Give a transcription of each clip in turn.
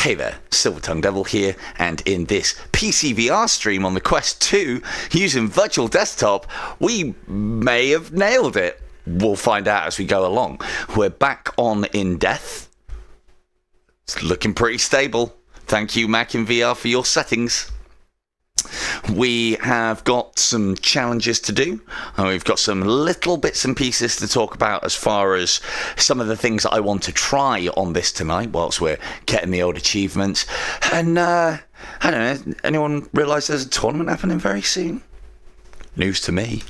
Hey there, Silver Tongue Devil here, and in this PCVR stream on the Quest 2, using virtual desktop, we may have nailed it. We'll find out as we go along. We're back on In Death. It's looking pretty stable. Thank you, Mac in VR, for your settings. We have got some challenges to do. We've got some little bits and pieces to talk about as far as some of the things that I want to try on this tonight whilst we're getting the old achievements. And, I don't know, anyone realise there's a tournament happening very soon? News to me.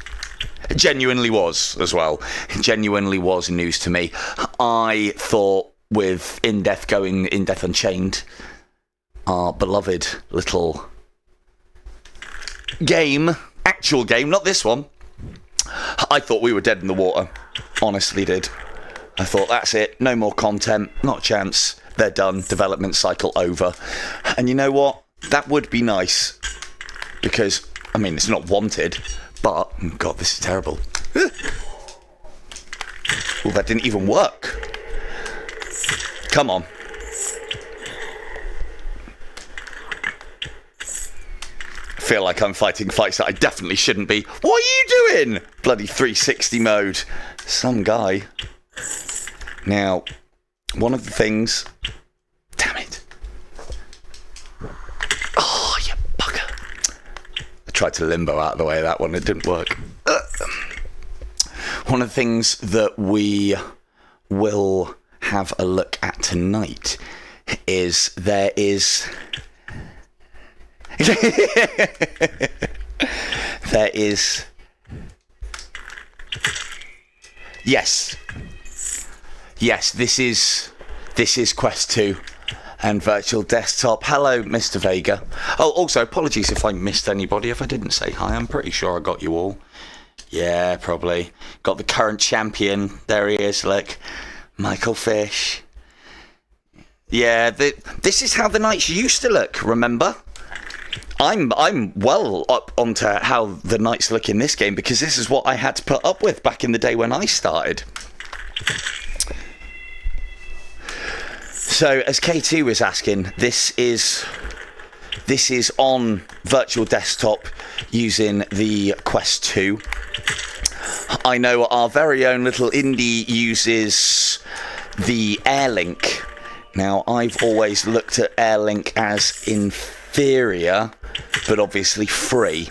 It genuinely was as well. It genuinely was news to me. I thought with In Death going In Death Unchained, our beloved little game, actual game, not this one, I thought we were dead in the water. Honestly did. I thought that's it, no more content, not a chance, they're done, development cycle over. And you know what, that would be nice, because I mean it's not wanted, but god, this is terrible. Oh, that didn't even work. Come on. Feel like I'm fighting fights that I definitely shouldn't be. What are you doing? Bloody 360 mode. Some guy. Now, one of the things... Damn it. Oh, you bugger. I tried to limbo out of the way of that one. It didn't work. One of the things that we will have a look at tonight is there is... there is... Yes, this is Quest 2 and virtual desktop. Hello, Mr. Vega. Oh, also, apologies if I missed anybody, if I didn't say hi. I'm pretty sure I got you all. Yeah, probably. Got the current champion. There he is, look. Michael Fish. Yeah, this is how the nights used to look, remember? I'm well up onto how the knights look in this game because this is what I had to put up with back in the day when I started. So, as K2 was asking, this is on virtual desktop using the Quest 2. I know our very own little indie uses the Airlink. Now, I've always looked at Airlink as inferior, but obviously free.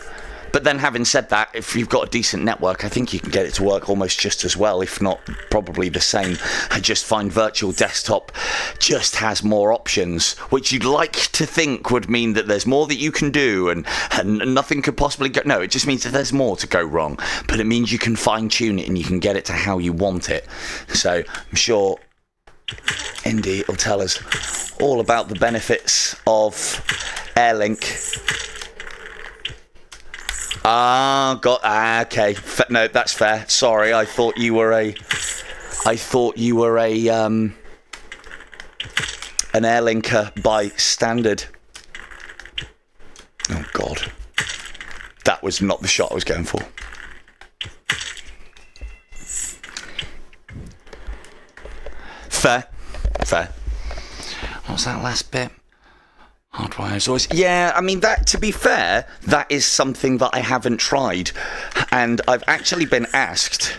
But then having said that, if you've got a decent network, I think you can get it to work almost just as well, if not probably the same. I just find virtual desktop just has more options, which you'd like to think would mean that there's more that you can do and nothing could possibly go... No, it just means that there's more to go wrong. But it means you can fine-tune it and you can get it to how you want it. So I'm sure Indy will tell us all about the benefits of Airlink. Okay. No, that's fair. Sorry, I thought you were an Airlinker by standard. Oh God, that was not the shot I was going for. Fair. What was that last bit? Hardwires always... Yeah, I mean, that, to be fair, that is something that I haven't tried. And I've actually been asked...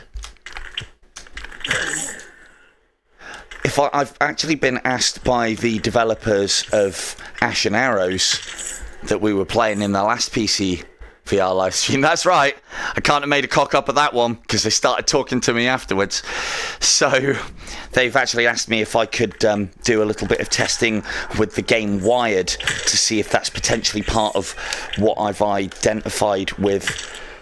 I've actually been asked by the developers of Ash and Arrows that we were playing in the last PC VR live stream. That's right. I can't have made a cock up of that one because they started talking to me afterwards. So they've actually asked me if I could do a little bit of testing with the game Wired to see if that's potentially part of what I've identified with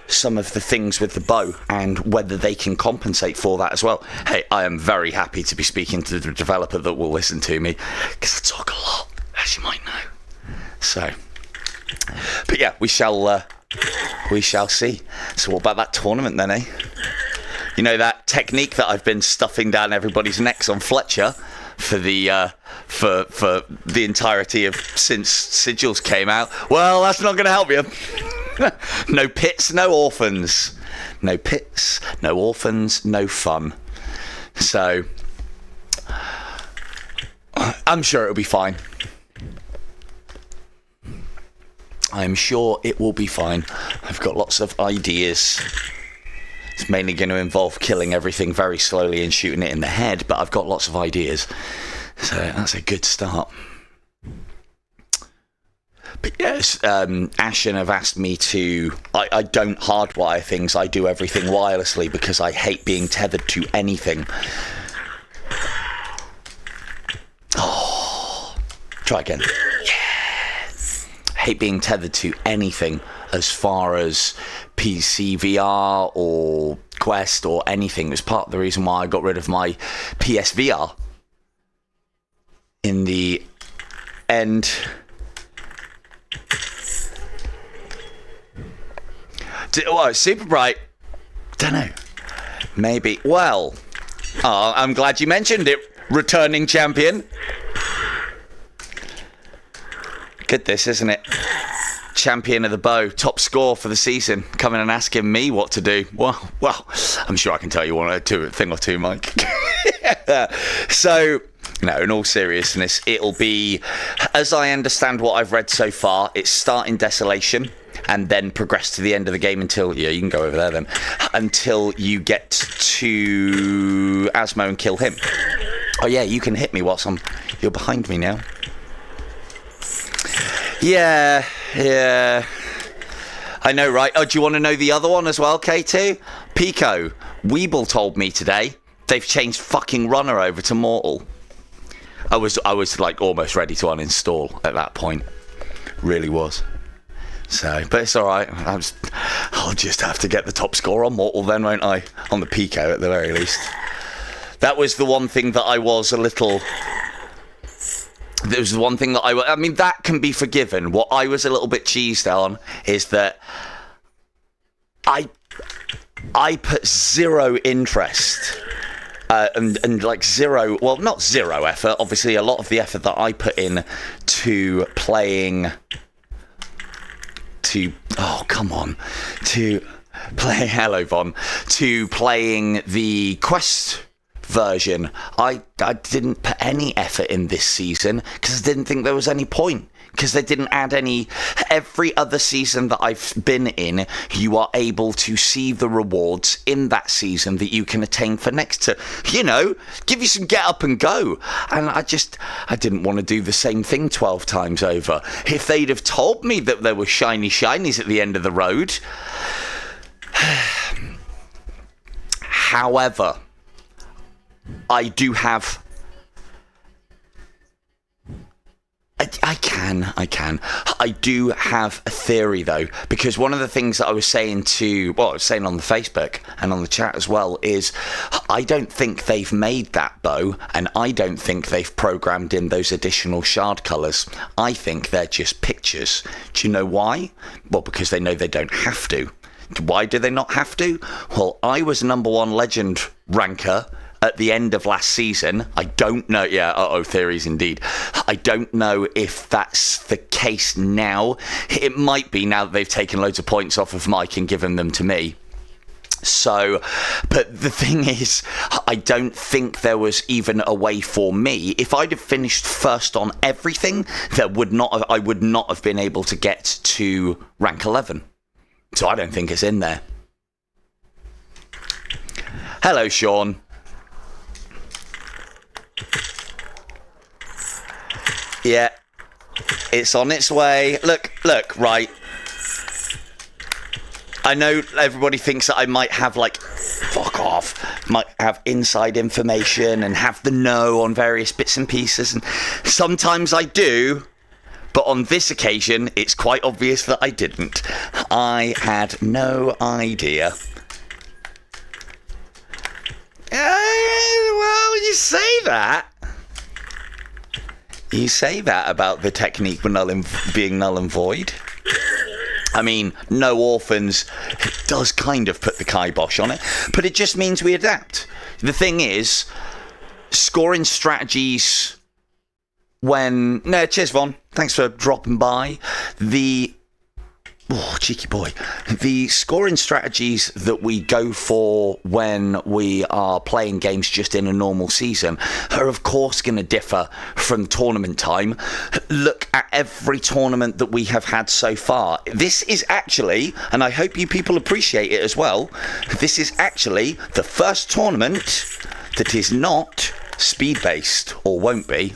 some of the things with the bow and whether they can compensate for that as well. Hey, I am very happy to be speaking to the developer that will listen to me because I talk a lot, as you might know. So, but yeah, we shall see. So what about that tournament then, eh? You know, that technique that I've been stuffing down everybody's necks on Fletcher for the for the entirety of since Sigils came out. Well, that's not going to help you. No pits, no orphans. No pits, no orphans, no fun. So I'm sure it'll be fine. I am sure it will be fine. I've got lots of ideas. It's mainly going to involve killing everything very slowly and shooting it in the head, but I've got lots of ideas. So that's a good start. But yes, Ashen have asked me to... I don't hardwire things. I do everything wirelessly because I hate being tethered to anything. Oh, try again. Hate being tethered to anything as far as PCVR or Quest or anything. It was part of the reason why I got rid of my PSVR in the end. Oh, super bright. Don't know. Maybe. Well, I'm glad you mentioned it, returning champion. Good this, isn't it? Champion of the bow, top score for the season, coming and asking me what to do. Well, I'm sure I can tell you one or two thing or two, Mike. So, no, in all seriousness, it'll be, as I understand what I've read so far, it's start in Desolation and then progress to the end of the game until, yeah, you can go over there then, until you get to Asmo and kill him. Oh yeah, you can hit me whilst you're behind me now. Yeah. I know, right? Oh, do you want to know the other one as well, K2? Pico. Weeble told me today they've changed fucking Runner over to Mortal. I was like almost ready to uninstall at that point. Really was. So, but it's alright. I'll just have to get the top score on Mortal then, won't I? On the Pico at the very least. That was the one thing that I was a little... There was one thing that I mean, that can be forgiven. What I was a little bit cheesed on is that I put zero interest and like zero, well, not zero effort. Obviously, a lot of the effort that I put in to playing, hello Von, to playing the Quest version. I didn't put any effort in this season because I didn't think there was any point, because they didn't add any. Every other season that I've been in, you are able to see the rewards in that season that you can attain for next to, give you some get up and go. And I didn't want to do the same thing 12 times over. If they'd have told me that there were shinies at the end of the road. However, I do have... I can. I do have a theory, though, because one of the things that I was saying I was saying on the Facebook and on the chat as well, is I don't think they've made that bow, and I don't think they've programmed in those additional shard colours. I think they're just pictures. Do you know why? Well, because they know they don't have to. Why do they not have to? Well, I was #1 legend ranker at the end of last season. I don't know. Yeah, theories indeed. I don't know if that's the case now. It might be, now that they've taken loads of points off of Mike and given them to me. So, but the thing is, I don't think there was even a way for me. If I'd have finished first on everything, I would not have been able to get to rank 11. So I don't think it's in there. Hello, Sean. Yeah, it's on its way. Look, right. I know everybody thinks that I might have, fuck off, might have inside information and have the know on various bits and pieces, and sometimes I do, but on this occasion, it's quite obvious that I didn't. I had no idea. Well, you say that. You say that about the technique being null and void. I mean, no orphans does kind of put the kibosh on it, but it just means we adapt. The thing is, scoring strategies when... No, cheers, Von. Thanks for dropping by. The Oh, cheeky boy. The scoring strategies that we go for when we are playing games just in a normal season are, of course, going to differ from tournament time. Look at every tournament that we have had so far. This is actually, and I hope you people appreciate it as well, this is actually the first tournament that is not speed-based, or won't be.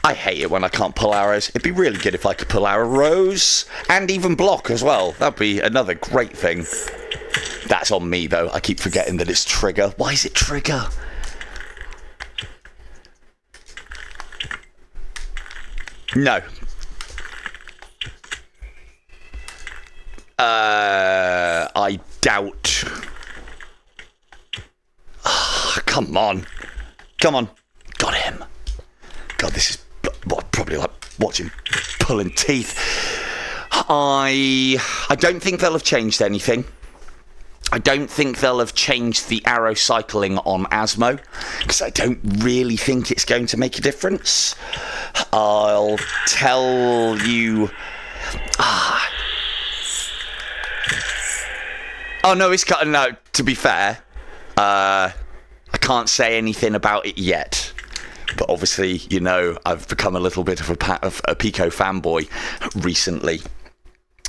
I hate it when I can't pull arrows. It'd be really good if I could pull arrows and even block as well. That'd be another great thing. That's on me, though. I keep forgetting that it's trigger. Why is it trigger? No. I doubt. Oh, come on. Come on. Got him. God, this is probably like watching pulling teeth. I don't think they'll have changed anything. I don't think they'll have changed the arrow cycling on Asmo, because I don't really think it's going to make a difference. I'll tell you... Oh, no, it's cut. No, to be fair, I can't say anything about it yet. But obviously, you know, I've become a little bit of a Pico fanboy recently.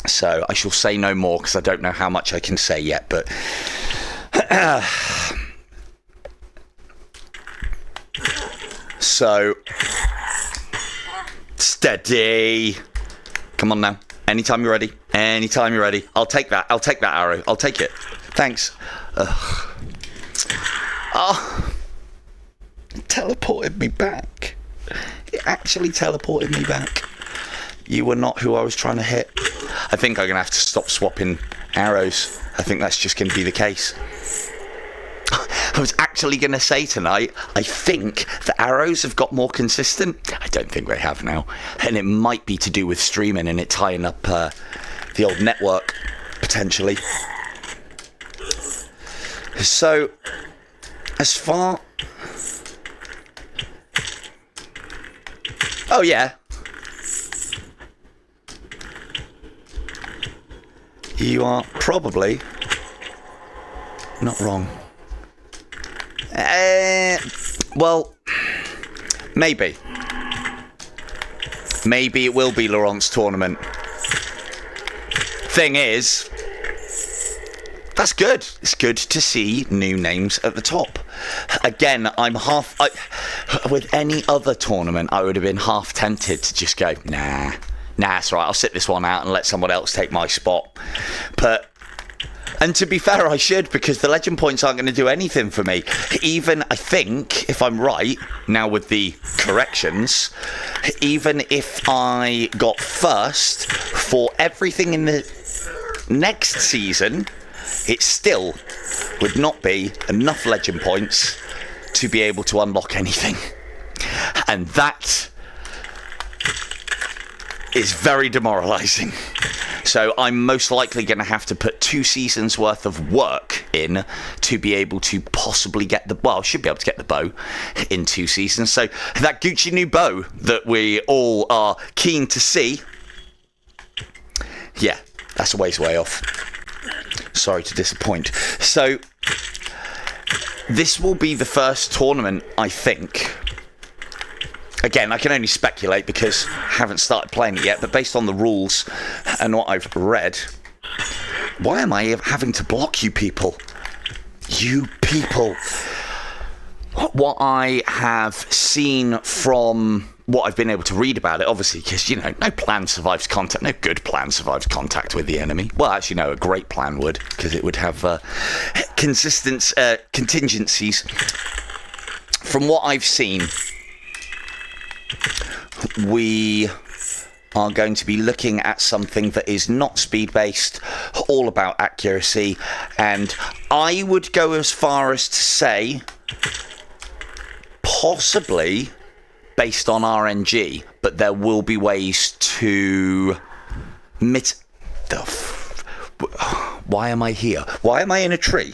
So I shall say no more, because I don't know how much I can say yet. But so steady. Come on now. Anytime you're ready. Anytime you're ready. I'll take that. I'll take that arrow. I'll take it. Thanks. Oh. It teleported me back. It actually teleported me back. You were not who I was trying to hit. I think I'm going to have to stop swapping arrows. I think that's just going to be the case. I was actually going to say tonight, I think the arrows have got more consistent. I don't think they have now. And it might be to do with streaming and it tying up the old network, potentially. So, as far... Oh, yeah. You are probably not wrong. Well, maybe. Maybe it will be Laurent's tournament. Thing is, that's good. It's good to see new names at the top. Again, with any other tournament, I would have been half tempted to just go, nah, it's right. I'll sit this one out and let someone else take my spot. And to be fair, I should, because the legend points aren't going to do anything for me. Even, I think, if I'm right, now with the corrections, even if I got first for everything in the next season, it still would not be enough legend points to be able to unlock anything. And that is very demoralising. So I'm most likely going to have to put 2 seasons worth of work in to be able to possibly get the... Well, I should be able to get the bow in 2 seasons. So that Gucci new bow that we all are keen to see, yeah, that's a ways way off. Sorry to disappoint. So this will be the first tournament, I think. Again, I can only speculate because I haven't started playing it yet, but based on the rules and what I've read, why am I having to block you people? You people. What I have seen from what I've been able to read about it, obviously, because, you know, no plan survives contact, no good plan survives contact with the enemy. Well, actually, no, a great plan would, because it would have contingencies. From what I've seen, we are going to be looking at something that is not speed-based, all about accuracy, and I would go as far as to say possibly based on RNG, but there will be ways to why am I here? Why am I in a tree?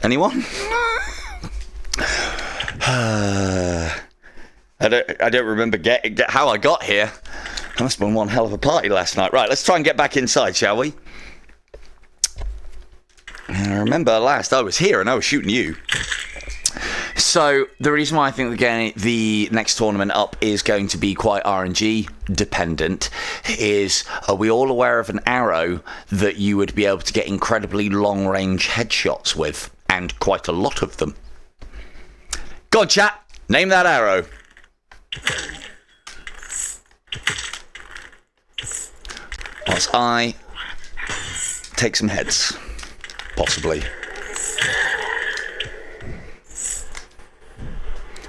Anyone? I don't remember how I got here. I must have been one hell of a party last night. Right, let's try and get back inside, shall we? And I remember last I was here and I was shooting you. So the reason why I think the next tournament up is going to be quite RNG dependent is, are we all aware of an arrow that you would be able to get incredibly long range headshots with, and quite a lot of them? Go on, chat, name that arrow. Whilst I take some heads, possibly.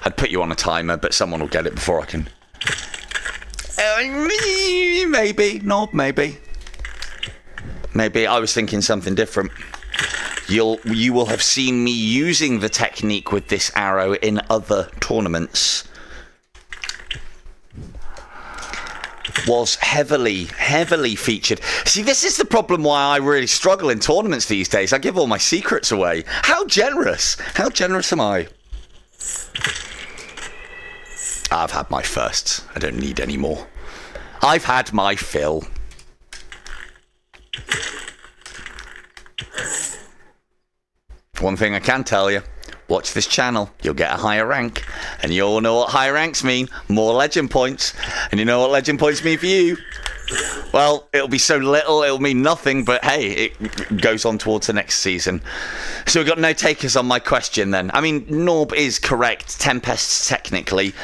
I'd put you on a timer, but someone will get it before I can. Maybe. No, maybe. Maybe. I was thinking something different. You will have seen me using the technique with this arrow in other tournaments. Was heavily featured. See, this is the problem why I really struggle in tournaments these days. I give all my secrets away. How generous? How generous am I? I've had my firsts. I don't need any more. I've had my fill. One thing I can tell you, watch this channel, you'll get a higher rank. And you all know what higher ranks mean. More legend points. And you know what legend points mean for you? Well, it'll be so little, it'll mean nothing, but hey, it goes on towards the next season. So we've got no takers on my question then. I mean, Norb is correct. Tempest's technically.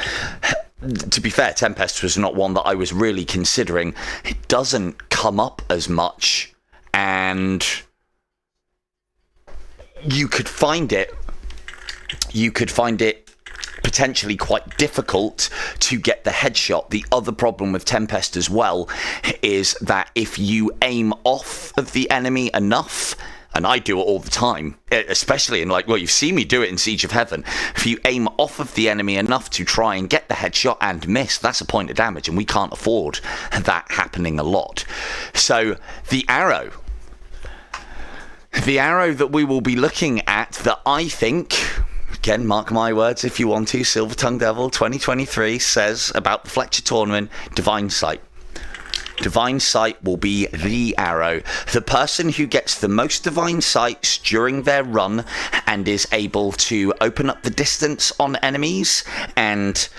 To be fair, Tempest was not one that I was really considering. It doesn't come up as much, and you could find it potentially quite difficult to get the headshot. The other problem with Tempest as well is that if you aim off of the enemy enough, and I do it all the time, especially in you've seen me do it in Siege of Heaven. If you aim off of the enemy enough to try and get the headshot and miss, that's a point of damage, and we can't afford that happening a lot. So the arrow that we will be looking at, that I think, again, mark my words if you want to, Silver Tongue Devil 2023 says about the Fletcher tournament, Divine Sight. Divine Sight will be the arrow. The person who gets the most Divine Sights during their run and is able to open up the distance on enemies and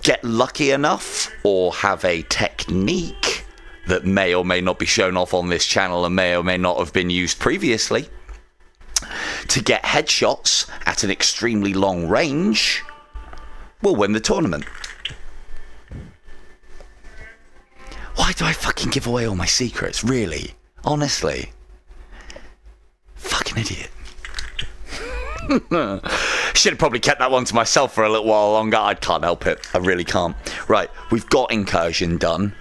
get lucky enough, or have a technique that may or may not be shown off on this channel and may or may not have been used previously, to get headshots at an extremely long range, will win the tournament. Why do I fucking give away all my secrets? Really? Honestly? Fucking idiot. Should have probably kept that one to myself for a little while longer. I can't help it. I really can't. Right, we've got Incursion done.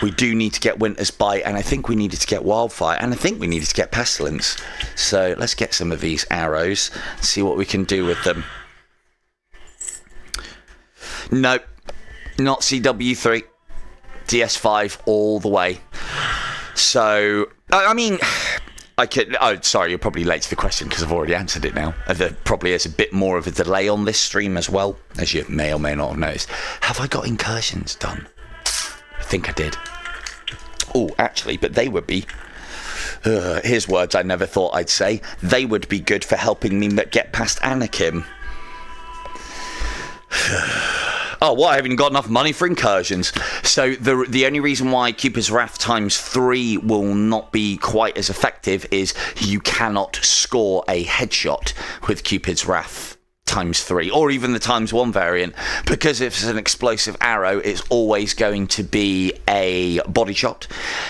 We do need to get Winter's Bite, and I think we needed to get Wildfire, and I think we needed to get Pestilence. So let's get some of these arrows, see what we can do with them. Nope, not CW3. DS5 all the way. So, I mean, I could... Oh, sorry, you're probably late to the question because I've already answered it now. There probably is a bit more of a delay on this stream as well, as you may or may not have noticed. Have I got Incursions done? I think I did. Oh, actually, but they would be... here's words I never thought I'd say. They would be good for helping me get past Anakim. Oh, what? I haven't got enough money for Incursions. So the only reason why Cupid's Wrath times 3 will not be quite as effective is you cannot score a headshot with Cupid's Wrath times 3, or even the times 1 variant, because if it's an explosive arrow, it's always going to be a body shot.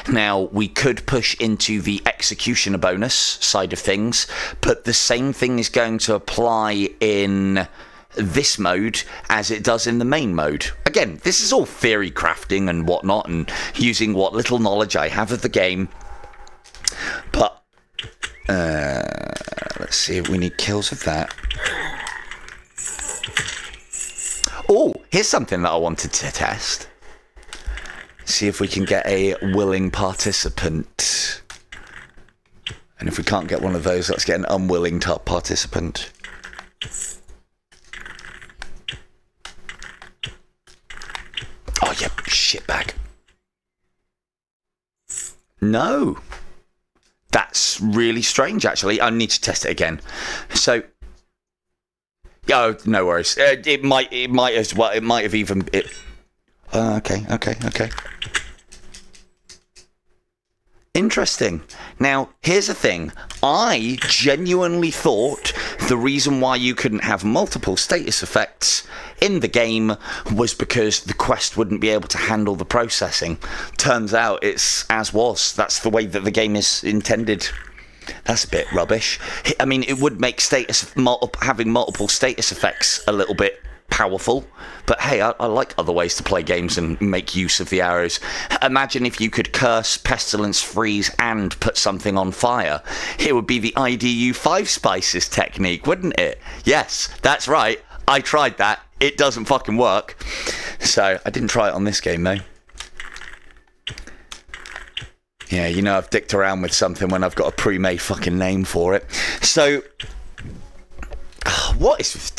Now, we could push into the executioner bonus side of things, but the same thing is going to apply in this mode as it does in the main mode. Again, this is all theory crafting and whatnot, and using what little knowledge I have of the game. But let's see if we need kills with that. Oh, here's something that I wanted to test. See if we can get a willing participant. And if we can't get one of those, let's get an unwilling participant. you shitbag. No. That's really strange, actually. I need to test it again. So, oh, no worries. It might as well. It might have even. Okay. Interesting. Now, here's the thing. I genuinely thought the reason why you couldn't have multiple status effects in the game was because the Quest wouldn't be able to handle the processing. Turns out it's as was. That's the way that the game is intended. That's a bit rubbish. I mean, it would make having multiple status effects a little bit powerful, but hey, I like other ways to play games and make use of the arrows. Imagine if you could curse, pestilence, freeze, and put something on fire. It would be the IDU 5 spices technique, wouldn't it? Yes, that's right. I tried that. It doesn't fucking work. So I didn't try it on this game though. Yeah, you know, I've dicked around with something when I've got a pre-made fucking name for it. So what is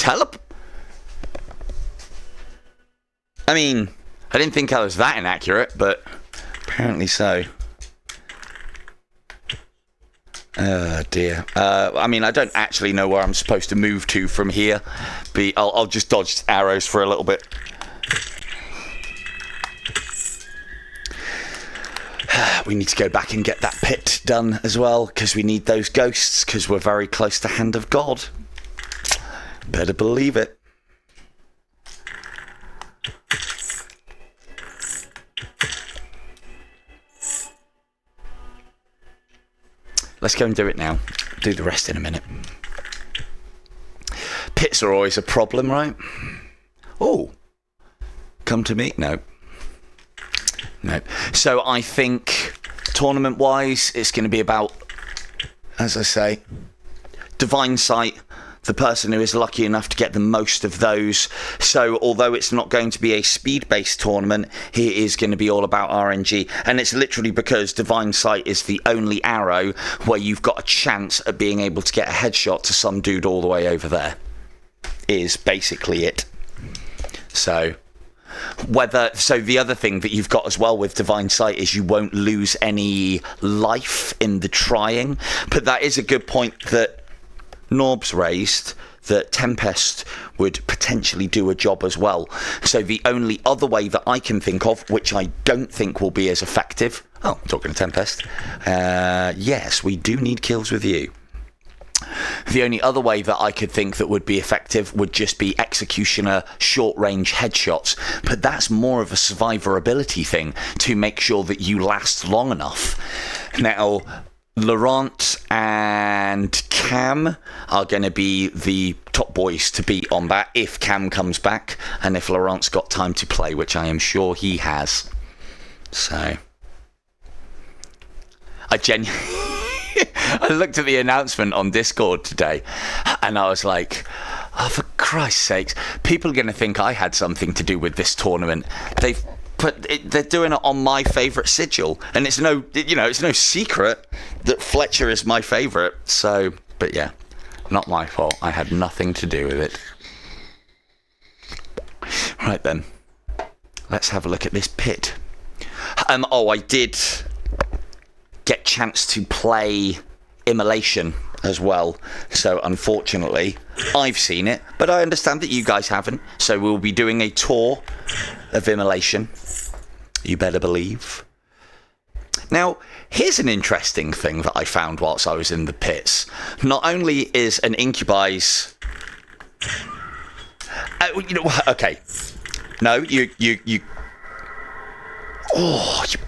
I mean, I didn't think I was that inaccurate, but apparently so. Oh dear. I mean, I don't actually know where I'm supposed to move to from here. But I'll just dodge arrows for a little bit. We need to go back and get that pit done as well, because we need those ghosts, because we're very close to Hand of God. Better believe it. Let's go and do it now. Do the rest in a minute. Pits are always a problem, right? Oh, come to me? No. So I think tournament-wise, it's going to be about, as I say, Divine Sight, the person who is lucky enough to get the most of those. So although it's not going to be a speed-based tournament, it is going to be all about RNG. And it's literally because Divine Sight is the only arrow where you've got a chance at being able to get a headshot to some dude all the way over there. Is basically it. So the other thing that you've got as well with Divine Sight is you won't lose any life in the trying. But that is a good point that Norb's raised, that Tempest would potentially do a job as well. So the only other way that I can think of, which I don't think will be as effective... Oh, talking to Tempest. Yes, we do need kills with you. The only other way that I could think that would be effective would just be Executioner short-range headshots. But that's more of a survivability thing to make sure that you last long enough. Now, Laurent and Cam are going to be the top boys to beat on that if Cam comes back and if Laurent's got time to play, which I am sure he has. So, I looked at the announcement on Discord today and I was like, oh, for Christ's sakes, people are going to think I had something to do with this tournament. They're doing it on my favourite sigil, and it's no secret that Fletcher is my favourite. So, but yeah, not my fault. I had nothing to do with it. Right then, let's have a look at this pit. I did get chance to play Immolation as well. So unfortunately, I've seen it, but I understand that you guys haven't. So we'll be doing a tour of Immolation. You better believe. Now, here's an interesting thing that I found whilst I was in the pits. Not only is an Incubi's... okay. No, you... Oh, you...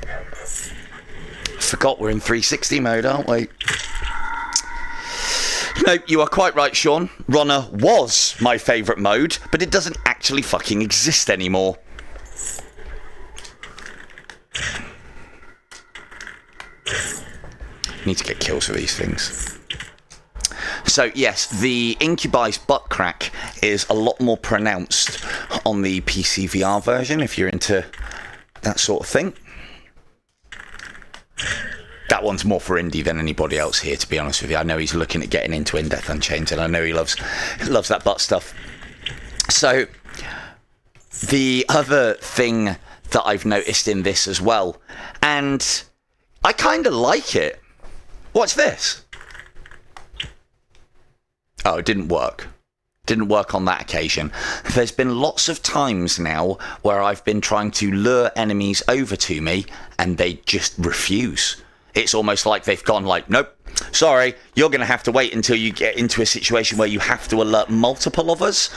forgot we're in 360 mode, aren't we? No, you are quite right, Sean. Runner was my favourite mode, but it doesn't actually fucking exist anymore. Need to get kills for these things. So yes, the Incubi's butt crack is a lot more pronounced on the PCVR version if you're into that sort of thing. That one's more for Indy than anybody else here, to be honest with you. I know he's looking at getting into In Death Unchained, and I know he loves that butt stuff. So the other thing that I've noticed in this as well. And I kind of like it. What's this? Oh, it didn't work. Didn't work on that occasion. There's been lots of times now where I've been trying to lure enemies over to me and they just refuse. It's almost like they've gone like, nope, sorry, you're going to have to wait until you get into a situation where you have to alert multiple of us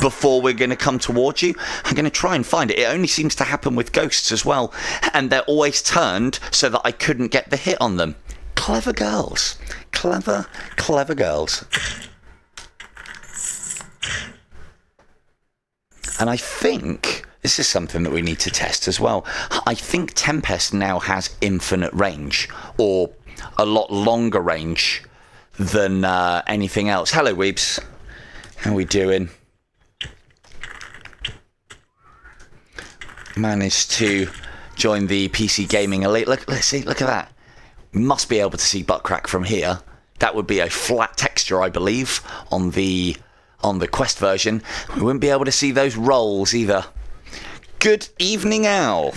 before we're going to come towards you. I'm going to try and find it. It only seems to happen with ghosts as well. And they're always turned so that I couldn't get the hit on them. Clever girls. Clever, clever girls. And I think this is something that we need to test as well. I think Tempest now has infinite range, or a lot longer range than anything else. Hello, Weebs. How we doing? Managed to join the PC Gaming Elite. Look, let's see. Look at that. Must be able to see butt crack from here. That would be a flat texture, I believe, on the Quest version. We wouldn't be able to see those rolls either. Good evening, Al.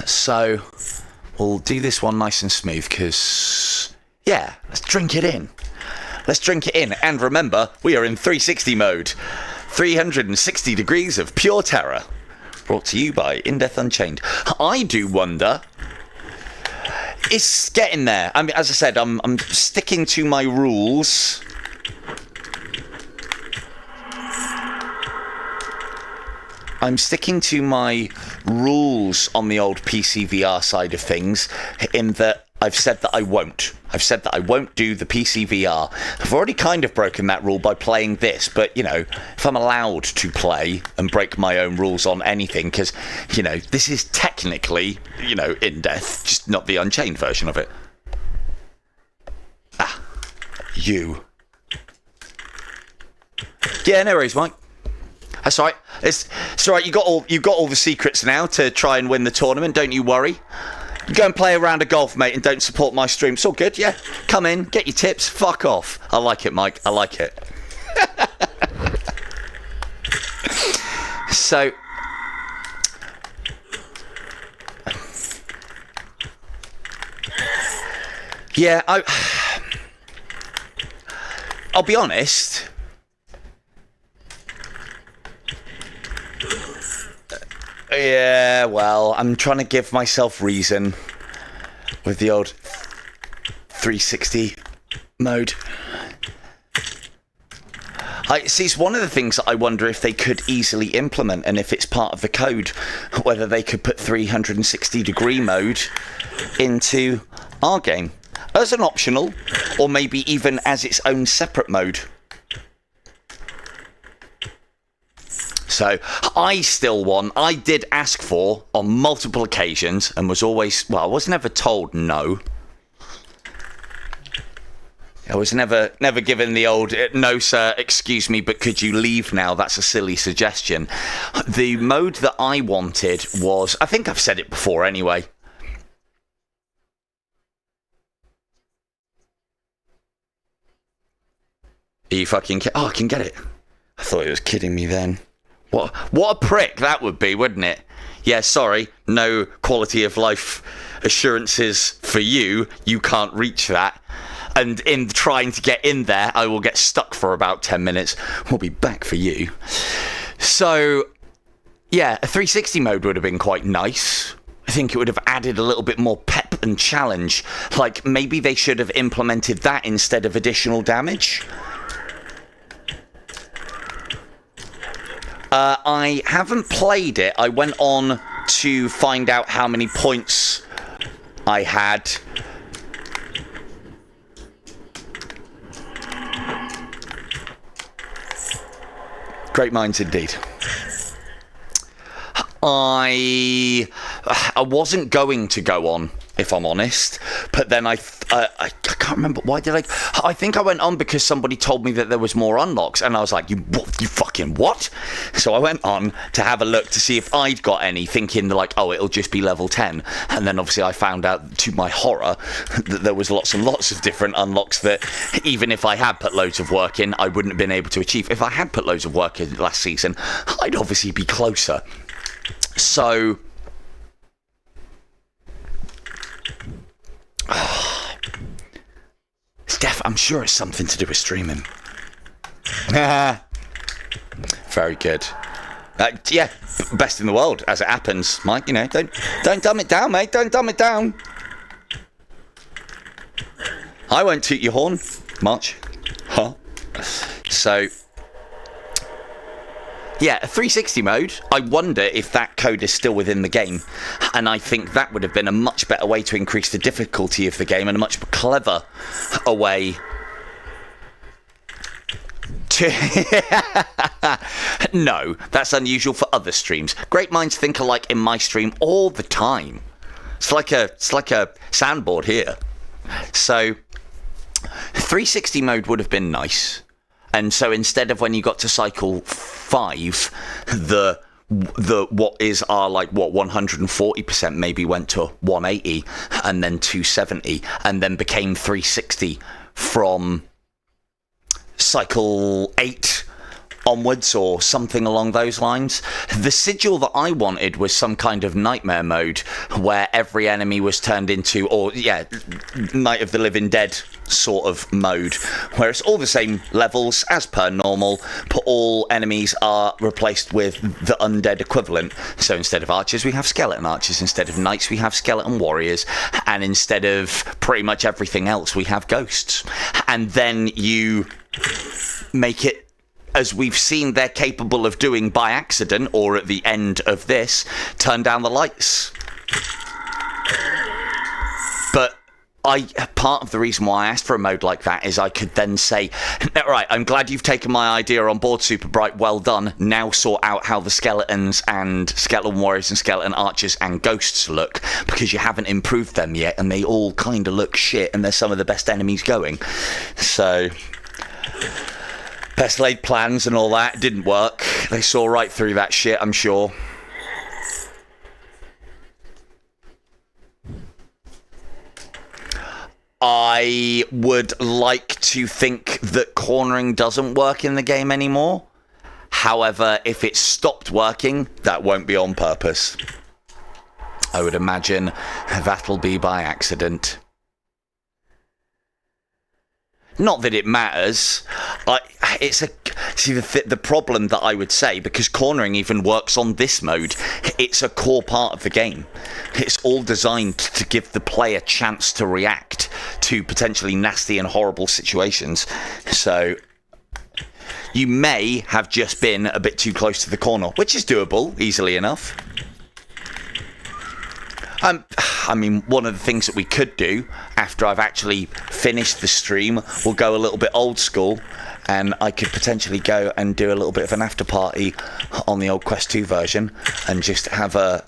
So, we'll do this one nice and smooth, because, yeah, let's drink it in. Let's drink it in. And remember, we are in 360 mode. 360 degrees of pure terror. Brought to you by Unchained. I do wonder... It's getting there. I mean, as I said, I'm sticking to my rules. I'm sticking to my rules on the old PCVR side of things, in that I've said that I won't. I've said that I won't do the PCVR. I've already kind of broken that rule by playing this, but, you know, if I'm allowed to play and break my own rules on anything, because, you know, this is technically, you know, in death, just not the Unchained version of it. Ah, you. Yeah, no worries, Mike. That's all right. It's all right. You got all the secrets now to try and win the tournament. Don't you worry. Go and play a round of golf, mate, and don't support my stream. It's all good, yeah. Come in, get your tips, fuck off. I like it, Mike. I like it. So, yeah, I'll be honest. Yeah, well, I'm trying to give myself reason with the old 360 mode. It's one of the things that I wonder if they could easily implement, and if it's part of the code, whether they could put 360 degree mode into our game as an optional, or maybe even as its own separate mode. So, I did ask for, on multiple occasions, and was always, well, I was never told no. I was never given the old, no sir, excuse me, but could you leave now? That's a silly suggestion. The mode that I wanted was, I think I've said it before anyway. Are you fucking oh, I can get it. I thought he was kidding me then. What a prick that would be, wouldn't it? Yeah, sorry, no quality of life assurances for you. You can't reach that. And in trying to get in there, I will get stuck for about 10 minutes. We'll be back for you. So, yeah, a 360 mode would have been quite nice. I think it would have added a little bit more pep and challenge. Like, maybe they should have implemented that instead of additional damage. I haven't played it. I went on to find out how many points I had. Great minds indeed. I wasn't going to go on, if I'm honest, but then I can't remember, why did I? I think I went on because somebody told me that there was more unlocks, and I was like, you fucking what? So I went on to have a look to see if I'd got any, thinking like, oh, it'll just be level 10. And then obviously I found out, to my horror, that there was lots and lots of different unlocks that even if I had put loads of work in, I wouldn't have been able to achieve. If I had put loads of work in last season, I'd obviously be closer. So... I'm sure it's something to do with streaming. Very good. Yeah, best in the world, as it happens, Mike. You know, don't dumb it down, mate. Don't dumb it down. I won't toot your horn much. Huh? So... yeah, a 360 mode, I wonder if that code is still within the game. And I think that would have been a much better way to increase the difficulty of the game, and a much clever way to... No, that's unusual for other streams. Great minds think alike in my stream all the time. It's like a sandboard here. So, 360 mode would have been nice. And so instead of when you got to cycle 5, the what is our 140% maybe went to 180 and then 270 and then became 360 from cycle 8 onwards or something along those lines. The sigil that I wanted was some kind of nightmare mode where every enemy was turned into, or Night of the Living Dead sort of mode, where it's all the same levels as per normal, but all enemies are replaced with the undead equivalent. So instead of archers, we have skeleton archers. Instead of knights, we have skeleton warriors. And instead of pretty much everything else, we have ghosts. And then you make it, as we've seen they're capable of doing by accident, or at the end of this, turn down the lights. But part of the reason why I asked for a mode like that is I could then say, right, I'm glad you've taken my idea on board, Super Bright, well done. Now sort out how the skeletons and skeleton warriors and skeleton archers and ghosts look, because you haven't improved them yet, and they all kind of look shit, and they're some of the best enemies going. So... best laid plans and all that didn't work. They saw right through that shit, I'm sure. I would like to think that cornering doesn't work in the game anymore. However, if it stopped working, that won't be on purpose. I would imagine that'll be by accident. Not that it matters. The problem that I would say, because cornering even works on this mode, it's a core part of the game. It's all designed to give the player a chance to react to potentially nasty and horrible situations. So you may have just been a bit too close to the corner, which is doable easily enough. I mean, one of the things that we could do after I've actually finished the stream, we'll go a little bit old school, and I could potentially go and do a little bit of an after party on the old Quest 2 version and just have a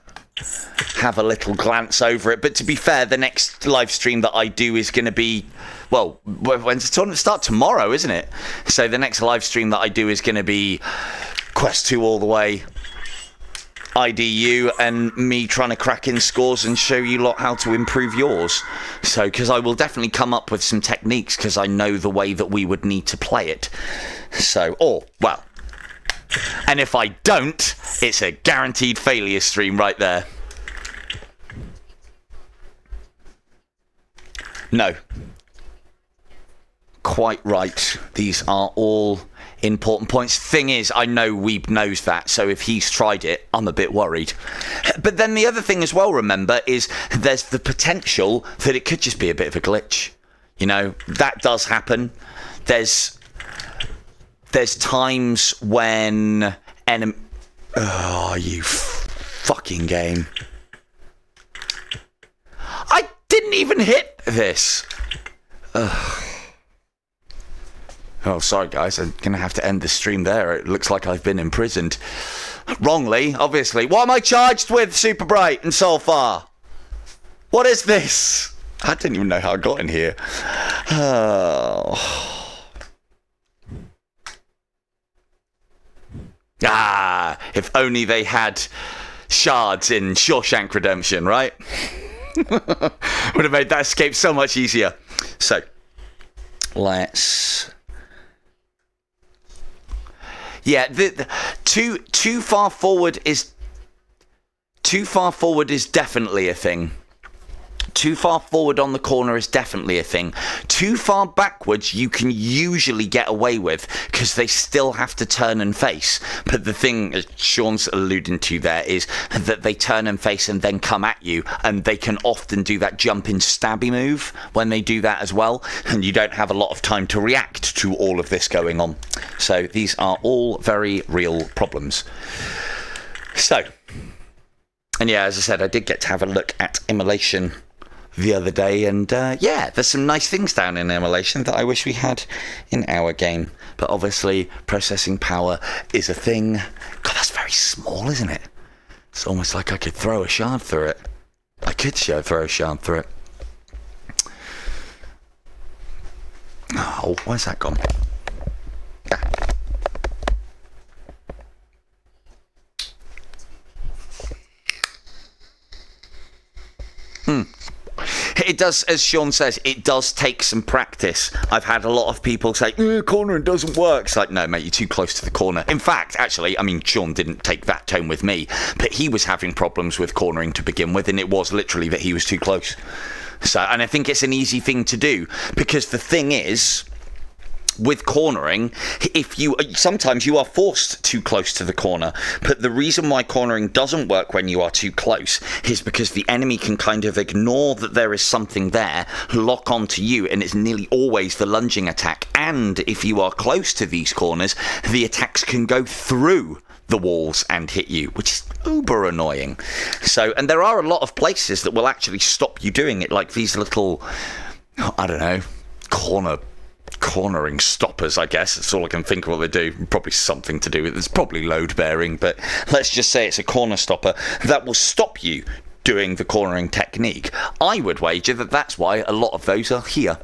little glance over it. But to be fair, the next live stream that I do is going to be, well, when's the tournament start? Tomorrow, isn't it? So the next live stream that I do is going to be Quest 2 all the way, IDU, and me trying to crack in scores and show you lot how to improve yours. So, because I will definitely come up with some techniques, because I know the way that we would need to play it. So, well, and if I don't, it's a guaranteed failure stream right there. No. Quite right. These are all important points. Thing is, I know Weeb knows that, so if he's tried it, I'm a bit worried. But then the other thing as well, remember, is there's the potential that it could just be a bit of a glitch. You know, that does happen. There's times when oh, you fucking game. I didn't even hit this. Ugh. Oh, sorry guys, I'm going to have to end the stream there. It looks like I've been imprisoned. Wrongly, obviously. What am I charged with, Super Bright and Soulfar? What is this? I didn't even know how I got in here. Oh. If only they had shards in Shawshank Redemption, right? Would have made that escape so much easier. So, let's... Yeah, too far forward is definitely a thing. Too far forward on the corner is definitely a thing. Too far backwards you can usually get away with because they still have to turn and face. But the thing Sean's alluding to there is that they turn and face and then come at you, and they can often do that jump in stabby move when they do that as well, and you don't have a lot of time to react to all of this going on. So these are all very real problems. So, and yeah, as I said, I did get to have a look at Immolation the other day, and yeah, there's some nice things down in Immolation that I wish we had in our game. But obviously, processing power is a thing. God, that's very small, isn't it? It's almost like I could throw a shard through it. I could throw a shard through it. Oh, where's that gone? It does, as Sean says, it does take some practice. I've had a lot of people say, cornering doesn't work. It's like, no, mate, you're too close to the corner. In fact, actually, I mean, Sean didn't take that tone with me, but he was having problems with cornering to begin with, and it was literally that he was too close. So, and I think it's an easy thing to do, because the thing is, with cornering, sometimes you are forced too close to the corner, but the reason why cornering doesn't work when you are too close is because the enemy can kind of ignore that there is something there, lock onto you, and it's nearly always the lunging attack. And if you are close to these corners, the attacks can go through the walls and hit you, which is uber annoying. So, and there are a lot of places that will actually stop you doing it, like these little, I don't know, cornering stoppers, I guess. That's all I can think of what they do. Probably something to do with it. It's probably load bearing, but let's just say it's a corner stopper that will stop you doing the cornering technique. I would wager that that's why a lot of those are here.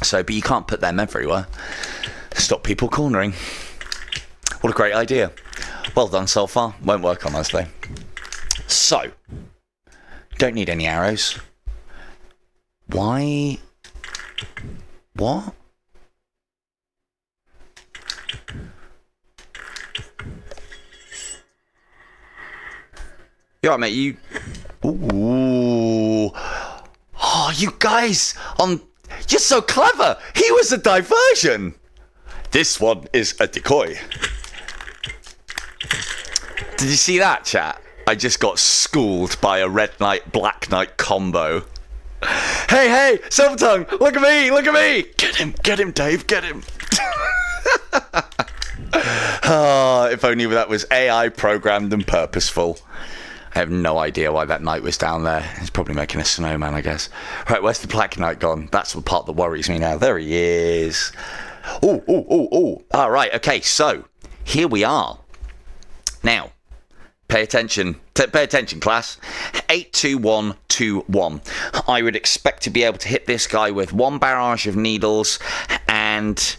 So, but you can't put them everywhere. Stop people cornering. What a great idea. Well done so far. Won't work on us though. So, don't need any arrows. Why? What? You alright, mate? You... Ooh. Oh, you guys! You're so clever! He was a diversion! This one is a decoy. Did you see that, chat? I just got schooled by a red knight, black knight combo. Hey, Silver Tongue, look at me, look at me! Get him, Dave, get him. Oh, if only that was AI programmed and purposeful. I have no idea why that knight was down there. He's probably making a snowman, I guess. Right, where's the black knight gone? That's the part that worries me now. There he is. Oh. All right, okay, so here we are. Now, pay attention, class. 82121. I would expect to be able to hit this guy with one barrage of needles and...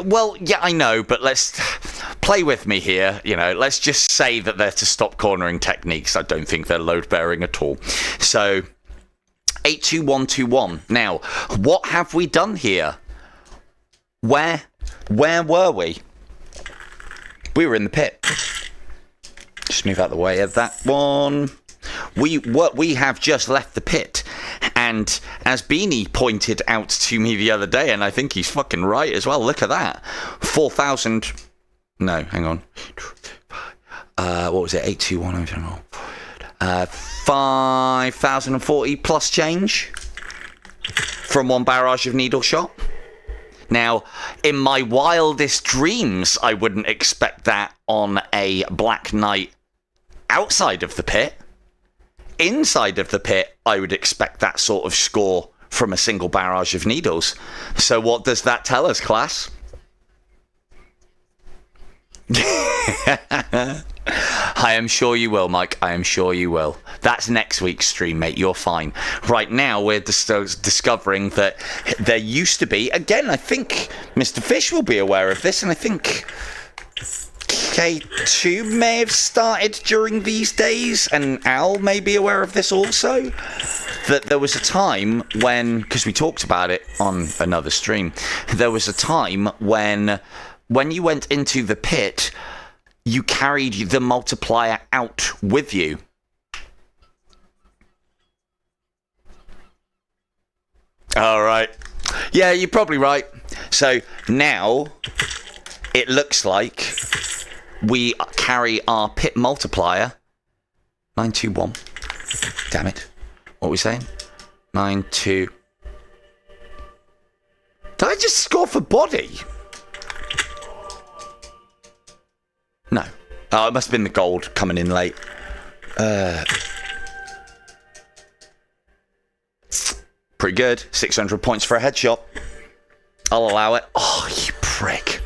Well, yeah, I know, but let's play with me here. You know, let's just say that they're to stop cornering techniques. I don't think they're load-bearing at all. So, 82121. Now, what have we done here? Where were we? We were in the pit. Just move out the way of that one. We have just left the pit. And as Beanie pointed out to me the other day, and I think he's fucking right as well, look at that. 4,000... No, hang on. What was it? 821... 5,040 plus change from one barrage of needle shot. Now, in my wildest dreams, I wouldn't expect that on a Black Knight outside of the pit. Inside of the pit, I would expect that sort of score from a single barrage of needles. So what does that tell us, class? I am sure you will, Mike. I am sure you will. That's next week's stream, mate. You're fine. Right now, we're discovering that there used to be, again, I think Mr. Fish will be aware of this, and I think K2 may have started during these days, and Al may be aware of this also, that there was a time when, because we talked about it on another stream, there was a time when you went into the pit, you carried the multiplier out with you. All right. Yeah, you're probably right. So now it looks like we carry our pit multiplier. 921. Damn it. What are we saying? 92. Did I just score for body? No. Oh, it must have been the gold coming in late. Pretty good. 600 points for a headshot. I'll allow it. Oh, you prick.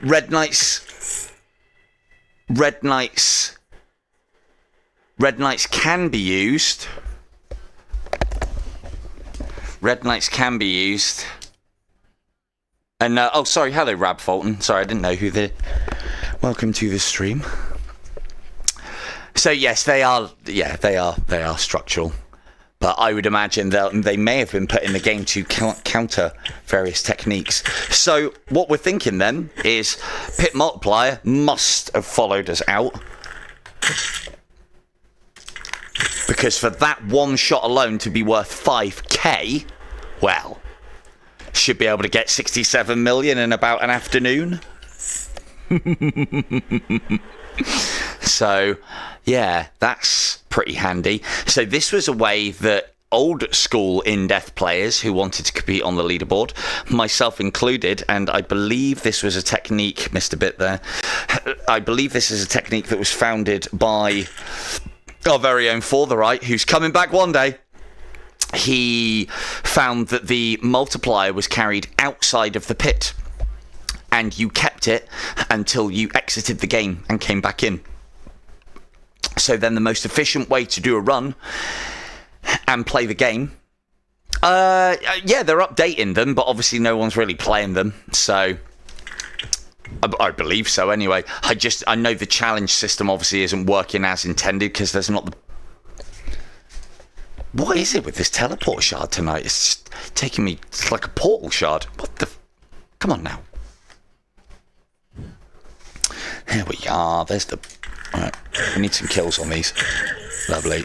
Red Knights can be used. Red Knights can be used. And, oh, sorry, hello, Rab Fulton. Sorry, I didn't know who the... Welcome to the stream. So, yes, they are structural. But I would imagine they may have been put in the game to counter various techniques. So, what we're thinking then is Pit Multiplier must have followed us out. Because for that one shot alone to be worth 5k, well... should be able to get 67 million in about an afternoon. So, yeah, that's pretty handy. So this was a way that old school in-depth players who wanted to compete on the leaderboard, myself included, and I believe this was a technique, Mr. Bit there, I believe this is a technique that was founded by our very own For the Right, who's coming back one day. He found that the multiplier was carried outside of the pit, and you kept it until you exited the game and came back in. So then the most efficient way to do a run and play the game, yeah, they're updating them, but obviously no one's really playing them, so I believe so anyway. I know the challenge system obviously isn't working as intended because there's not the... What is it with this teleport shard tonight? It's just taking me... It's like a portal shard. What the... Come on now. There we are. There's the... Alright. We need some kills on these. Lovely.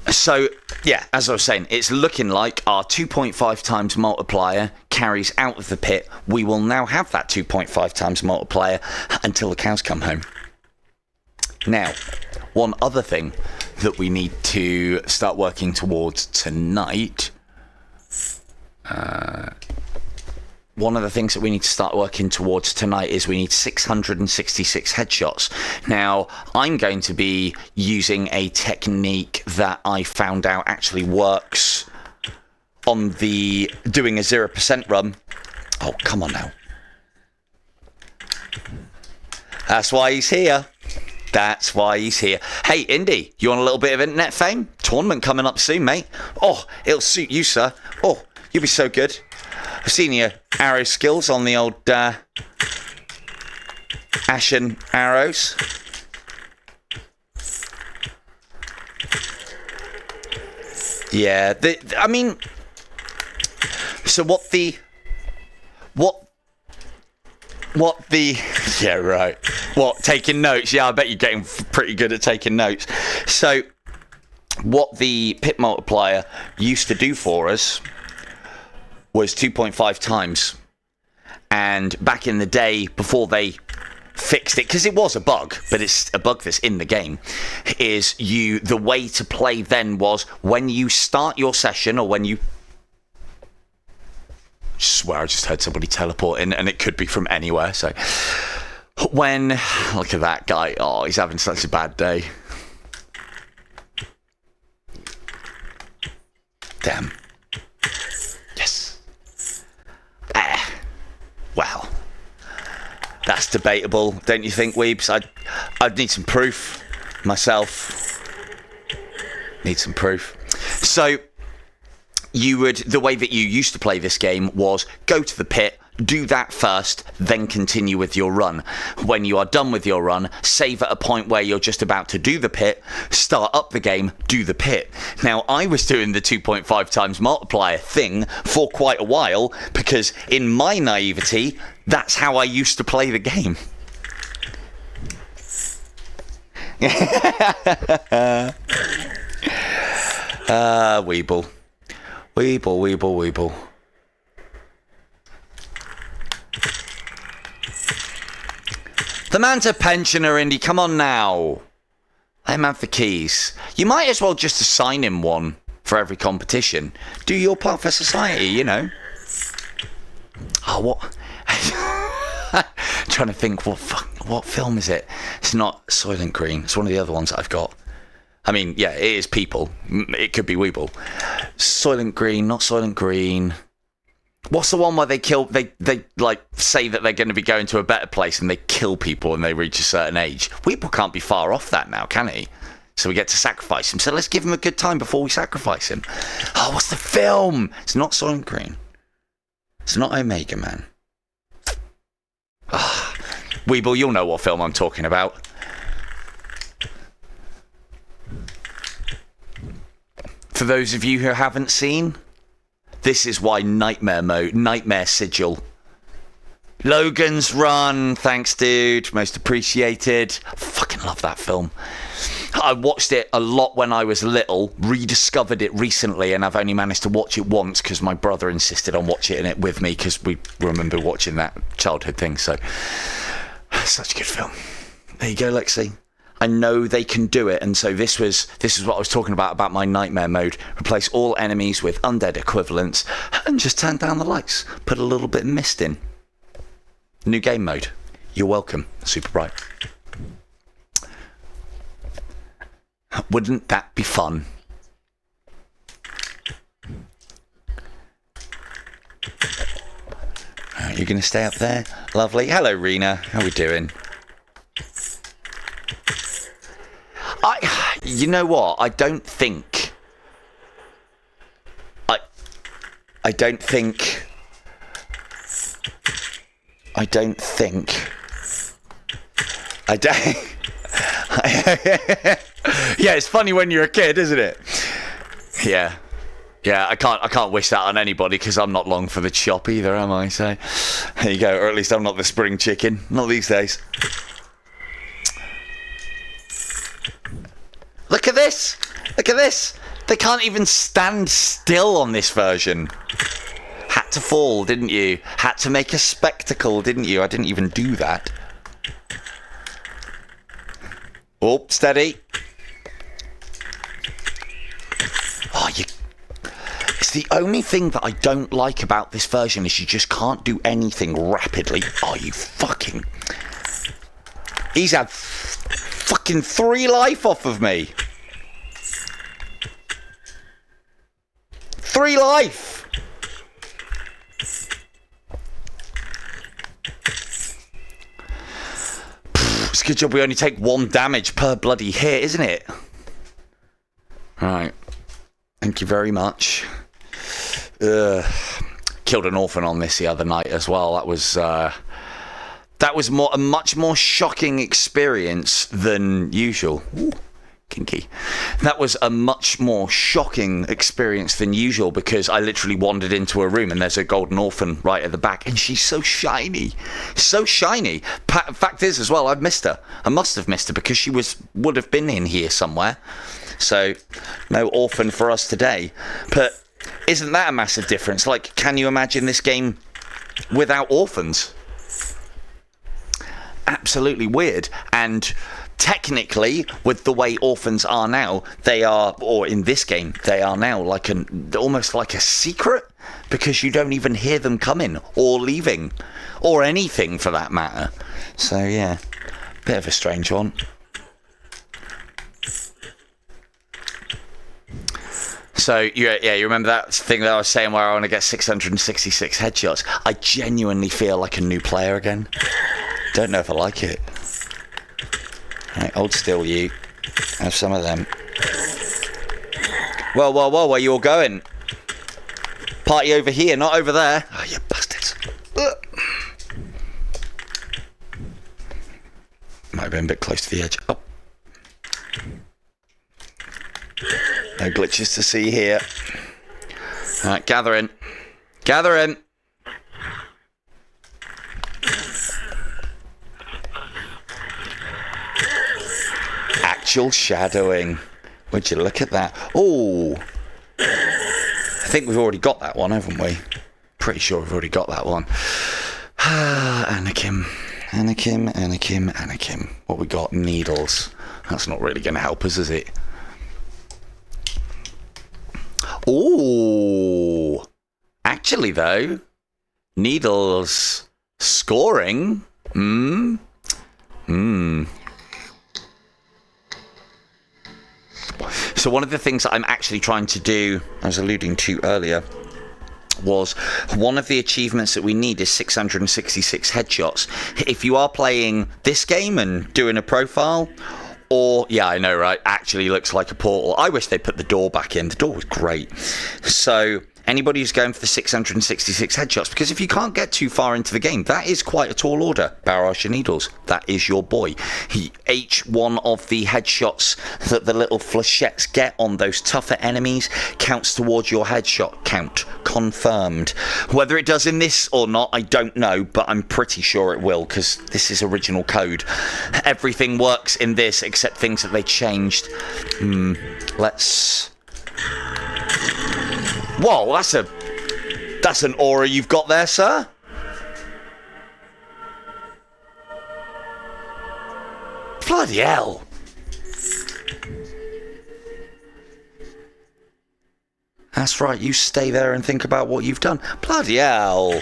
So, yeah, as I was saying, it's looking like our 2.5 times multiplier carries out of the pit. We will now have that 2.5 times multiplier until the cows come home. Now, one other thing that we need to start working towards tonight, one of the things that we need to start working towards tonight is we need 666 headshots. Now, I'm going to be using a technique that I found out actually works on the doing a 0% run. Oh, come on now. That's why he's here. That's why he's here. Hey, Indy, you want a little bit of internet fame? Tournament coming up soon, mate. Oh, it'll suit you, sir. Oh, you'll be so good. I've seen your arrow skills on the old ashen arrows. Yeah, I mean, so what the, yeah, right. What, taking notes? Yeah, I bet you're getting pretty good at taking notes. So, what the pit multiplier used to do for us was 2.5 times. And back in the day, before they fixed it, because it was a bug, but it's a bug that's in the game, is the way to play then was when you start your session, or when you... I swear I just heard somebody teleport in, and it could be from anywhere, so... When... Look at that guy. Oh, he's having such a bad day. Damn. Yes. Well, that's debatable, don't you think, Weebs? I'd need some proof myself. Need some proof. So, the way that you used to play this game was go to the pit, do that first, then continue with your run. When you are done with your run, save at a point where you're just about to do the pit, start up the game, do the pit. Now, I was doing the 2.5 times multiplier thing for quite a while because in my naivety, that's how I used to play the game. Weeble. Weeble. The man's a pensioner, Indy. Come on now. Let him have the keys. You might as well just assign him one for every competition. Do your part for society, you know. Oh, what? Trying to think, what film is it? It's not Soylent Green. It's one of the other ones that I've got. I mean, yeah, it is People. It could be Weeble. Soylent Green, not Soylent Green. What's the one where they kill, they like say that they're going to be going to a better place and they kill people when they reach a certain age? Weeble can't be far off that now, can he? So we get to sacrifice him. So let's give him a good time before we sacrifice him. Oh, what's the film? It's not Soylent Green. It's not Omega Man. Ah, Weeble, you'll know what film I'm talking about. For those of you who haven't seen, this is why Nightmare Mode, Nightmare Sigil. Logan's Run, thanks dude, most appreciated. I fucking love that film. I watched it a lot when I was little, rediscovered it recently, and I've only managed to watch it once because my brother insisted on watching it with me because we remember watching that childhood thing. So, such a good film. There you go, Lexi. I know they can do it, and so this is what I was talking about my nightmare mode. Replace all enemies with undead equivalents, and just turn down the lights. Put a little bit of mist in. New game mode. You're welcome. Super bright. Wouldn't that be fun? You're going to stay up there? Lovely. Hello, Rena. How are we doing? You know what? I don't think yeah, it's funny when you're a kid, isn't it? Yeah, I can't wish that on anybody because I'm not long for the chop either, am I? So there you go. Or at least I'm not the spring chicken. Not these days. Look at this! Look at this! They can't even stand still on this version. Had to fall, didn't you? Had to make a spectacle, didn't you? I didn't even do that. Oh, steady. Oh, it's the only thing that I don't like about this version is you just can't do anything rapidly. Oh, you fucking... He's had fucking 3 life off of me. 3 life. It's a good job we only take 1 damage per bloody hit, isn't it? Right. Thank you very much. Killed an orphan on this the other night as well. That was a much more shocking experience than usual. Ooh, kinky. That was a much more shocking experience than usual because I literally wandered into a room and there's a golden orphan right at the back and she's so shiny. So shiny. Fact is as well, I've missed her. I must have missed her because she would have been in here somewhere. So, no orphan for us today. But isn't that a massive difference? Like, can you imagine this game without orphans? Absolutely weird. And technically, with the way orphans are now, they are, or in this game, they are now like almost like a secret because you don't even hear them coming or leaving or anything for that matter. So yeah, bit of a strange one. So, you remember that thing that I was saying where I want to get 666 headshots? I genuinely feel like a new player again. Don't know if I like it. Right, hold still, you. Have some of them. Whoa, whoa, whoa, where you all going? Party over here, not over there. Oh, you bastards. Might have been a bit close to the edge. Oh. No glitches to see here. Alright, gather in. Gather in. Actual shadowing. Would you look at that? Oh, I think we've already got that one, haven't we? Pretty sure we've already got that one. Anakim. Anakim, Anakim, Anakim. What we got? Needles. That's not really going to help us, is it? Oh, actually though, needles scoring. So one of the things that I'm actually trying to do, I was alluding to earlier, was one of the achievements that we need is 666 headshots. If you are playing this game and doing a profile, or, yeah, I know, right, actually looks like a portal. I wish they put the door back in. The door was great. So anybody who's going for the 666 headshots, because if you can't get too far into the game, that is quite a tall order. Barrage your needles. That is your boy. Each one of the headshots that the little flechettes get on those tougher enemies counts towards your headshot count. Confirmed. Whether it does in this or not, I don't know, but I'm pretty sure it will, because this is original code. Everything works in this except things that they changed. Let's... Whoa, that's an aura you've got there, sir. Bloody hell. That's right, you stay there and think about what you've done. Bloody hell.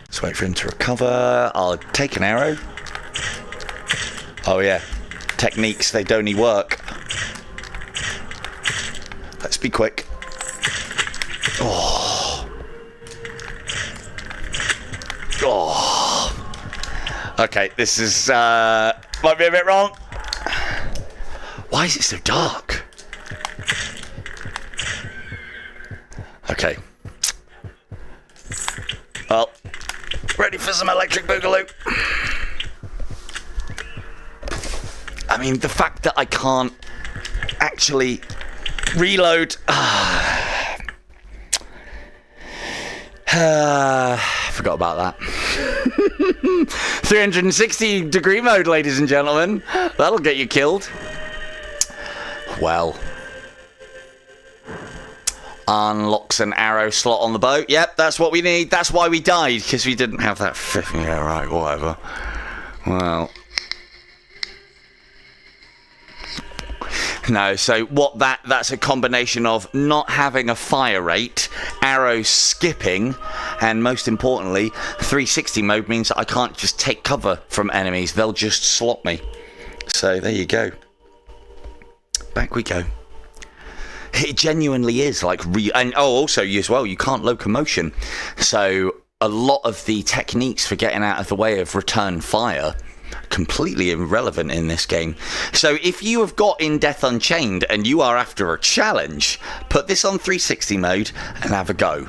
Let's wait for him to recover. I'll take an arrow. Oh yeah, techniques, they don't work. Let's be quick. Oh. Okay, this is might be a bit wrong. Why is it so dark? Okay. Well, ready for some electric boogaloo. I mean, the fact that I can't actually reload. Forgot about that. 360 degree mode, ladies and gentlemen. That'll get you killed. Well. Unlocks an arrow slot on the boat. Yep, that's what we need. That's why we died, because we didn't have that. Yeah, right, whatever. Well. No, so what that's a combination of not having a fire rate, arrows skipping, and most importantly, 360 mode means that I can't just take cover from enemies. They'll just slot me. So there you go. Back we go. It genuinely is like and also as well, you can't locomotion. So a lot of the techniques for getting out of the way of return fire completely irrelevant in this game. So if you have got in Death Unchained and you are after a challenge, put this on 360 mode and have a go.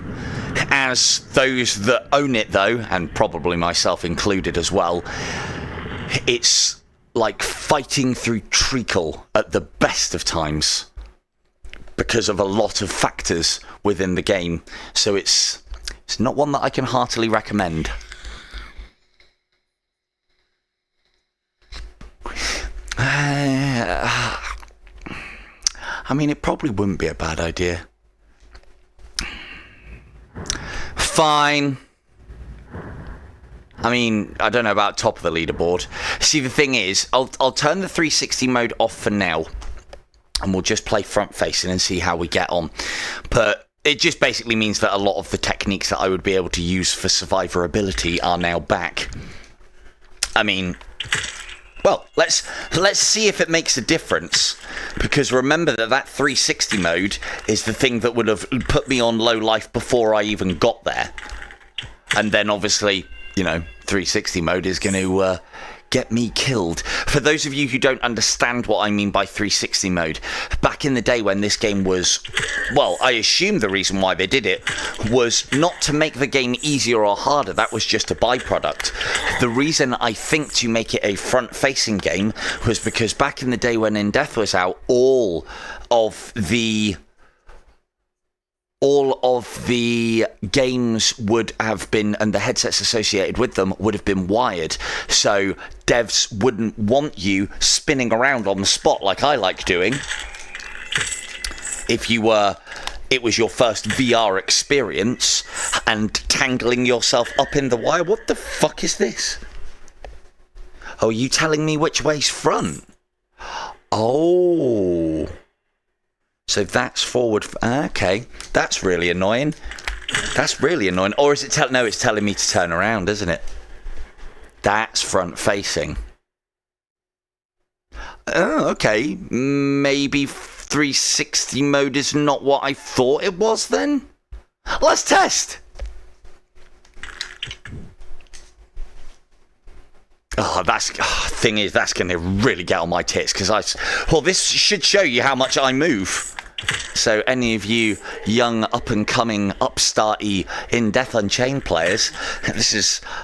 As those that own it though, and probably myself included as well, it's like fighting through treacle at the best of times because of a lot of factors within the game. So it's not one that I can heartily recommend. I mean, it probably wouldn't be a bad idea. Fine. I mean, I don't know about top of the leaderboard. See, the thing is, I'll turn the 360 mode off for now, and we'll just play front facing and see how we get on. But it just basically means that a lot of the techniques that I would be able to use for survivability are now back. I mean, Well, let's see if it makes a difference, because remember that 360 mode is the thing that would have put me on low life before I even got there. And then obviously, 360 mode is going to get me killed. For those of you who don't understand what I mean by 360 mode, back in the day when this game was, well, I assume the reason why they did it was not to make the game easier or harder. That was just a byproduct. The reason I think to make it a front-facing game was because back in the day when In Death was out, all of the games would have been, and the headsets associated with them would have been wired, so devs wouldn't want you spinning around on the spot like I like doing if it was your first VR experience, and tangling yourself up in the wire. What the fuck is this? Oh, are you telling me which way's front? Oh, so that's forward. Okay, that's really annoying. That's really annoying. Or is it no, it's telling me to turn around, isn't it? That's front facing. Oh, okay. Maybe 360 mode is not what I thought it was then. Let's test. Thing is, that's going to really get on my tits, because this should show you how much I move. So any of you young up-and-coming upstarty In Death Unchained players,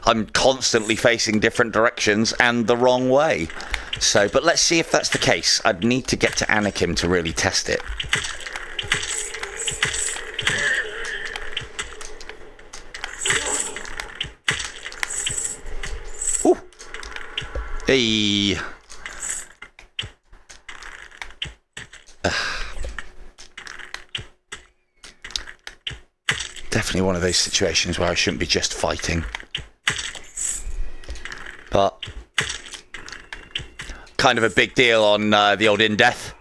I'm constantly facing different directions and the wrong way. So, but let's see if that's the case. I'd need to get to Anakim to really test it. Ooh. Hey. Definitely one of those situations where I shouldn't be just fighting. But kind of a big deal on the old In Death.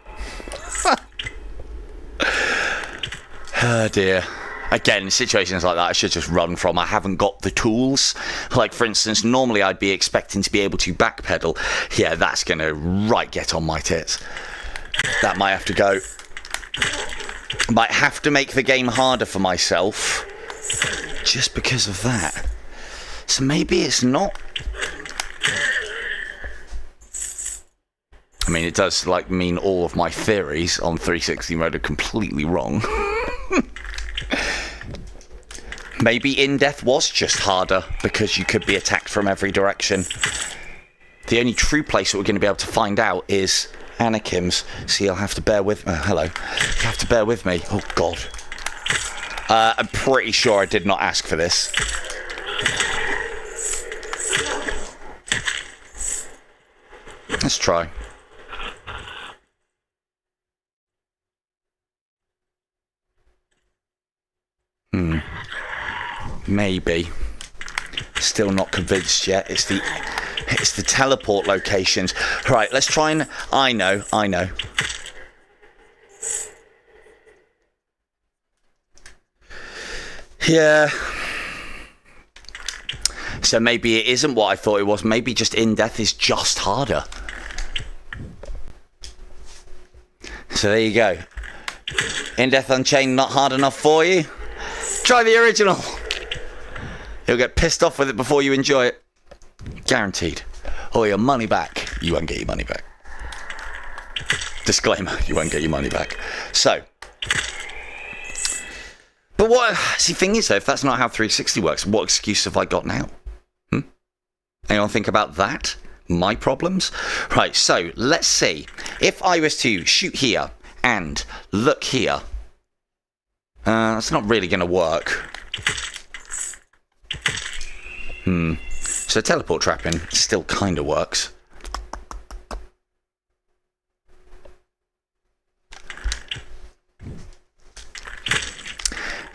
Oh dear. Again, situations like that I should just run from. I haven't got the tools. Like, for instance, normally I'd be expecting to be able to backpedal. Yeah, that's going to get on my tits. That might have to go. Might have to make the game harder for myself just because of that. So maybe it's not. I mean, it does mean all of my theories on 360 mode are completely wrong. Maybe In Death was just harder because you could be attacked from every direction. The only true place that we're going to be able to find out is Anakim's. So you'll have to bear with me. Hello. You have to bear with me. Oh, God. I'm pretty sure I did not ask for this. Let's try. Maybe. Still not convinced yet. It's the teleport locations. Right, let's try and... I know. Yeah. So maybe it isn't what I thought it was. Maybe just In Death is just harder. So there you go. In Death Unchained not hard enough for you? Try the original. You'll get pissed off with it before you enjoy it. Guaranteed. Or your money back. You won't get your money back. Disclaimer, you won't get your money back. So. But what... See, the thing is, though, if that's not how 360 works, what excuse have I got now? Anyone think about that? My problems? Right, so, let's see. If I was to shoot here and look here, that's not really going to work. So teleport trapping still kind of works.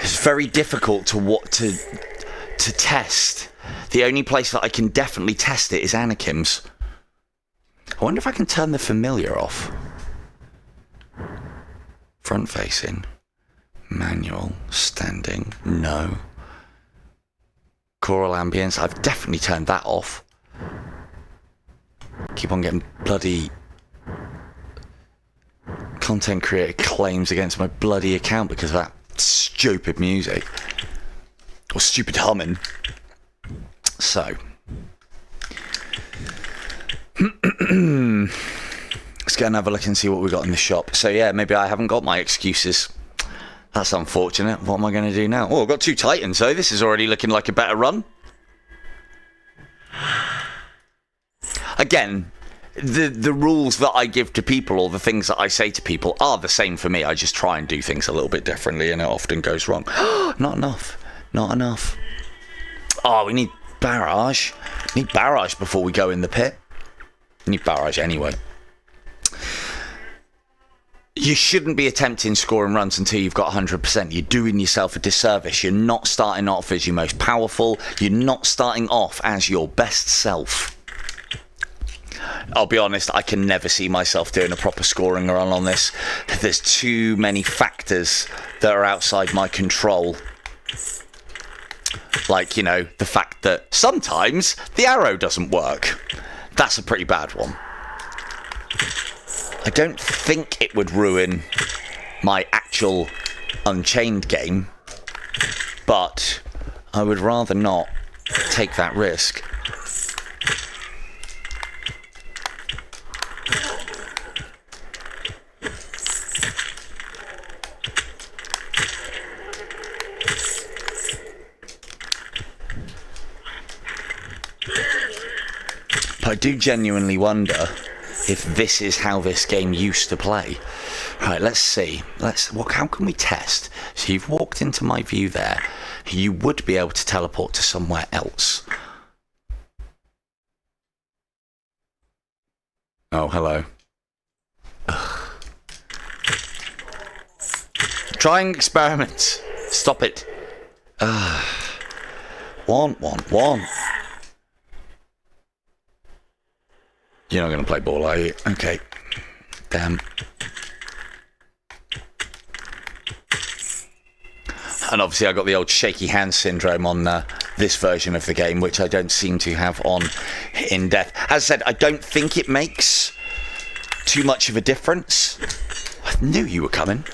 It's very difficult to test. The only place that I can definitely test it is Anakim's. I wonder if I can turn the familiar off. Front facing. Manual. Standing. No. Choral ambience. I've definitely turned that off. keep on getting bloody content creator claims against my bloody account because of that stupid music or stupid humming. So let's go and have a look and see what we got in the shop. So yeah, maybe I haven't got my excuses. That's unfortunate. What am I going to do now? Oh, I've got 2 Titans, so this is already looking like a better run. Again, the rules that I give to people or the things that I say to people are the same for me. I just try and do things a little bit differently and it often goes wrong. Not enough. Not enough. Oh, we need barrage. We need barrage before we go in the pit. We need barrage anyway. You shouldn't be attempting scoring runs until you've got 100%. You're doing yourself a disservice. You're not starting off as your most powerful. You're not starting off as your best self. I'll be honest, I can never see myself doing a proper scoring run on this. There's too many factors that are outside my control. Like, you know, the fact that sometimes the arrow doesn't work. That's a pretty bad one. I don't think it would ruin my actual Unchained game, but I would rather not take that risk. But I do genuinely wonder if this is how this game used to play. Right, let's see. How can we test? So you've walked into my view there. You would be able to teleport to somewhere else. Oh, hello. Ugh. Trying experiments. Stop it. One. You're not going to play ball, are you? Okay. Damn. And obviously I got the old shaky hand syndrome on this version of the game, which I don't seem to have on in Death. As I said, I don't think it makes too much of a difference. I knew you were coming.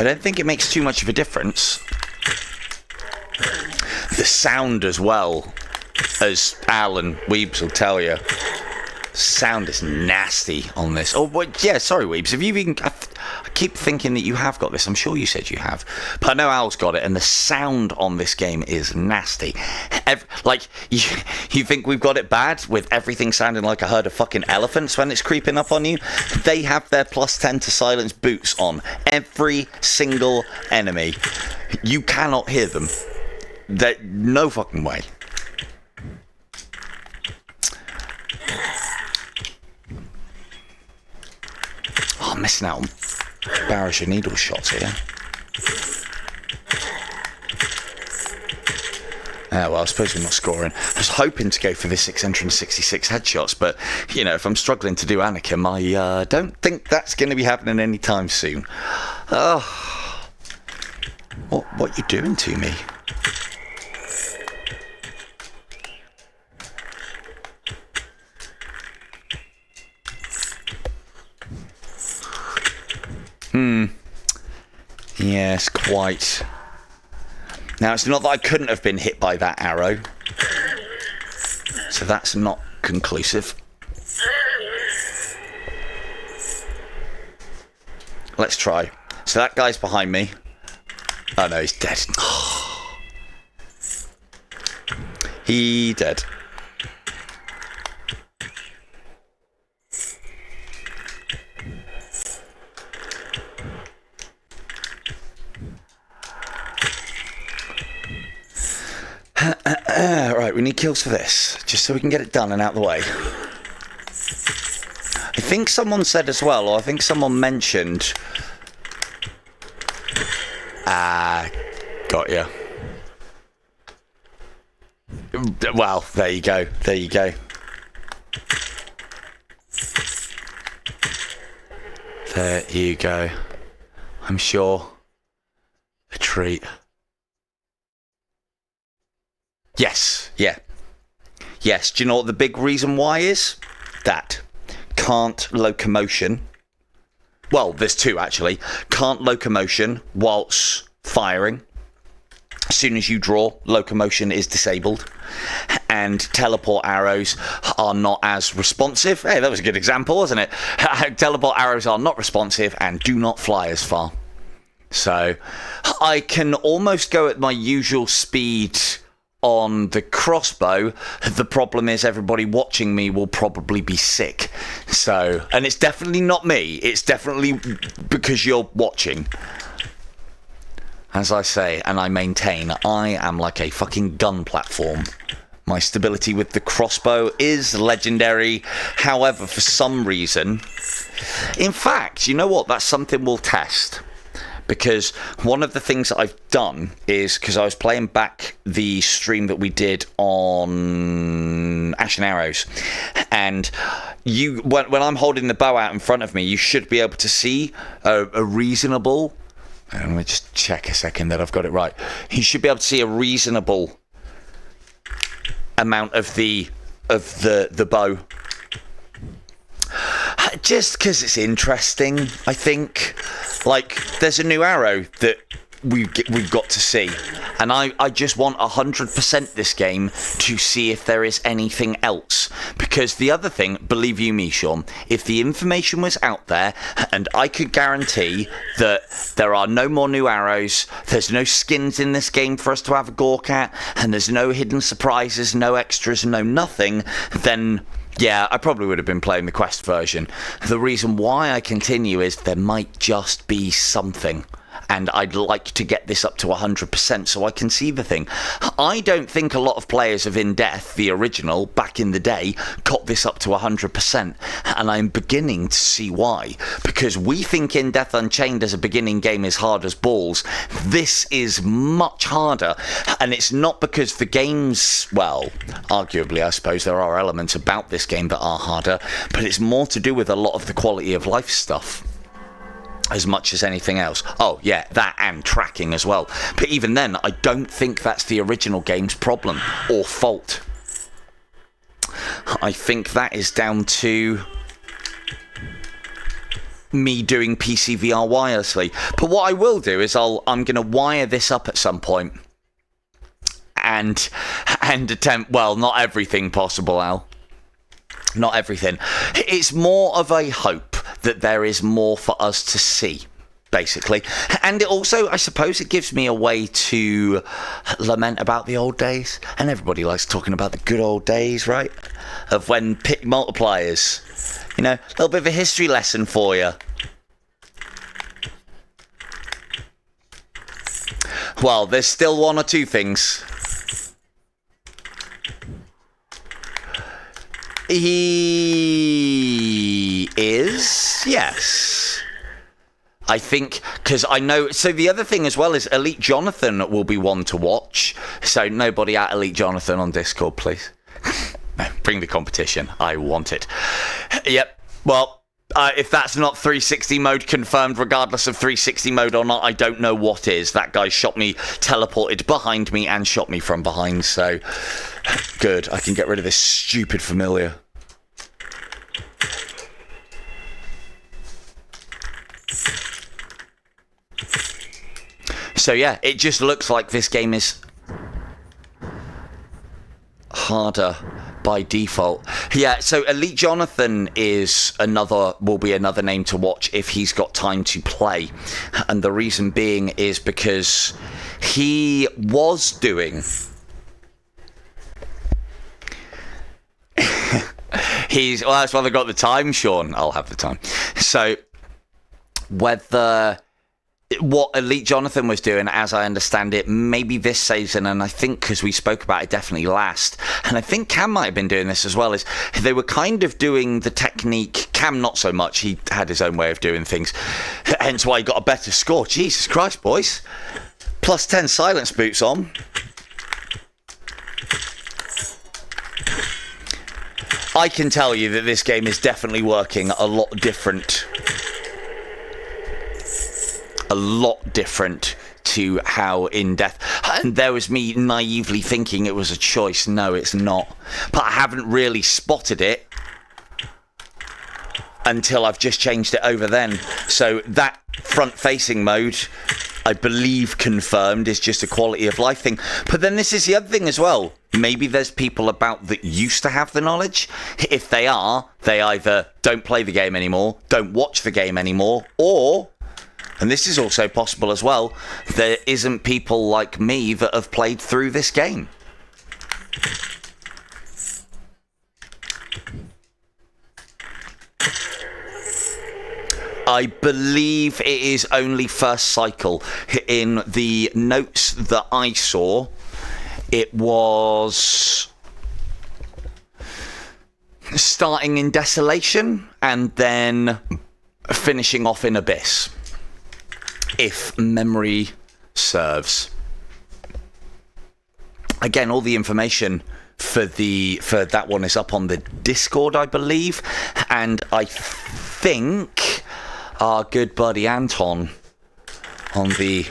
I don't think it makes too much of a difference. The sound as well, as Al and Weebs will tell you. Sound is nasty on this. Oh, but yeah, sorry, Weebs. Have you even... I keep thinking that you have got this. I'm sure you said you have. But I know Al's got it, and the sound on this game is nasty. You think we've got it bad with everything sounding like a herd of fucking elephants when it's creeping up on you? They have their +10 to silence boots on. Every single enemy. You cannot hear them. No fucking way. Oh, I'm missing out on barrage of needle shots here. Well, I suppose we're not scoring. I was hoping to go for the 666 headshots, but, you know, if I'm struggling to do Anakim, I don't think that's going to be happening anytime soon. Oh, what you doing to me? Yes, quite. Now, it's not that I couldn't have been hit by that arrow. So that's not conclusive. Let's try. So that guy's behind me. Oh no, he's dead. He dead. Right, we need kills for this, just so we can get it done and out of the way. I think someone said as well, or I think someone mentioned... got ya. Well, there you go, there you go. There you go. I'm sure. A treat. Yes, yeah. Yes, do you know what the big reason why is? that can't locomotion. Well, there's two actually. Can't locomotion whilst firing. As soon as you draw, locomotion is disabled. And teleport arrows are not as responsive. Hey, that was a good example, wasn't it? Teleport arrows are not responsive and do not fly as far. So I can almost go at my usual speed on the crossbow. The problem is everybody watching me will probably be sick. So, and it's definitely not me. It's definitely because you're watching. As I say, and I maintain, I am like a fucking gun platform. My stability with the crossbow is legendary. However, for some reason... In fact, you know what? That's something we'll test. Because one of the things that I've done is, because I was playing back the stream that we did on Ashen Arrows, and when I'm holding the bow out in front of me, you should be able to see a reasonable... Let me just check a second that I've got it right. You should be able to see a reasonable amount of the bow. Just because it's interesting, I think. Like, there's a new arrow that we've got to see, and I just want 100% this game to see if there is anything else. Because the other thing, believe you me, Sean, if the information was out there, and I could guarantee that there are no more new arrows, there's no skins in this game for us to have a gawk at, and there's no hidden surprises, no extras, no nothing, then... yeah, I probably would have been playing the Quest version. The reason why I continue is there might just be something. And I'd like to get this up to 100% so I can see the thing. I don't think a lot of players of In Death, the original, back in the day, got this up to 100%. And I'm beginning to see why. Because we think In Death Unchained as a beginning game is hard as balls. This is much harder. And it's not because the game's, well, arguably I suppose there are elements about this game that are harder. But it's more to do with a lot of the quality of life stuff. As much as anything else. Oh, yeah, that and tracking as well. But even then, I don't think that's the original game's problem or fault. I think that is down to me doing PCVR wirelessly. But what I will do is I'm going to wire this up at some point and attempt, well, not everything possible, Al. Not everything. It's more of a hope that there is more for us to see, basically. And it also, I suppose, it gives me a way to lament about the old days. And everybody likes talking about the good old days, right? Of when pit multipliers. You know, a little bit of a history lesson for you. Well, there's still one or two things. He is, yes. I think, because I know, so the other thing as well is Elite Jonathan will be one to watch. So nobody at Elite Jonathan on Discord, please. Bring the competition. I want it. Yep. Well, if that's not 360 mode confirmed, regardless of 360 mode or not, I don't know what is. That guy shot me, teleported behind me, and shot me from behind, so good. I can get rid of this stupid familiar. So yeah, it just looks like this game is harder by default. Yeah, so Elite Jonathan will be another name to watch if he's got time to play. And the reason being is because he was doing... well, that's why they've got the time, Sean. I'll have the time. So, what Elite Jonathan was doing, as I understand it, maybe this season, and I think because we spoke about it definitely last, and I think Cam might have been doing this as well, is they were kind of doing the technique. Cam not so much, he had his own way of doing things, hence why he got a better score. Jesus Christ, boys. Plus 10 silence boots on. I can tell you that this game is definitely working a lot different. A lot different to how In Death. And there was me naively thinking it was a choice. No, it's not. But I haven't really spotted it until I've just changed it over then. So that front-facing mode, I believe confirmed, is just a quality of life thing. But then this is the other thing as well. Maybe there's people about that used to have the knowledge. If they are, they either don't play the game anymore, don't watch the game anymore, or, and this is also possible as well, there isn't people like me that have played through this game. I believe it is only first cycle. In the notes that I saw, it was starting in Desolation and then finishing off in Abyss, if memory serves. Again, all the information for that one is up on the Discord, I believe, and I think our good buddy Anton on the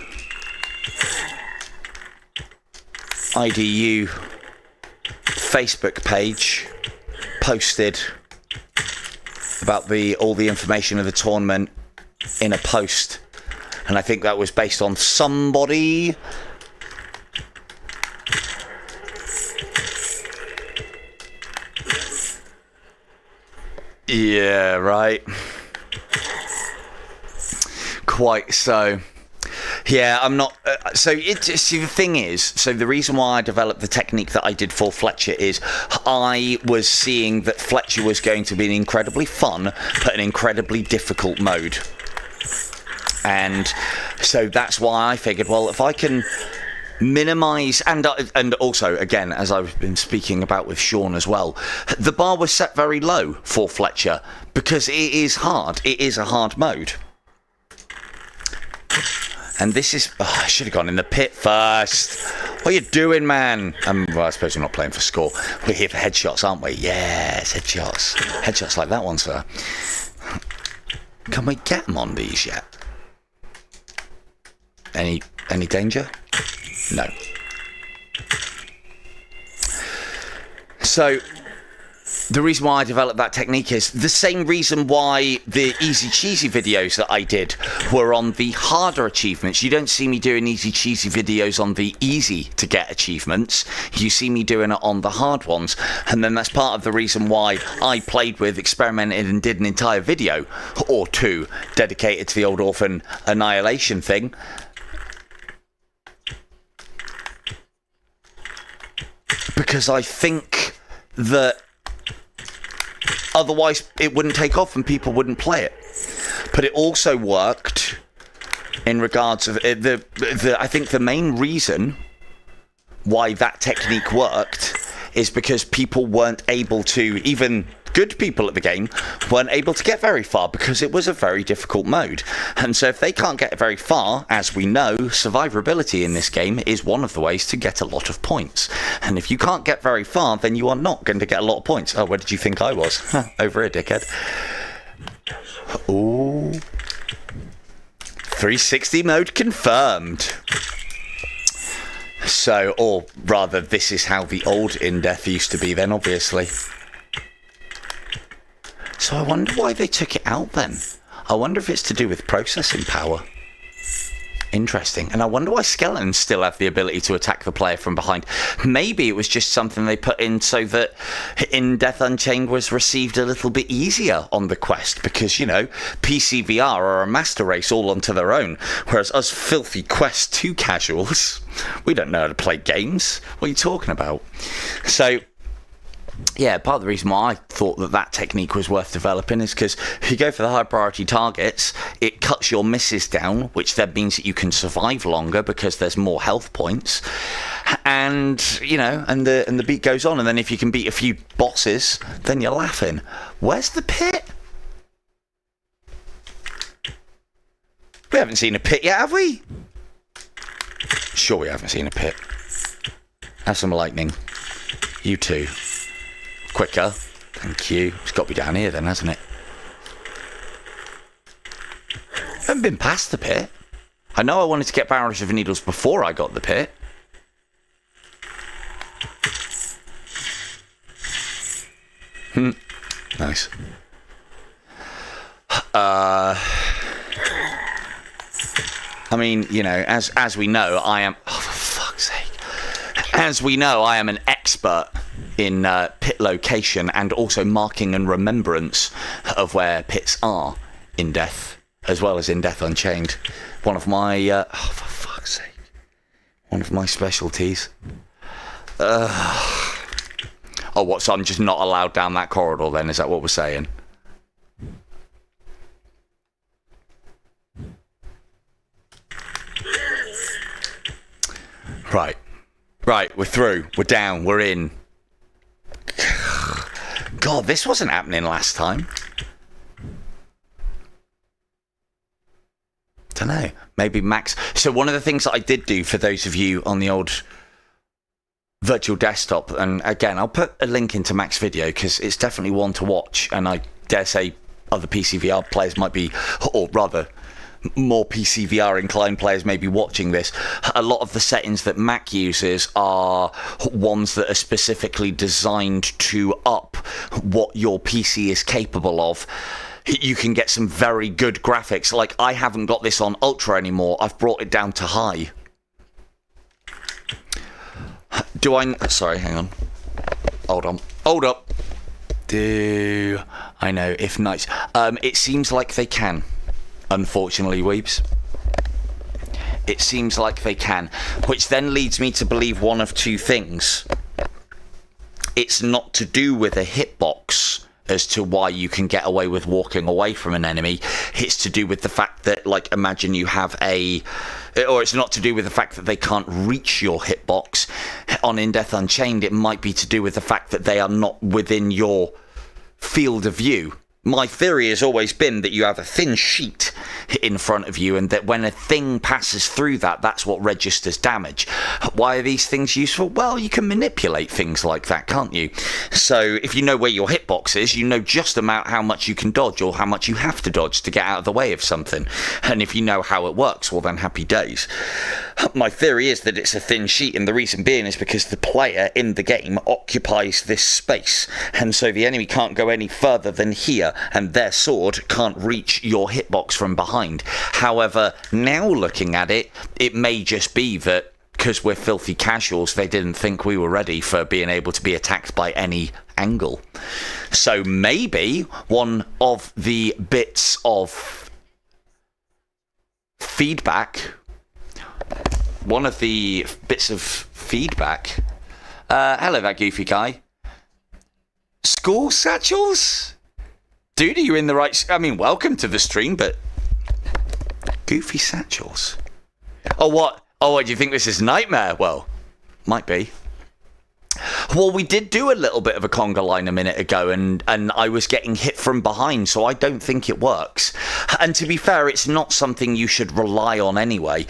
IDU Facebook page posted about all the information of the tournament in a post, and I think that was based on somebody. Yeah, right. Quite so. Yeah, I'm not. See, the thing is, so the reason why I developed the technique that I did for Fletcher is I was seeing that Fletcher was going to be an incredibly fun but an incredibly difficult mode. And so that's why I figured, well, if I can minimize, and also, again, as I've been speaking about with Sean as well, the bar was set very low for Fletcher because it is hard. It is a hard mode. And this is... Oh, I should have gone in the pit first. What are you doing, man? Well, I suppose we're not playing for score. We're here for headshots, aren't we? Yes, headshots. Headshots like that one, sir. Can we get them on these yet? Any danger? No. So, the reason why I developed that technique is the same reason why the easy cheesy videos that I did were on the harder achievements. You don't see me doing easy cheesy videos on the easy to get achievements. You see me doing it on the hard ones. And then that's part of the reason why I played with, experimented and did an entire video or two dedicated to the old orphan annihilation thing. Because I think that otherwise it wouldn't take off and people wouldn't play it. But it also worked in regards of I think the main reason why that technique worked is because people weren't able to, even good people at the game weren't able to get very far because it was a very difficult mode. And so if they can't get very far, as we know, survivability in this game is one of the ways to get a lot of points. And if you can't get very far, then you are not going to get a lot of points. Oh, where did you think I was? Over here, dickhead. Ooh. 360 mode confirmed. So, or rather, this is how the old in-death used to be then, obviously. So I wonder why they took it out then. I wonder if it's to do with processing power. Interesting. And I wonder why skeletons still have the ability to attack the player from behind. Maybe it was just something they put in so that in Death Unchained was received a little bit easier on the quest. Because, you know, PCVR are a master race all onto their own. Whereas us filthy Quest 2 casuals, we don't know how to play games. What are you talking about? So... yeah, part of the reason why I thought that technique was worth developing is because if you go for the high priority targets, it cuts your misses down, which then means that you can survive longer because there's more health points. And, you know, and the beat goes on. And then if you can beat a few bosses, then you're laughing. Where's the pit? We haven't seen a pit yet, have we? Sure we haven't seen a pit. Have some lightning. You too. Quicker. Thank you. It's got to be down here then, hasn't it? I haven't been past the pit. I know I wanted to get Barrage of Needles before I got the pit. Nice. I mean, you know, as we know, I am... Oh, for fuck's sake. As we know, I am an expert in pit location and also marking and remembrance of where pits are in Death, as well as in Death Unchained. One of my... oh, for fuck's sake. One of my specialties. Oh, what, so I'm just not allowed down that corridor then? Is that what we're saying? Right. Right, we're through. We're down. We're in. God, this wasn't happening last time. Don't know. Maybe Max... So one of the things that I did do for those of you on the old virtual desktop, and again, I'll put a link into Mac's video because it's definitely one to watch, and I dare say other PCVR players might be, or rather... more PCVR inclined players may be watching this. A lot of the settings that Mac uses are ones that are specifically designed to up what your PC is capable of. You can get some very good graphics. Like, I haven't got this on Ultra anymore. I've brought it down to high. Do I... Sorry, hang on. Hold on. Hold up. Do I know if nice? It seems like they can. Unfortunately, weebs. It seems like they can. Which then leads me to believe one of two things. It's not to do with a hitbox as to why you can get away with walking away from an enemy. It's to do with the fact that, like, imagine you have a... Or it's not to do with the fact that they can't reach your hitbox. On In Death Unchained, it might be to do with the fact that they are not within your field of view. My theory has always been that you have a thin sheet in front of you and that when a thing passes through that, that's what registers damage. Why are these things useful? Well, you can manipulate things like that, can't you? So if you know where your hitbox is, you know just about how much you can dodge or how much you have to dodge to get out of the way of something. And if you know how it works, well then happy days. My theory is that it's a thin sheet, and the reason being is because the player in the game occupies this space, and so the enemy can't go any further than here, and their sword can't reach your hitbox from behind. However, now looking at it, it may just be that because we're filthy casuals, they didn't think we were ready for being able to be attacked by any angle. So maybe one of the bits of feedback... Hello, that goofy guy. School satchels? Dude, are you in the right... I mean, welcome to the stream, but... Goofy satchels? Oh, what? Oh, what, do you think this is Nightmare? Well, might be. Well, we did do a little bit of a conga line a minute ago, and I was getting hit from behind, so I don't think it works. And to be fair, it's not something you should rely on anyway.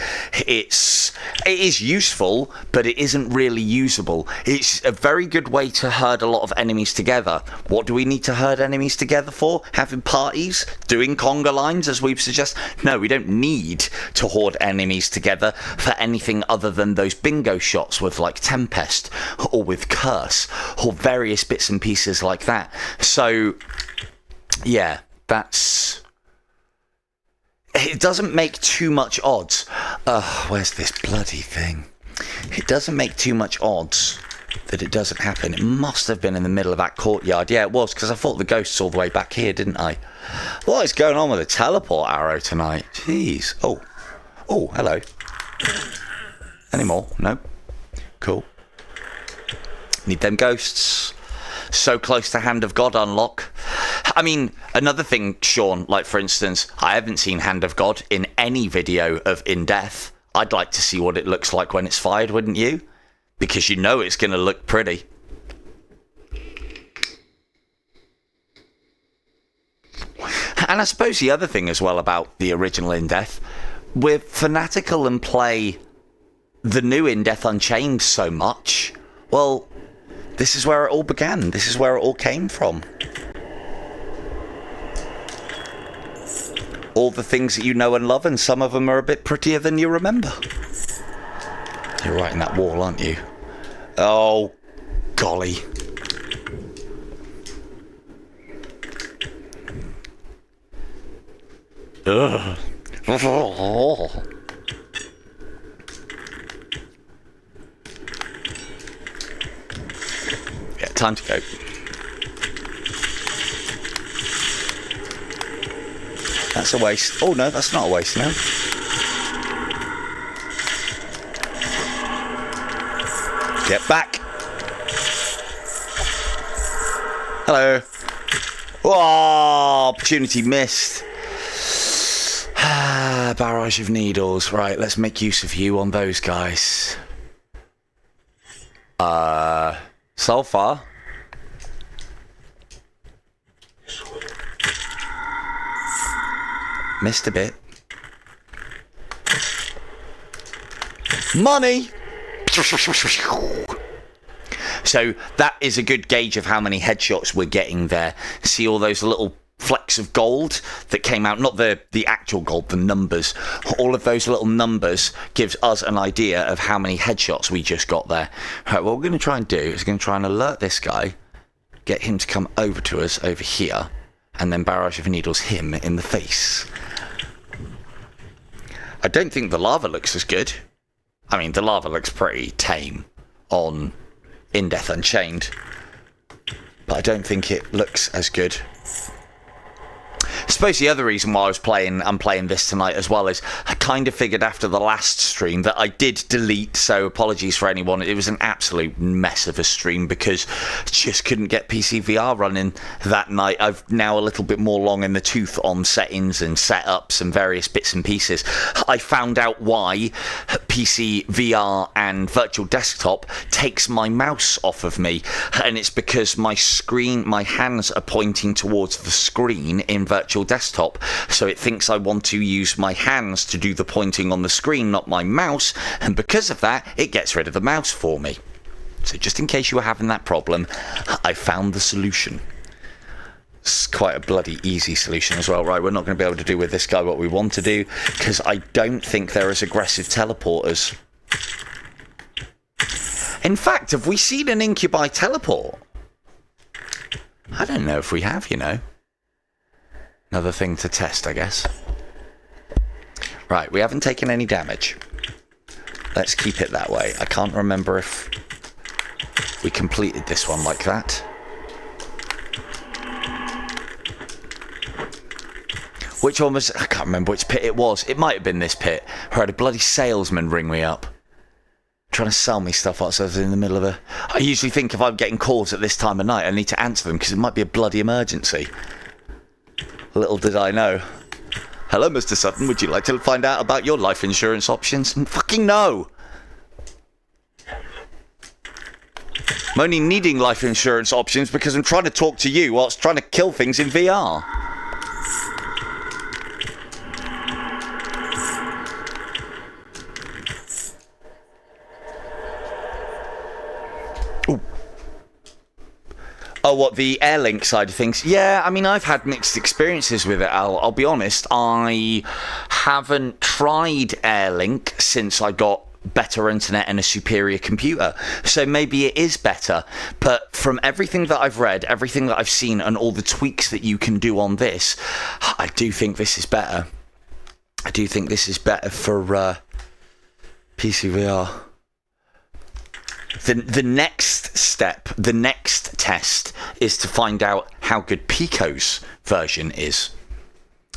It is useful, but it isn't really usable. It's a very good way to herd a lot of enemies together. What do we need to herd enemies together for? Having parties? Doing conga lines, as we've suggested? No, we don't need to hoard enemies together for anything other than those bingo shots with, like, Tempest, or with Curse, or various bits and pieces like that. So, yeah, that's... It doesn't make too much odds. Where's this bloody thing? It doesn't make too much odds that it doesn't happen. It must have been in the middle of that courtyard. Yeah, it was, because I thought the ghost's all the way back here, didn't I? What is going on with the teleport arrow tonight? Jeez. Oh, hello. Any more? Nope. Cool. Need them ghosts. So close to Hand of God unlock. I mean, another thing, Sean, like for instance, I haven't seen Hand of God in any video of In Death. I'd like to see what it looks like when it's fired, wouldn't you? Because you know it's going to look pretty. And I suppose the other thing as well about the original In Death, we're fanatical and play the new In Death Unchained so much. Well, this is where it all began. This is where it all came from. All the things that you know and love, and some of them are a bit prettier than you remember. You're right in that wall, aren't you? Oh, golly. Ugh. Yeah, time to go. That's a waste. Oh no, that's not a waste now. Get back. Hello. Oh, opportunity missed. Barrage of needles. Right, let's make use of you on those guys. Sulfur. Missed a bit. Money! So that is a good gauge of how many headshots we're getting there. See all those little flecks of gold that came out, not the actual gold, the numbers. All of those little numbers gives us an idea of how many headshots we just got there. Right, what we're going to try and do is going to try and alert this guy, get him to come over to us over here, and then barrage of needles him in the face. I don't think the lava looks as good. I mean, the lava looks pretty tame on In Death Unchained, but I don't think it looks as good. I suppose the other reason why I'm playing this tonight as well is I kind of figured after the last stream that I did delete, so apologies for anyone. It was an absolute mess of a stream because I just couldn't get PCVR running that night. I've now a little bit more long in the tooth on settings and setups and various bits and pieces. I found out why PCVR and virtual desktop takes my mouse off of me, and it's because my hands are pointing towards the screen in virtual desktop, so it thinks I want to use my hands to do the pointing on the screen, not my mouse, and because of that it gets rid of the mouse for me. So just in case you were having that problem, I found the solution. It's quite a bloody easy solution as well. Right, we're not going to be able to do with this guy what we want to do because I don't think they're as aggressive teleporters. In fact, have we seen an incubi teleport? I don't know if we have, you know. Another thing to test, I guess. Right, we haven't taken any damage. Let's keep it that way. I can't remember if we completed this one like that. Which one was... I can't remember which pit it was. It might have been this pit. I had a bloody salesman ring me up, trying to sell me stuff whilst I was in the middle of a... I usually think if I'm getting calls at this time of night, I need to answer them because it might be a bloody emergency. Little did I know. Hello, Mr. Sutton. Would you like to find out about your life insurance options? Fucking no! I'm only needing life insurance options because I'm trying to talk to you whilst trying to kill things in VR. Oh, what, the Airlink side of things? Yeah, I mean, I've had mixed experiences with it, Al. I'll be honest. I haven't tried Airlink since I got better internet and a superior computer. So maybe it is better. But from everything that I've read, everything that I've seen, and all the tweaks that you can do on this, I do think this is better. I do think this is better for PCVR. The next step, the next test, is to find out how good Pico's version is.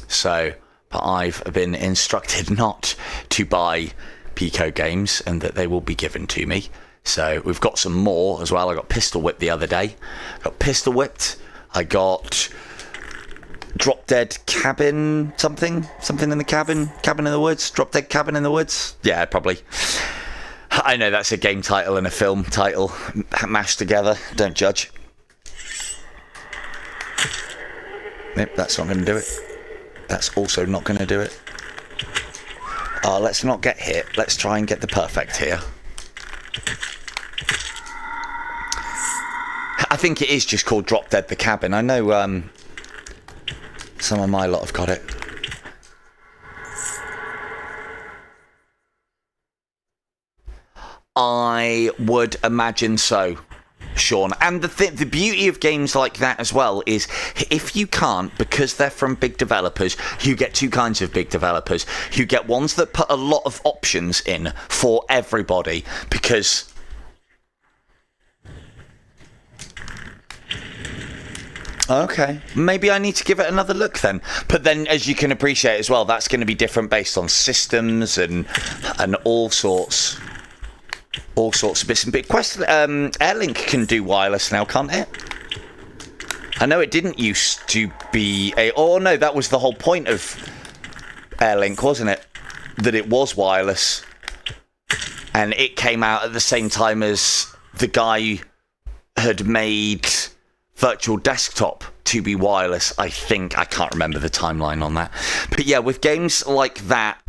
So, but I've been instructed not to buy Pico games and that they will be given to me. So we've got some more as well. I got pistol whipped the other day. I got drop dead cabin something in the cabin in the woods, drop dead cabin in the woods. Yeah, probably. I know that's a game title and a film title mashed together. Don't judge. Nope, that's not going to do it. That's also not going to do it. Let's not get hit. Let's try and get the perfect here. I think it is just called Drop Dead the Cabin. I know some of my lot have got it. I would imagine so. Sean. And the beauty of games like that as well is if you can't, because they're from big developers, you get two kinds of big developers. You get ones that put a lot of options in for everybody, because okay, maybe I need to give it another look then. But then, as you can appreciate as well, that's going to be different based on systems and all sorts of bits and bits. Airlink can do wireless now, can't it? I know it didn't used to be a... Oh no, that was the whole point of Airlink, wasn't it? That it was wireless. And it came out at the same time as the guy had made Virtual Desktop to be wireless, I think. I can't remember the timeline on that. But yeah, with games like that,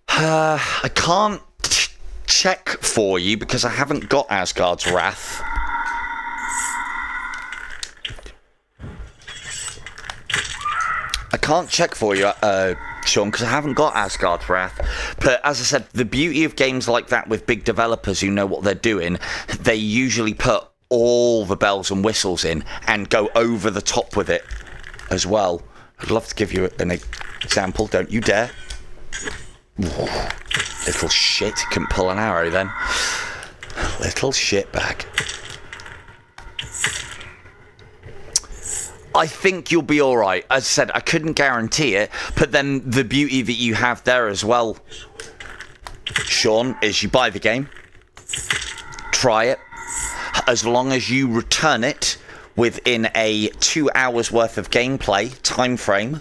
I can't check for you because I haven't got Asgard's Wrath. I can't check for you, Sean, because I haven't got Asgard's Wrath. But as I said, the beauty of games like that with big developers who know what they're doing, they usually put all the bells and whistles in and go over the top with it as well. I'd love to give you an example. Don't you dare. Little shit. Couldn't pull an arrow then. Little shitbag. I think you'll be alright. As I said, I couldn't guarantee it, but then the beauty that you have there as well, Sean, is you buy the game, try it. As long as you return it within a 2 hours worth of gameplay time frame,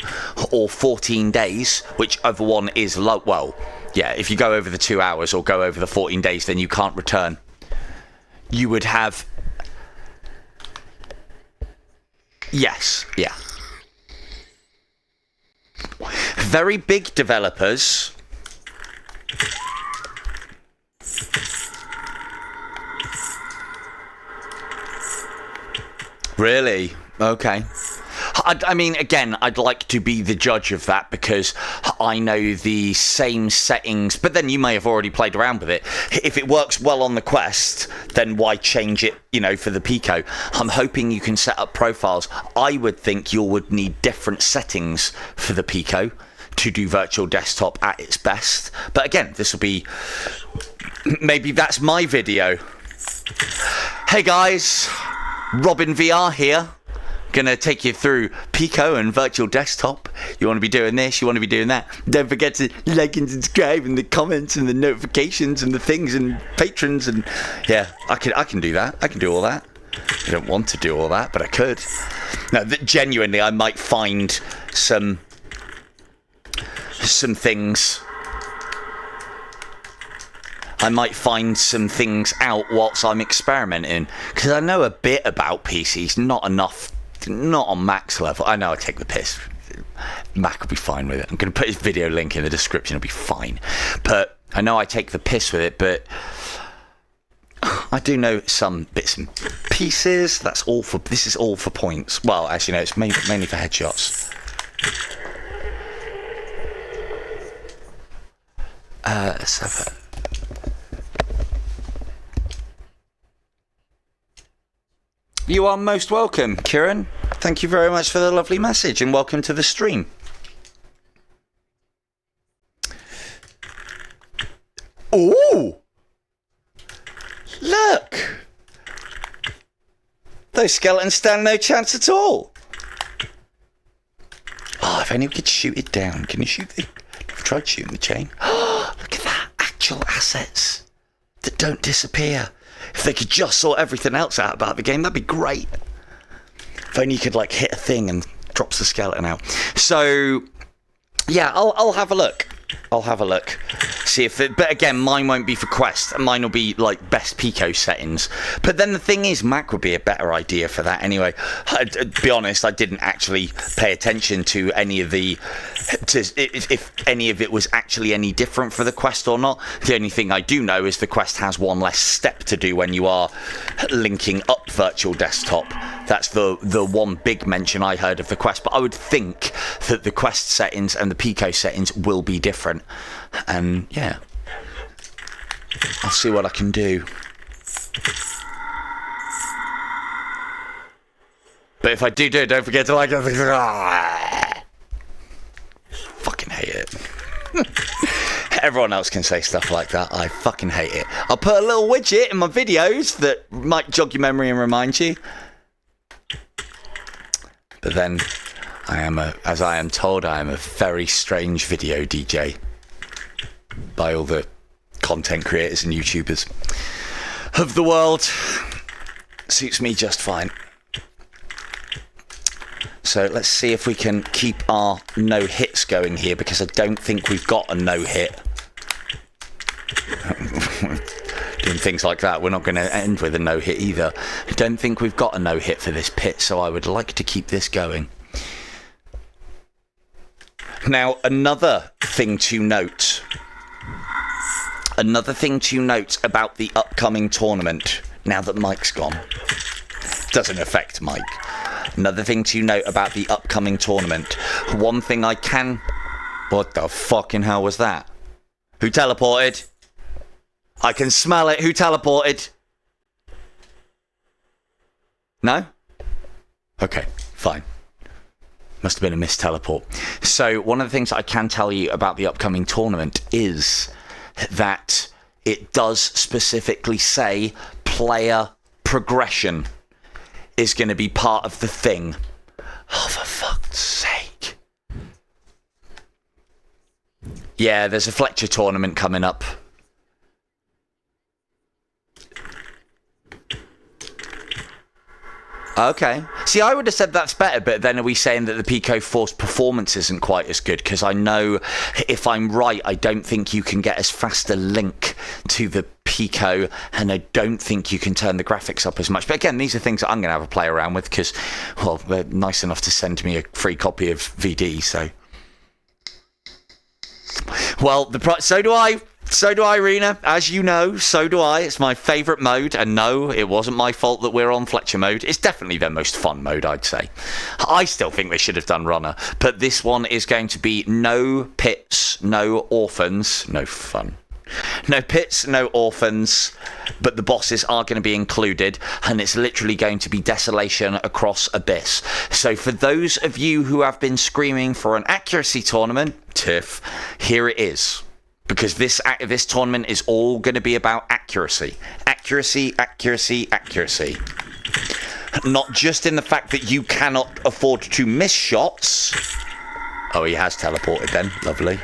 or 14 days, whichever one is low. Well, yeah, if you go over the 2 hours or go over the 14 days, then you can't return. You would have... Yes, yeah. Very big developers... Really? Okay. I mean, again, I'd like to be the judge of that because I know the same settings, but then you may have already played around with it. If it works well on the Quest, then why change it, for the Pico? I'm hoping you can set up profiles. I would think you would need different settings for the Pico to do Virtual Desktop at its best. But again, this will be... Maybe that's my video. Hey guys... Robin VR here, gonna take you through Pico and Virtual Desktop. You want to be doing this, you want to be doing that. Don't forget to like and subscribe, and the comments and the notifications and the things and patrons, and yeah, I can do that. I can do all that. I don't want to do all that, but I could. No, genuinely, I might find some things. I might find some things out whilst I'm experimenting, because I know a bit about PCs, not enough, not on Mac's level. I know I take the piss. Mac will be fine with it. I'm going to put his video link in the description, it'll be fine. But I know I take the piss with it, but I do know some bits and pieces. This is all for points. Well, actually, no, it's mainly for headshots. Let's have a... You are most welcome, Kieran. Thank you very much for the lovely message, and welcome to the stream. Ooh! Look! Those skeletons stand no chance at all. Oh, if only we could shoot it down. Can you shoot the... I've tried shooting the chain. Oh, look at that. Actual assets that don't disappear. If they could just sort everything else out about the game, that'd be great. If only you could, like, hit a thing and drops the skeleton out. So, yeah, I'll have a look. I'll have a look. See if it... But again, mine won't be for Quest. Mine will be, like, best Pico settings. But then the thing is, Mac would be a better idea for that anyway. To be honest, I didn't actually pay attention to any of the... if any of it was actually any different for the Quest or not. The only thing I do know is the Quest has one less step to do when you are linking up Virtual Desktop. That's the one big mention I heard of the Quest. But I would think that the Quest settings and the Pico settings will be different. And yeah, I'll see what I can do. But if I do it, don't forget to like it. Fucking hate it. Everyone else can say stuff like that. I fucking hate it. I'll put a little widget in my videos that might jog your memory and remind you. But then, as I am told, I am a very strange video DJ by all the content creators and YouTubers of the world. Suits me just fine. So let's see if we can keep our no hits going here, because I don't think we've got a no hit. Doing things like that, we're not going to end with a no hit either. I don't think we've got a no hit for this pit, so I would like to keep this going. Now, another thing to note about the upcoming tournament, now that Mike's gone, doesn't affect Mike. Another thing to note about the upcoming tournament. One thing I can... What the fucking hell was that? Who teleported? I can smell it. Who teleported? No? Okay, fine. Must have been a missed teleport. So, one of the things I can tell you about the upcoming tournament is that it does specifically say player progression is going to be part of the thing. Oh, for fuck's sake. Yeah, there's a Fletcher tournament coming up. Okay. See, I would have said that's better, but then are we saying that the Pico Force performance isn't quite as good? Because I know, if I'm right, I don't think you can get as fast a link to the Pico, and I don't think you can turn the graphics up as much. But again, these are things that I'm going to have a play around with, because, well, they're nice enough to send me a free copy of VD, so... Well, so do I. So do I, Rena. As you know, so do I. It's my favourite mode. And no, it wasn't my fault that we're on Fletcher mode. It's definitely their most fun mode, I'd say. I still think they should have done Runner. But this one is going to be no pits, no orphans. No fun. No pits, no orphans, but the bosses are going to be included, and it's literally going to be desolation across abyss. So for those of you who have been screaming for an accuracy tournament, TIFF, here it is. Because this tournament is all going to be about accuracy. Accuracy, accuracy, accuracy. Not just in the fact that you cannot afford to miss shots. Oh, he has teleported then. Lovely.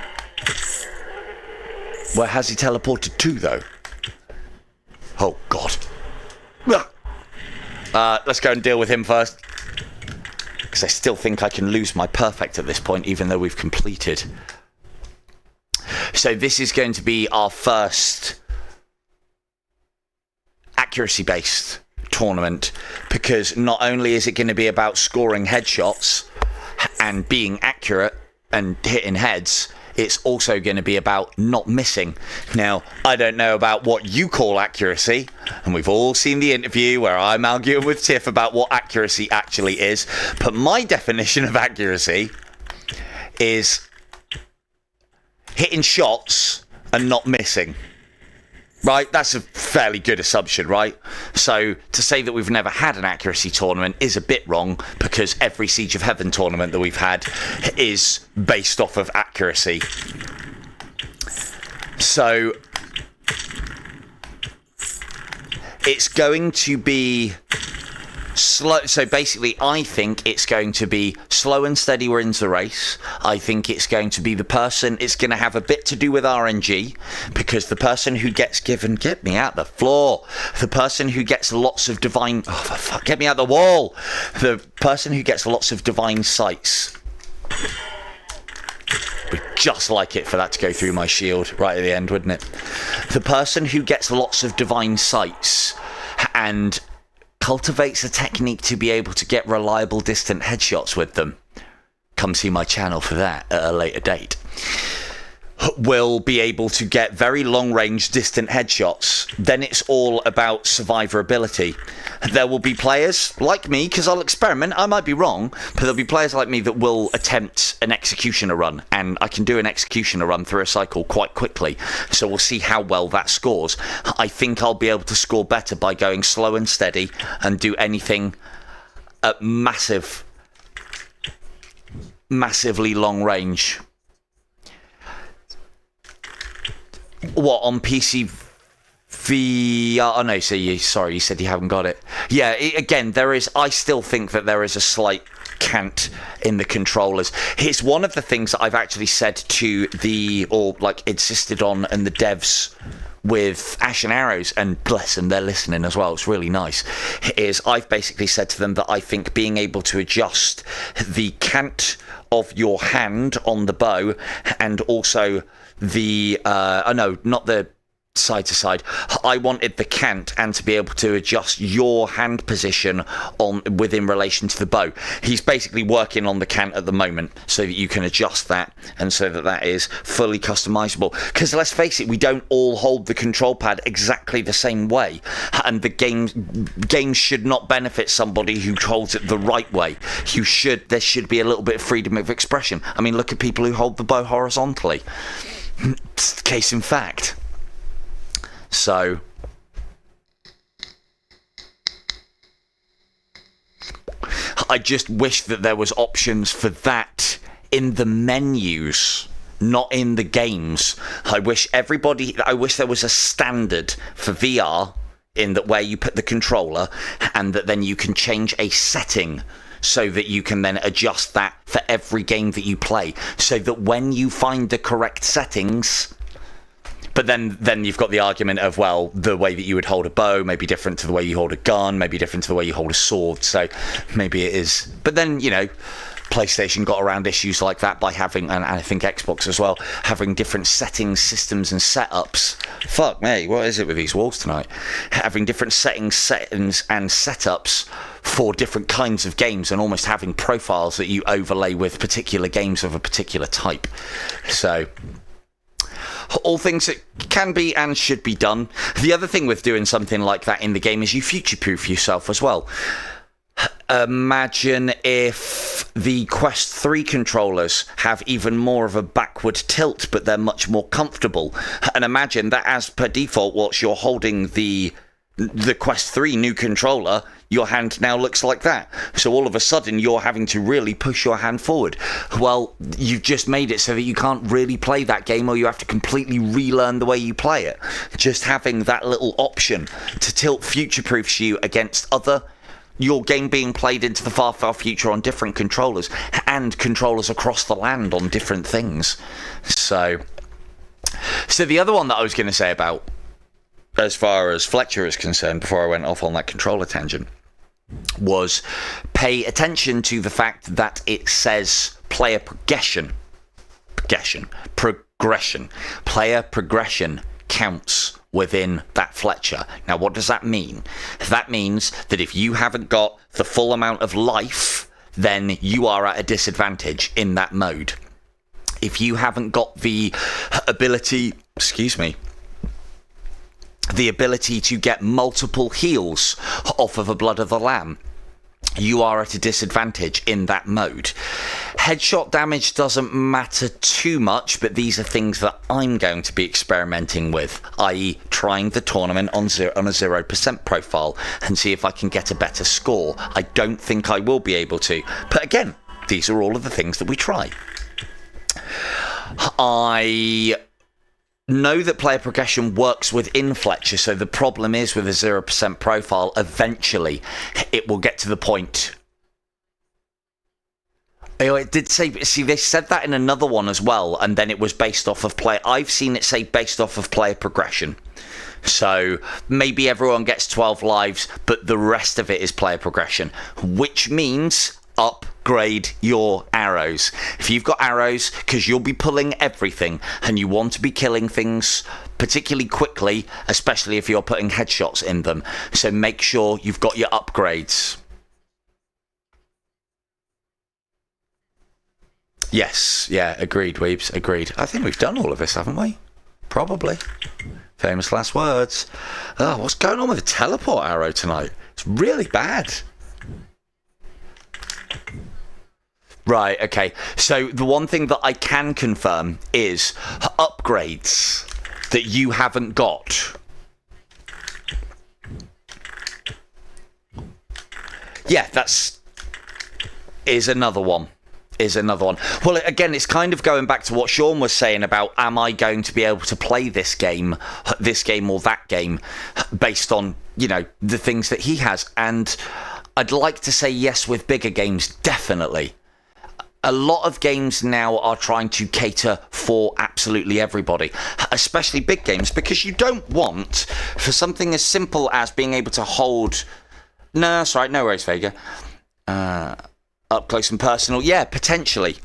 Where has he teleported to, though? Oh, God. Let's go and deal with him first. Because I still think I can lose my perfect at this point, even though we've completed. So this is going to be our first accuracy-based tournament. Because not only is it going to be about scoring headshots and being accurate and hitting heads... It's also going to be about not missing. Now, I don't know about what you call accuracy, and we've all seen the interview where I'm arguing with Tiff about what accuracy actually is, but my definition of accuracy is hitting shots and not missing. Right? That's a fairly good assumption, right? So to say that we've never had an accuracy tournament is a bit wrong, because every Siege of Heaven tournament that we've had is based off of accuracy. So it's going to be slow. So basically, I think it's going to be slow and steady wins the race. I think it's going to be the person, it's going to have a bit to do with RNG, because the person who gets given, get me out the floor, the person who gets lots of divine, oh for fuck, get me out the wall, the person who gets lots of divine sights, would just like it for that to go through my shield right at the end, wouldn't it? The person who gets lots of divine sights and cultivates a technique to be able to get reliable distant headshots with them, come see my channel for that at a later date, will be able to get very long range distant headshots. Then it's all about survivability. There will be players like me, because I'll experiment, I might be wrong, but there'll be players like me that will attempt an executioner run, and I can do an executioner run through a cycle quite quickly, so we'll see how well that scores. I think I'll be able to score better by going slow and steady and do anything at massively long range. What, on PCVR? Oh no, so you said you haven't got it. Yeah, again, I still think that there is a slight cant in the controllers. It's one of the things that I've actually said to insisted on, and the devs with Ashen Arrows, and bless them, they're listening as well, it's really nice, is I've basically said to them that I think being able to adjust the cant of your hand on the bow, and also the not the side to side, I wanted the cant and to be able to adjust your hand position within relation to the bow. He's basically working on the cant at the moment so that you can adjust that, and so that is fully customizable, because let's face it, we don't all hold the control pad exactly the same way, and the game should not benefit somebody who holds it the right way. There should be a little bit of freedom of expression. I mean, look at people who hold the bow horizontally. Case in fact. So I just wish that there was options for that in the menus, not in the games. I wish there was a standard for VR in that where you put the controller, and that then you can change a setting so that you can then adjust that for every game that you play, so that when you find the correct settings. But then you've got the argument of, well, the way that you would hold a bow may be different to the way you hold a gun, may be different to the way you hold a sword, so maybe it is. But then, PlayStation got around issues like that by having, and I think Xbox as well, having different settings, systems and setups. Fuck me, what is it with these walls tonight? Having different settings and setups for different kinds of games, and almost having profiles that you overlay with particular games of a particular type. So all things that can be and should be done. The other thing with doing something like that in the game is you future-proof yourself as well. Imagine if the Quest 3 controllers have even more of a backward tilt, but they're much more comfortable. And imagine that as per default, whilst you're holding the Quest 3 new controller, your hand now looks like that. So all of a sudden, you're having to really push your hand forward. Well, you've just made it so that you can't really play that game, or you have to completely relearn the way you play it. Just having that little option to tilt future-proofs you against your game being played into the far, far future on different controllers, and controllers across the land on different things. So the other one that I was going to say about, as far as Fletcher is concerned, before I went off on that controller tangent, was pay attention to the fact that it says player progression. Player progression counts within that Fletcher. Now, what does that mean? That means that if you haven't got the full amount of life, then you are at a disadvantage in that mode. If you haven't got the ability, to get multiple heals off of a Blood of the Lamb, you are at a disadvantage in that mode. Headshot damage doesn't matter too much, but these are things that I'm going to be experimenting with, i.e. trying the tournament on a 0% profile and see if I can get a better score. I don't think I will be able to, but again, these are all of the things that we try. I know that player progression works within Fletcher, so the problem is with a 0% profile, eventually it will get to the point. It did say, they said that in another one as well, and then it was based off of player. I've seen it say based off of player progression. So maybe everyone gets 12 lives, but the rest of it is player progression, which means upgrade your arrows. If you've got arrows, because you'll be pulling everything and you want to be killing things particularly quickly, especially if you're putting headshots in them, so make sure you've got your upgrades. Yes, yeah, agreed, Weebs, agreed. I think we've done all of this, haven't we? Probably. Famous last words. Oh, what's going on with the teleport arrow tonight? It's really bad. Right, okay. So the one thing that I can confirm is upgrades that you haven't got. Yeah, that's is another one. Well, again, it's kind of going back to what Sean was saying about, am I going to be able to play this game or that game based on, the things that he has? And I'd like to say yes with bigger games, definitely. A lot of games now are trying to cater for absolutely everybody, especially big games, because you don't want, for something as simple as being able to hold... No, that's right, no worries, Vega. Up close and personal, yeah, potentially,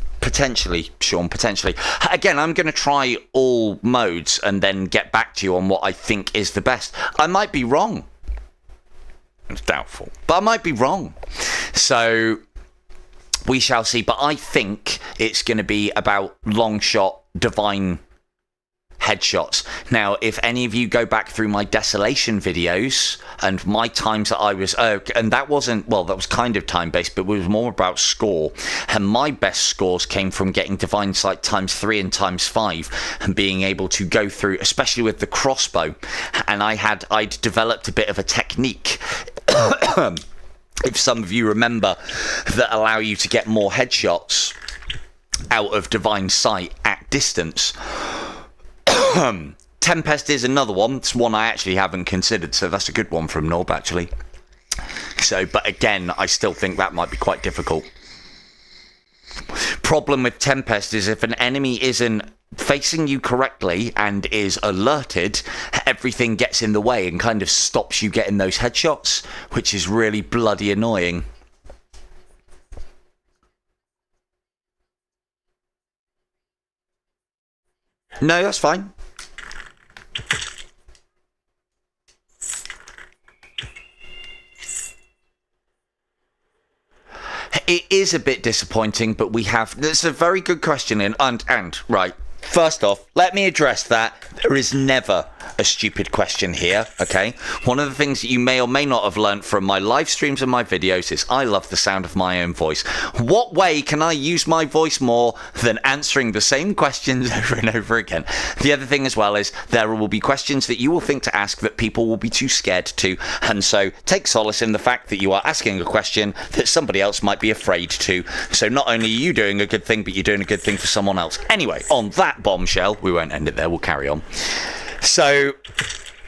Sean, potentially. Again, I'm going to try all modes and then get back to you on what I think is the best. I might be wrong. It's doubtful, but I might be wrong. So we shall see. But I think it's going to be about long shot, divine headshots. Now, if any of you go back through my desolation videos and my times that I was, and that wasn't, well, that was kind of time based, but it was more about score. And my best scores came from getting divine sight times 3 and times 5 and being able to go through, especially with the crossbow. And I'd developed a bit of a technique. If some of you remember, that allow you to get more headshots out of divine sight at distance. Tempest is another one. It's one I actually haven't considered, so that's a good one from Norb, actually. So, but again, I still think that might be quite difficult. Problem with Tempest is if an enemy isn't facing you correctly and is alerted, everything gets in the way and kind of stops you getting those headshots, which is really bloody annoying. No, that's fine. It is a bit disappointing, but we have... That's a very good question, and right. First off, let me address that. There is never a stupid question here, okay? One of the things that you may or may not have learnt from my live streams and my videos is I love the sound of my own voice. What way can I use my voice more than answering the same questions over and over again? The other thing as well is there will be questions that you will think to ask that people will be too scared to, and so take solace in the fact that you are asking a question that somebody else might be afraid to. So not only are you doing a good thing, but you're doing a good thing for someone else. Anyway, on that bombshell, we won't end it there, we'll carry on. So,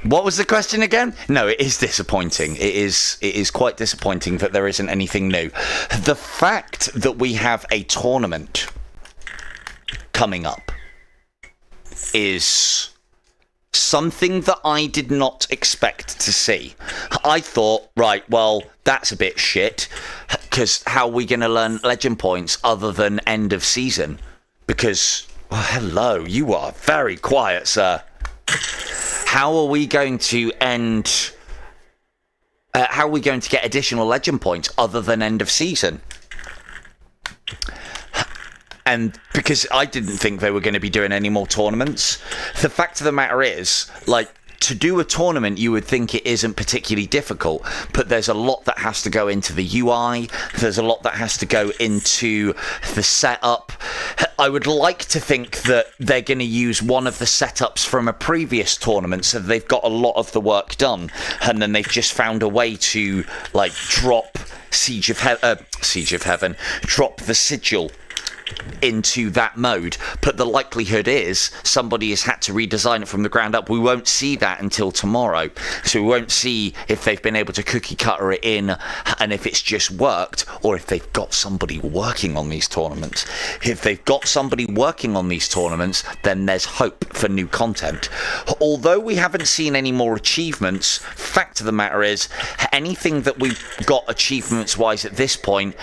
what was the question again? No, it is disappointing. It is quite disappointing that there isn't anything new. The fact that we have a tournament coming up is something that I did not expect to see. I thought, right, well, that's a bit shit, because how are we going to learn legend points other than end of season? Because... well, hello, you are very quiet, sir. How are we going to end... how are we going to get additional legend points other than end of season? And because I didn't think they were going to be doing any more tournaments. The fact of the matter is, like, to do a tournament, you would think it isn't particularly difficult, but there's a lot that has to go into the UI. There's a lot that has to go into the setup. I would like to think that they're going to use one of the setups from a previous tournament, so they've got a lot of the work done, and then they've just found a way to, like, drop Siege of Heaven, drop the sigil into that mode, but the likelihood is somebody has had to redesign it from the ground up. We won't see that until tomorrow, so we won't see if they've been able to cookie cutter it in and if it's just worked, or if they've got somebody working on these tournaments. If they've got somebody working on these tournaments, then there's hope for new content. Although we haven't seen any more achievements, fact of the matter is, anything that we've got achievements wise at this point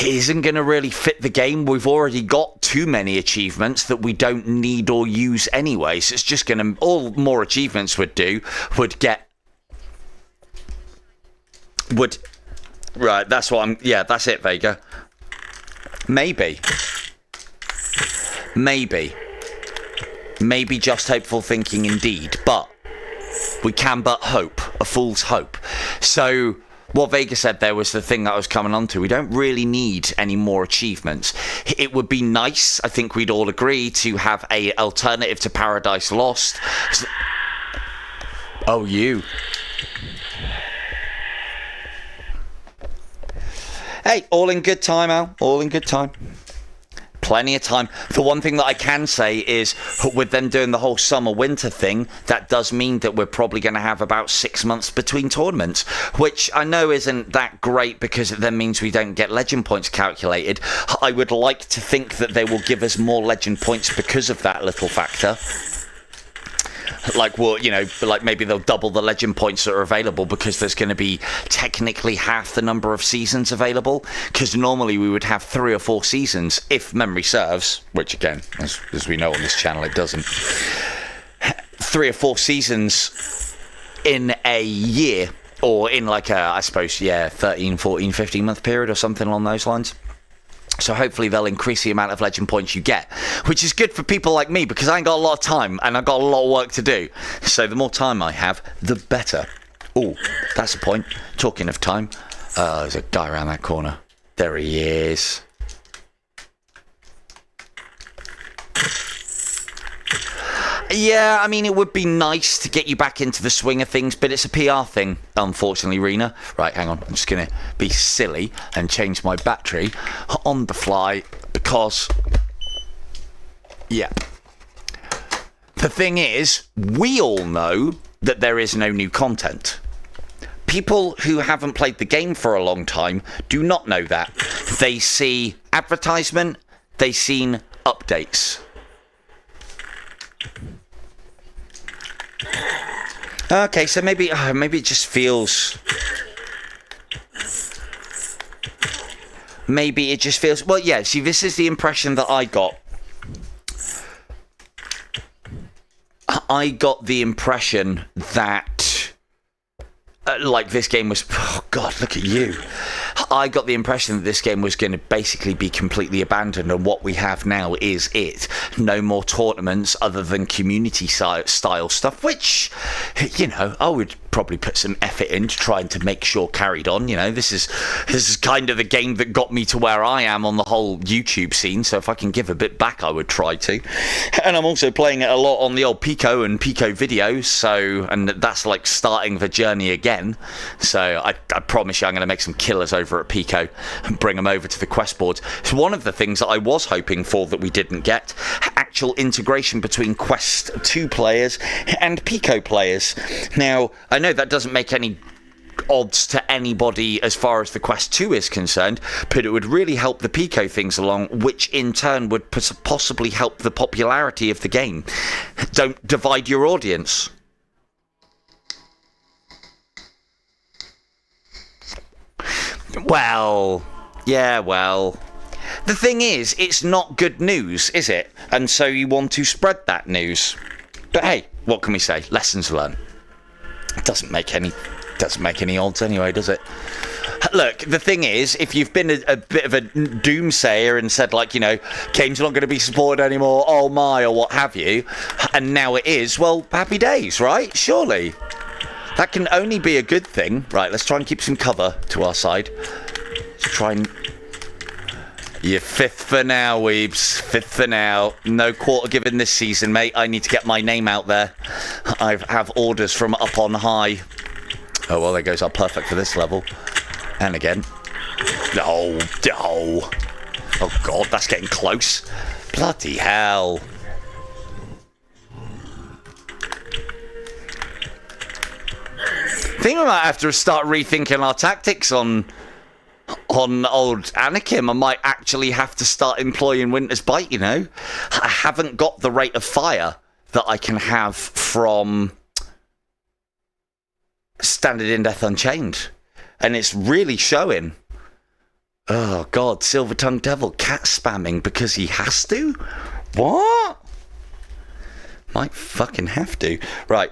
isn't going to really fit the game. We've already got too many achievements that we don't need or use anyway, so it's just going to... all more achievements would do would get... would... right, that's what I'm... yeah, that's it, Vega. Maybe just hopeful thinking indeed, but we can but hope, a fool's hope. So what Vega said there was the thing that I was coming on to. We don't really need any more achievements. It would be nice, I think we'd all agree, to have a alternative to Paradise Lost. Oh, you. Hey, all in good time, Al. All in good time. Plenty of time. The one thing that I can say is with them doing the whole summer-winter thing, that does mean that we're probably going to have about 6 months between tournaments, which I know isn't that great because it then means we don't get legend points calculated. I would like to think that they will give us more legend points because of that little factor. Like, well, you know, like maybe they'll double the legend points that are available because there's going to be technically half the number of seasons available. Because normally we would have 3 or 4 seasons, if memory serves, which again, as we know on this channel, it doesn't. 3 or 4 seasons in a year, or in like a, I suppose, 13, 14, 15 month period or something along those lines. So hopefully they'll increase the amount of legend points you get, which is good for people like me because I ain't got a lot of time and I've got a lot of work to do. So the more time I have, the better. Oh, that's a point. Talking of time, there's a guy around that corner. There he is. Yeah, I mean, it would be nice to get you back into the swing of things, but it's a PR thing, unfortunately, Rena. Right, hang on. I'm just going to be silly and change my battery on the fly because, yeah. The thing is, we all know that there is no new content. People who haven't played the game for a long time do not know that. They see advertisement, they've seen updates. Okay, so maybe it just feels... Maybe it just feels... Well, yeah, see, this is the impression that I got. I got the impression that... like, this game was... Oh, God, look at you. I got the impression that this game was going to basically be completely abandoned, and what we have now is it. No more tournaments other than community style stuff, which, you know, I would probably put some effort into trying to make sure carried on. You know, this is kind of the game that got me to where I am on the whole YouTube scene, so if I can give a bit back, I would try to. And I'm also playing it a lot on the old Pico and Pico videos, so, and that's like starting the journey again. So I promise you I'm going to make some killers over at Pico and bring them over to the quest boards. It's one of the things that I was hoping for that we didn't get, actual integration between Quest 2 players and Pico players. Now, I know that doesn't make any odds to anybody as far as the Quest 2 is concerned, but it would really help the Pico things along, which in turn would possibly help the popularity of the game. Don't divide your audience. Well, yeah, well, the thing is, it's not good news, is it? And so you want to spread that news. But hey, what can we say? Lessons learned. It doesn't make any odds anyway, does it? Look, the thing is, if you've been a bit of a doomsayer and said, like, you know, game's not going to be supported anymore, oh my, or what have you, and now it is, well, happy days, right? Surely. That can only be a good thing. Right, let's try and keep some cover to our side. Let's try and... You're 5th for now, Weebs. 5th for now. No quarter given this season, mate. I need to get my name out there. I have orders from up on high. Oh, well, there goes our perfect for this level. And again. Oh, oh. Oh, God, that's getting close. Bloody hell. I think we might have to start rethinking our tactics on old Anakim. I might actually have to start employing Winter's Bite, you know. I haven't got the rate of fire that I can have from Standard in Death Unchained. And it's really showing. Oh, God, Silver Tongue Devil cat spamming because he has to? What? Might fucking have to. Right.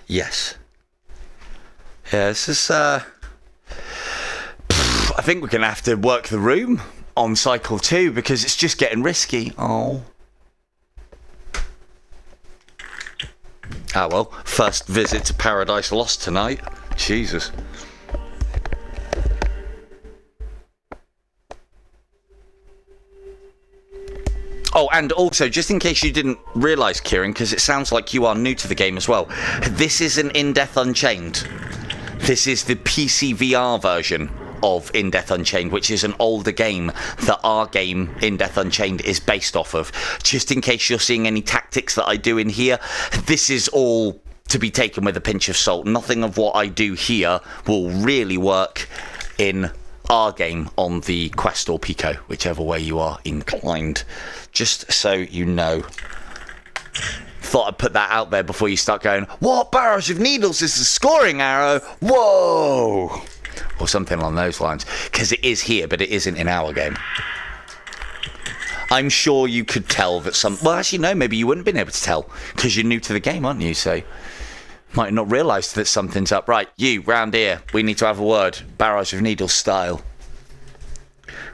Yes. Yeah, this is, I think we're going to have to work the room on cycle 2 because it's just getting risky. Oh. Ah, well, first visit to Paradise Lost tonight. Jesus. Oh, and also, just in case you didn't realise, Kieran, because it sounds like you are new to the game as well, this isn't In Death Unchained. This is the PCVR version of In Death Unchained, which is an older game that our game In Death Unchained is based off of. Just in case you're seeing any tactics that I do in here, this is all to be taken with a pinch of salt. Nothing of what I do here will really work in our game on the Quest or Pico, whichever way you are inclined. Just so you know. Thought I'd put that out there before you start going, what barrage of needles is the scoring arrow? Whoa! Or something along those lines. Because it is here, but it isn't in our game. I'm sure you could tell that some... Well, actually, no, maybe you wouldn't have been able to tell. Because you're new to the game, aren't you? So, might not realise that something's up. Right, you, round here. We need to have a word. Barrage of needles style.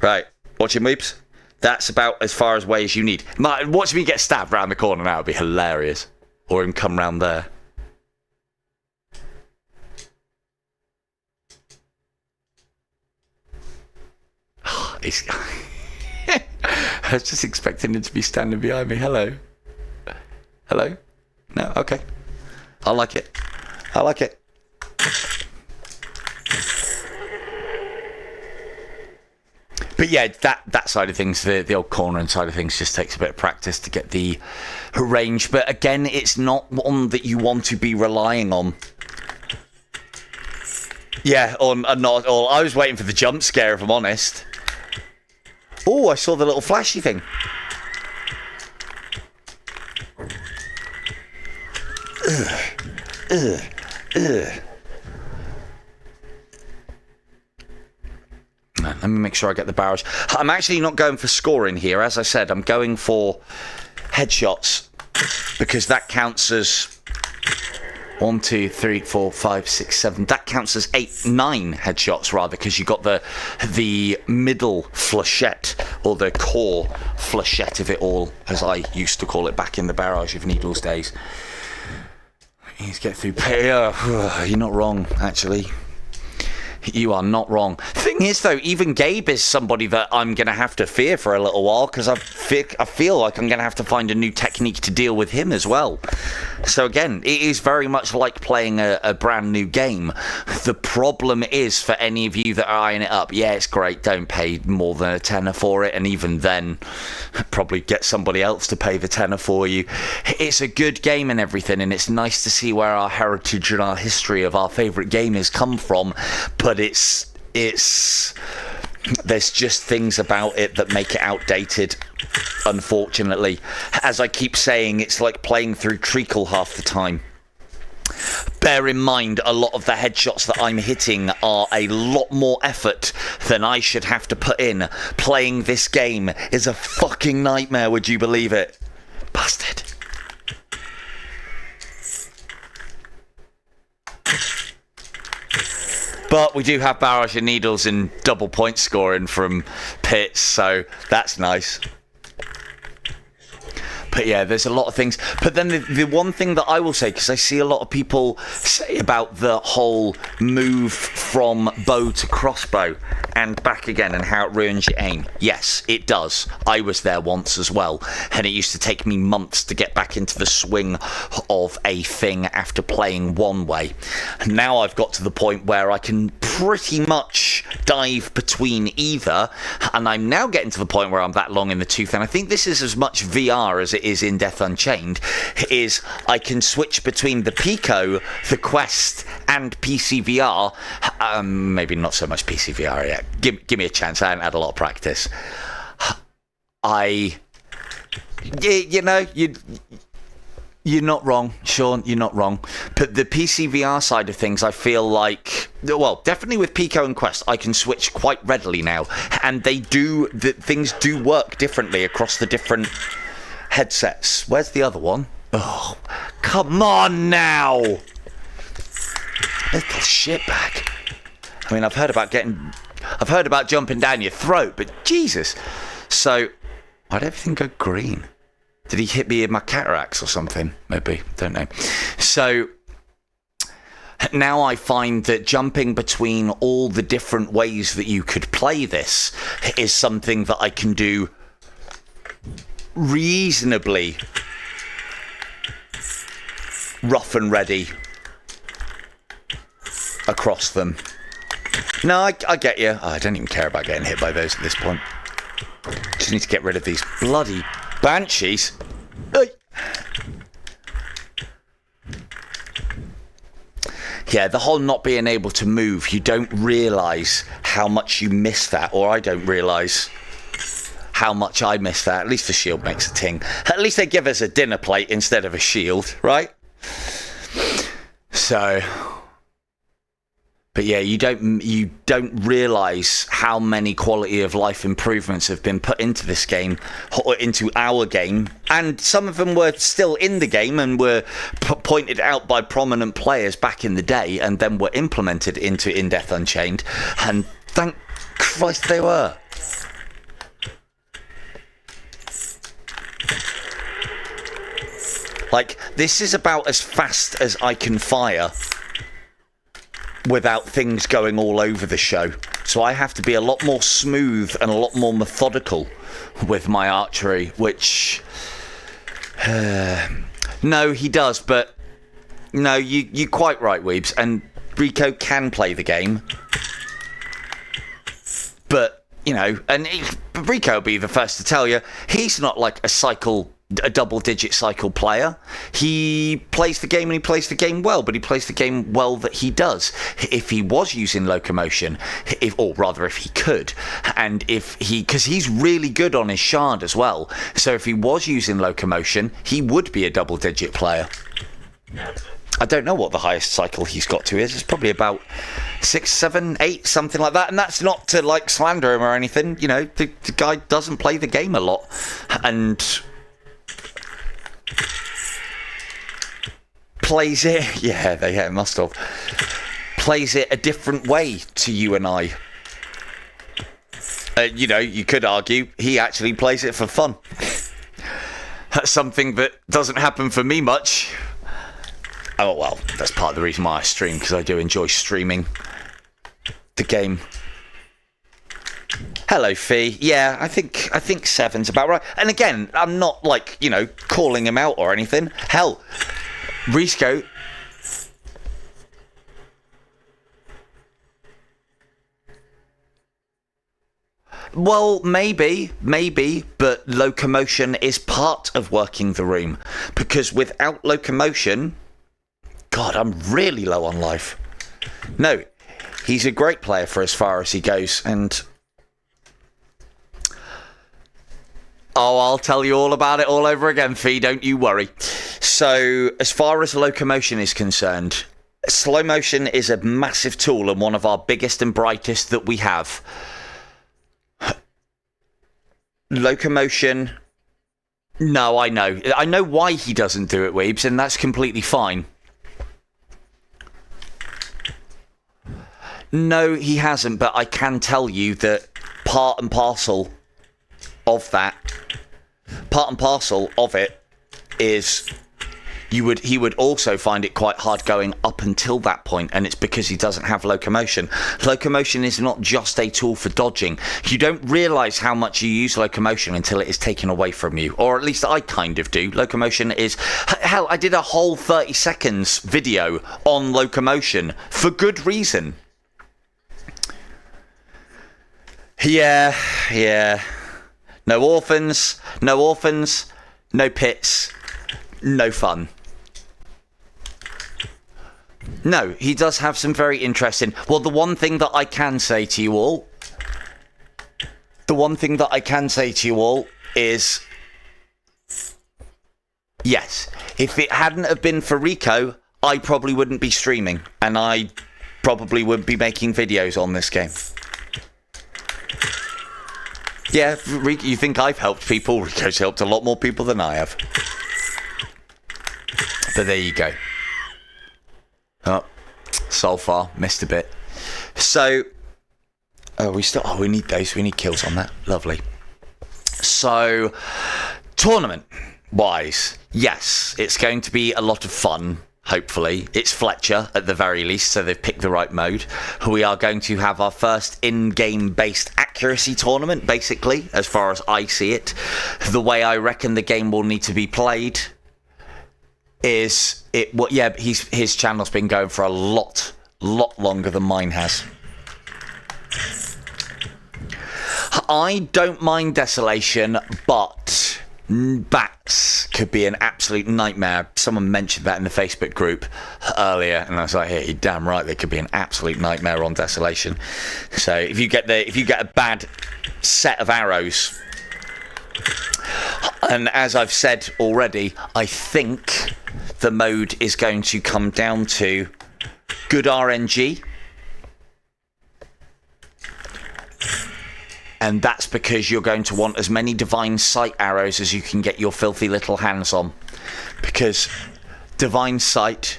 Right, watch your moves. That's about as far away as you need. Watch me get stabbed round the corner now. It'd be hilarious. Or him come round there. I was just expecting him to be standing behind me. Hello. Hello? No? Okay. I like it. I like it. But yeah, that side of things, the old cornering side of things, just takes a bit of practice to get the range. But again, it's not one that you want to be relying on. Yeah, not at all. I was waiting for the jump scare, if I'm honest. Oh, I saw the little flashy thing. Let me make sure I get the barrage. I'm actually not going for scoring here. As I said, I'm going for headshots because that counts as 1, 2, 3, 4, 5, 6, 7. That counts as 8, 9 headshots rather, because you got the middle flechette or the core flechette of it all, as I used to call it back in the Barrage of Needles days. You need to get through. You're not wrong, actually. You are not wrong. Thing is, though, even Gabe is somebody that I'm going to have to fear for a little while, because I feel like I'm going to have to find a new technique to deal with him as well. So again, it is very much like playing a brand new game. The problem is, for any of you that are eyeing it up, yeah, it's great, don't pay more than a tenner for it, and even then, probably get somebody else to pay the tenner for you. It's a good game and everything, and it's nice to see where our heritage and our history of our favourite game has come from, but it's there's just things about it that make it outdated, unfortunately. As I keep saying, it's like playing through treacle half the time. Bear in mind, a lot of the headshots that I'm hitting are a lot more effort than I should have to put in. Playing this game is a fucking nightmare, would you believe it? Bastard. But we do have Barrage of Needles and double point scoring from Pits, so that's nice. But yeah, there's a lot of things. But then the one thing that I will say, because I see a lot of people say about the whole move from bow to crossbow and back again and how it ruins your aim. Yes, it does. I was there once as well, and it used to take me months to get back into the swing of a thing after playing one way. Now I've got to the point where I can pretty much dive between either, and I'm now getting to the point where I'm that long in the tooth, and I think this is as much VR as it is in Death Unchained, is I can switch between the Pico, the Quest, and PCVR. Maybe not so much PCVR yet. Give me a chance. I haven't had a lot of practice. You're not wrong, Sean, you're not wrong. But the PCVR side of things, I feel like, well, definitely with Pico and Quest, I can switch quite readily now. And things do work differently across the different headsets. Where's the other one? Oh, come on now! Little shitbag. I mean, I've heard about jumping down your throat, but Jesus. So, why'd everything go green? Did he hit me in my cataracts or something? Maybe. Don't know. So now I find that jumping between all the different ways that you could play this is something that I can do reasonably rough and ready. across them. No, I get you. Oh, I don't even care about getting hit by those at this point. Just need to get rid of these bloody banshees. Yeah, the whole not being able to move, you don't realise how much you miss that, or I don't realise how much I miss that. At least the shield makes a ting. At least they give us a dinner plate instead of a shield, right? So, but yeah, you don't realise how many quality of life improvements have been put into this game, or into our game, and some of them were still in the game and were pointed out by prominent players back in the day, and then were implemented into In Death Unchained, and thank Christ they were. Like, this is about as fast as I can fire without things going all over the show. So I have to be a lot more smooth and a lot more methodical with my archery, which... no, he does, but... No, you're quite right, Weebs. And Rico can play the game. But, you know, and Rico will be the first to tell you, he's not like a double-digit cycle player. He plays the game and he plays the game well, but he plays the game well that he does. If he was using locomotion, or rather if he could, and because he's really good on his shard as well, so if he was using locomotion, he would be a double-digit player. I don't know what the highest cycle he's got to is. It's probably about 6, 7, 8, something like that. And that's not to like slander him or anything. You know, the guy doesn't play the game a lot, and plays it, yeah, must have. Plays it a different way to you and I. You know, you could argue he actually plays it for fun. That's something that doesn't happen for me much. Oh, well, that's part of the reason why I stream, because I do enjoy streaming the game. Hello, Fee. Yeah, I think 7's about right. And again, I'm not, like, you know, calling him out or anything. Hell, Risco... Well, maybe, but locomotion is part of working the room. Because without locomotion... God, I'm really low on life. No, he's a great player for as far as he goes, and... Oh, I'll tell you all about it all over again, Fee, don't you worry. So, as far as locomotion is concerned, slow motion is a massive tool and one of our biggest and brightest that we have. Locomotion... No, I know. I know why he doesn't do it, Weebs, and that's completely fine. No, he hasn't, but I can tell you that part and parcel of it is he would also find it quite hard going up until that point, and it's because he doesn't have locomotion. Locomotion is not just a tool for dodging. You don't realise how much you use locomotion until it is taken away from you, or at least I kind of do. Locomotion is... Hell, I did a whole 30 seconds video on locomotion for good reason. Yeah. No orphans, no pits, no fun. No, he does have some very interesting... Well, the one thing that I can say to you all is... Yes, if it hadn't have been for Rico, I probably wouldn't be streaming, and I probably would be making videos on this game. Yeah, you think I've helped people? Rico's helped a lot more people than I have. But there you go. Oh, so far, missed a bit. So, we need those. We need kills on that. Lovely. So, tournament-wise, yes, it's going to be a lot of fun. Hopefully. It's Fletcher, at the very least, so they've picked the right mode. We are going to have our first in-game based accuracy tournament, basically, as far as I see it. The way I reckon the game will need to be played is... his channel's been going for a lot Lot longer than mine has. I don't mind Desolation, but bats could be an absolute nightmare. Someone mentioned that in the Facebook group earlier, and I was like, "Hey, you're damn right, they could be an absolute nightmare on Desolation." So if you get a bad set of arrows, and as I've said already, I think the mode is going to come down to good RNG. And that's because you're going to want as many Divine Sight arrows as you can get your filthy little hands on. Because Divine Sight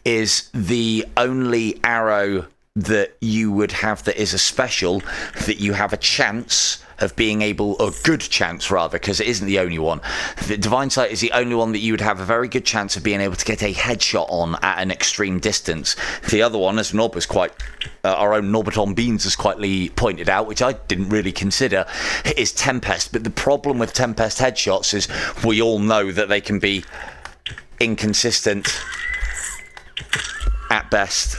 is the only arrow that you would have that is a special that you have a chance of being able, or good chance rather, because it isn't the only one. The Divine Sight is the only one that you would have a very good chance of being able to get a headshot on at an extreme distance. The other one, as Nob was quite, our own Norberton Beans has quietly pointed out, which I didn't really consider, is Tempest. But the problem with Tempest headshots is we all know that they can be inconsistent at best.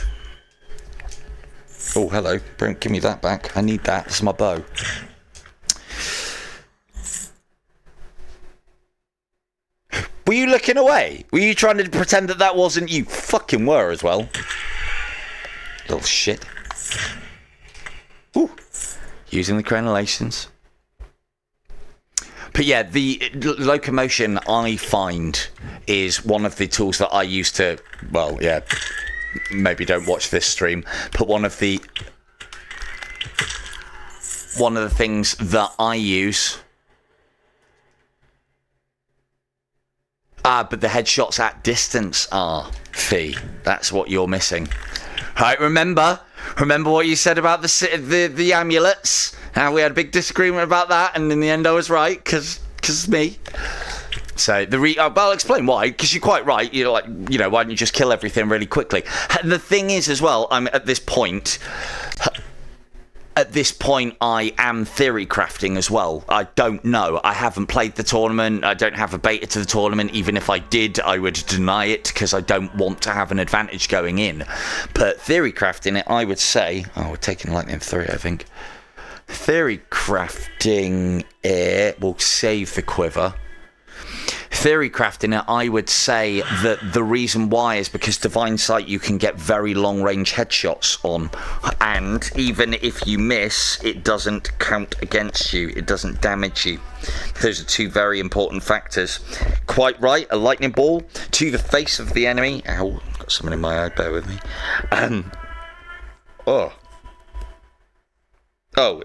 Oh, hello. Give me that back. I need that. This is my bow. Were you looking away? Were you trying to pretend that that wasn't you? Fucking were as well. Little shit. Ooh. Using the crenellations. But yeah, the locomotion I find is one of the tools that I use to, well, yeah, maybe don't watch this stream, but one of the things that I use. But the headshots at distance are Fee. That's what you're missing. Right, remember what you said about the amulets? How we had a big disagreement about that, and in the end I was right, because it's me. So I'll explain why, because you're quite right. You're like, why don't you just kill everything really quickly? And the thing is, as well, I'm at this point. I am theory crafting as well. I don't know. I haven't played the tournament. I don't have a beta to the tournament. Even if I did, I would deny it because I don't want to have an advantage going in. But theory crafting it, I would say... Oh, we're taking lightning 3, I think. Theory crafting it will save the quiver. Theory crafting it, I would say that the reason why is because Divine Sight you can get very long range headshots on, and even if you miss, it doesn't count against you, it doesn't damage you. Those are two very important factors. Quite right, a lightning ball to the face of the enemy. Ow, got someone in my eye, bear with me. Oh,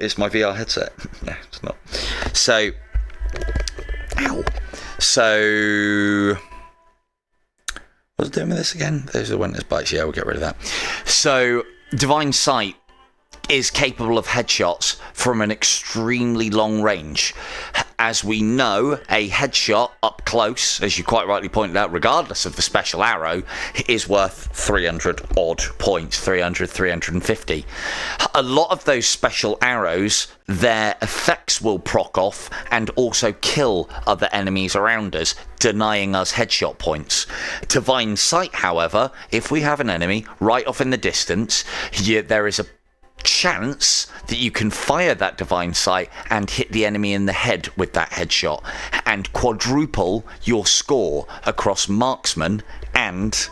it's my VR headset. No, it's not. So, ow. So, what was I doing with this again? Those are the winter's bites. Yeah, we'll get rid of that. So, Divine Sight is capable of headshots from an extremely long range. As we know, a headshot up close, as you quite rightly pointed out, regardless of the special arrow, is worth 300 odd points, 300, 350. A lot of those special arrows, their effects will proc off and also kill other enemies around us, denying us headshot points. Divine Sight, however, if we have an enemy right off in the distance, there is a chance that you can fire that Divine Sight and hit the enemy in the head with that headshot and quadruple your score across marksman and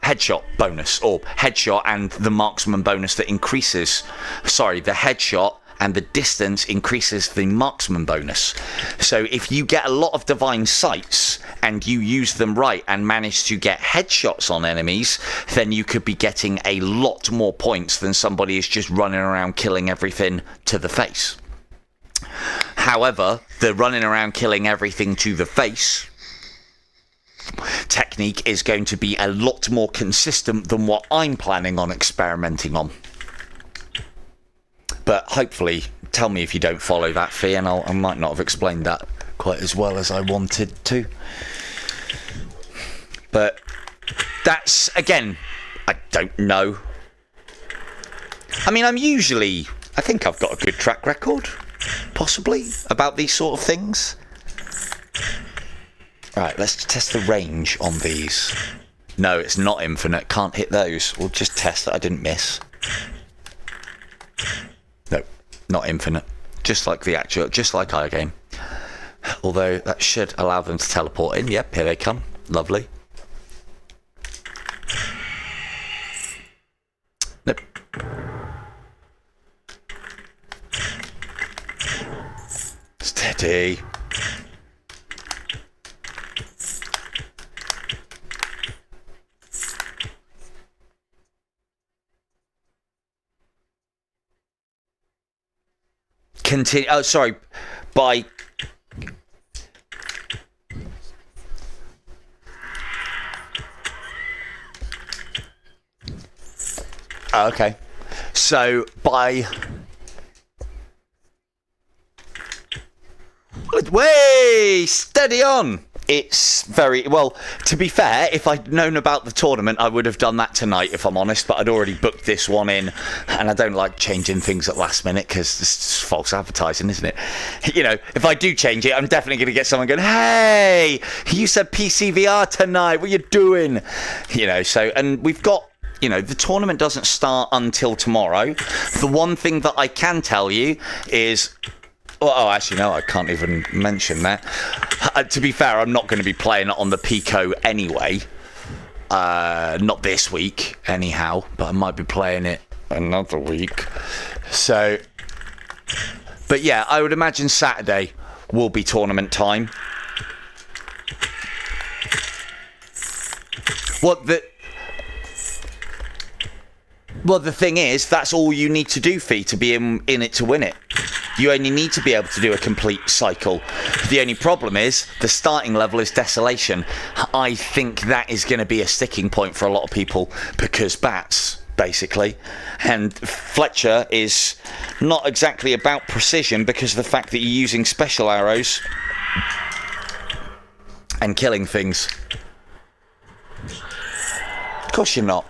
headshot bonus, or headshot and the marksman bonus that increases, the headshot and the distance increases the marksman bonus. So if you get a lot of Divine Sights and you use them right and manage to get headshots on enemies, then you could be getting a lot more points than somebody who's just running around killing everything to the face. However, the running around killing everything to the face technique is going to be a lot more consistent than what I'm planning on experimenting on. But hopefully, tell me if you don't follow that, Fee, and I might not have explained that quite as well as I wanted to. But that's, again, I don't know. I mean, I think I've got a good track record, possibly, about these sort of things. Right, let's test the range on these. No, it's not infinite. Can't hit those. We'll just test that I didn't miss. No, not infinite. Just like iGame. Although that should allow them to teleport in. Yep, here they come. Lovely. Nope. Steady. Continue. Oh, sorry. By. Oh, okay. So by. Way steady on. It's very well. To be fair, if I'd known about the tournament, I would have done that tonight, if I'm honest. But I'd already booked this one in, and I don't like changing things at last minute because it's false advertising, isn't it? You know, if I do change it, I'm definitely going to get someone going, "Hey, you said PCVR tonight. What are you doing?" You know. So, and we've got. You know, the tournament doesn't start until tomorrow. The one thing that I can tell you is. Oh, actually, no, I can't even mention that. To be fair, I'm not going to be playing it on the Pico anyway. Not this week, anyhow, but I might be playing it another week. So, but yeah, I would imagine Saturday will be tournament time. Well, the thing is, that's all you need to do, Fee, to be in it to win it. You only need to be able to do a complete cycle. The only problem is the starting level is Desolation. I think that is going to be a sticking point for a lot of people because bats, basically. And Fletcher is not exactly about precision because of the fact that you're using special arrows and killing things. Of course you're not.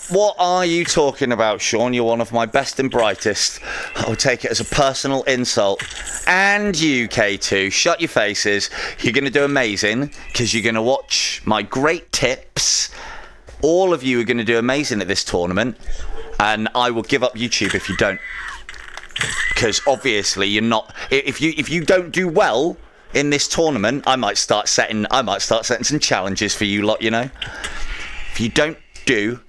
What are you talking about, Sean? You're one of my best and brightest. I'll take it as a personal insult. And you, K2, shut your faces. You're going to do amazing because you're going to watch my great tips. All of you are going to do amazing at this tournament. And I will give up YouTube if you don't. Because obviously you're not... If you don't do well in this tournament, I might start setting some challenges for you lot, you know. If you don't do...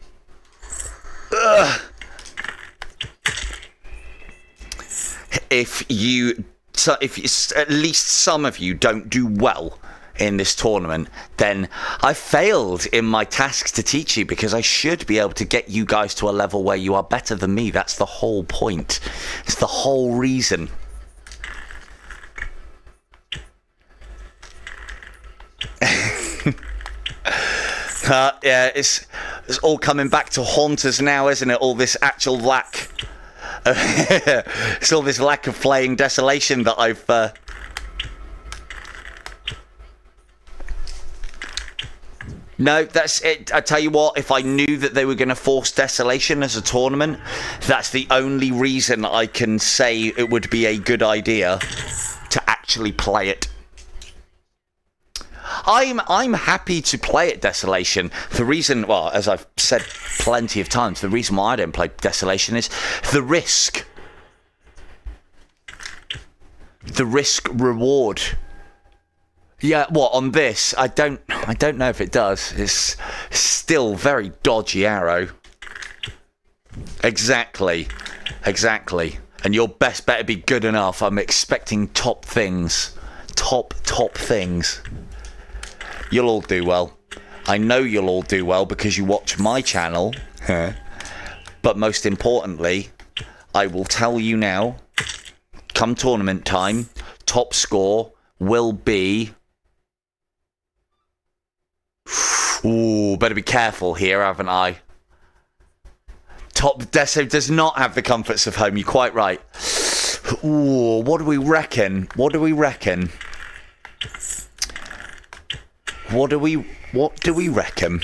If at least some of you don't do well in this tournament, then I failed in my task to teach you because I should be able to get you guys to a level where you are better than me. That's the whole point. It's the whole reason. Yeah, it's all coming back to haunt us now, isn't it? All this actual lack. It's all this lack of playing Desolation that I've. No, that's it. I tell you what, if I knew that they were going to force Desolation as a tournament, that's the only reason I can say it would be a good idea to actually play it. I'm happy to play at Desolation. The reason, well, as I've said plenty of times, the reason why I don't play Desolation is the risk. The risk reward. Yeah, what on this? I don't know if it does. It's still very dodgy arrow. Exactly. And your best better be good enough. I'm expecting top things. Top things. You'll all do well. I know you'll all do well because you watch my channel. But most importantly, I will tell you now, come tournament time, top score will be... Ooh, better be careful here, haven't I? Top Deso does not have the comforts of home, you're quite right. Ooh, what do we reckon? What do we reckon? What do we reckon?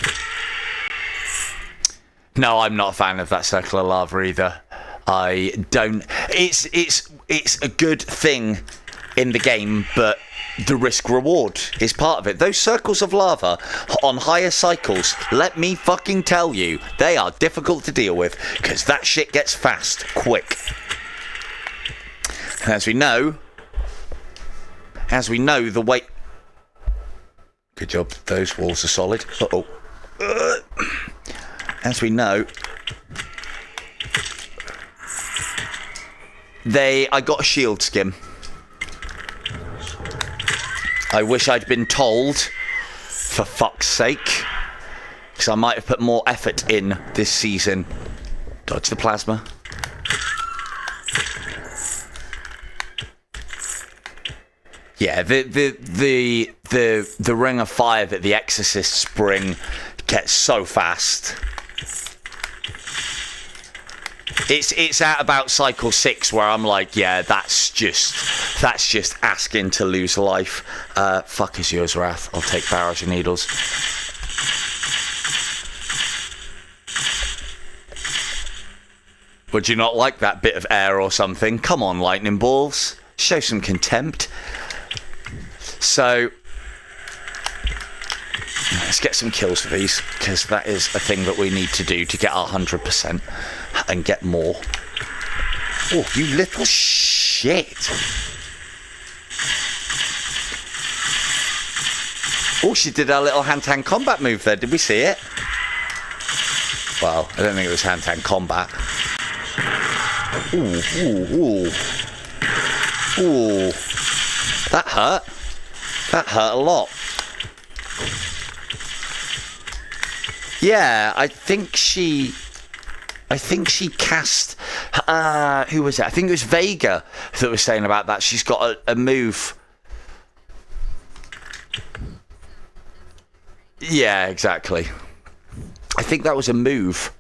No, I'm not a fan of that circle of lava either. I don't. It's a good thing in the game, but the risk reward is part of it. Those circles of lava on higher cycles, let me fucking tell you, they are difficult to deal with, because that shit gets fast quick. And as we know, the weight... Good job, those walls are solid. As we know, I got a shield skin. I wish I'd been told, for fuck's sake, because I might have put more effort in this season. Dodge the plasma. Yeah, the ring of fire that the exorcists bring gets so fast. It's at about cycle 6 where I'm like, yeah, that's just asking to lose life. Fuck is yours, Wrath. I'll take barrage of needles. Would you not like that bit of air or something? Come on, lightning balls. Show some contempt. So, let's get some kills for these, because that is a thing that we need to do to get our 100% and get more. Oh, you little shit. Oh, she did our little hand-to-hand combat move there. Did we see it? Well, I don't think it was hand-to-hand combat. Ooh, ooh, ooh. Ooh. That hurt. That hurt a lot. Yeah, I think she cast, who was it? I think it was Vega that was saying about that. She's got a move. Yeah, exactly. I think that was a move.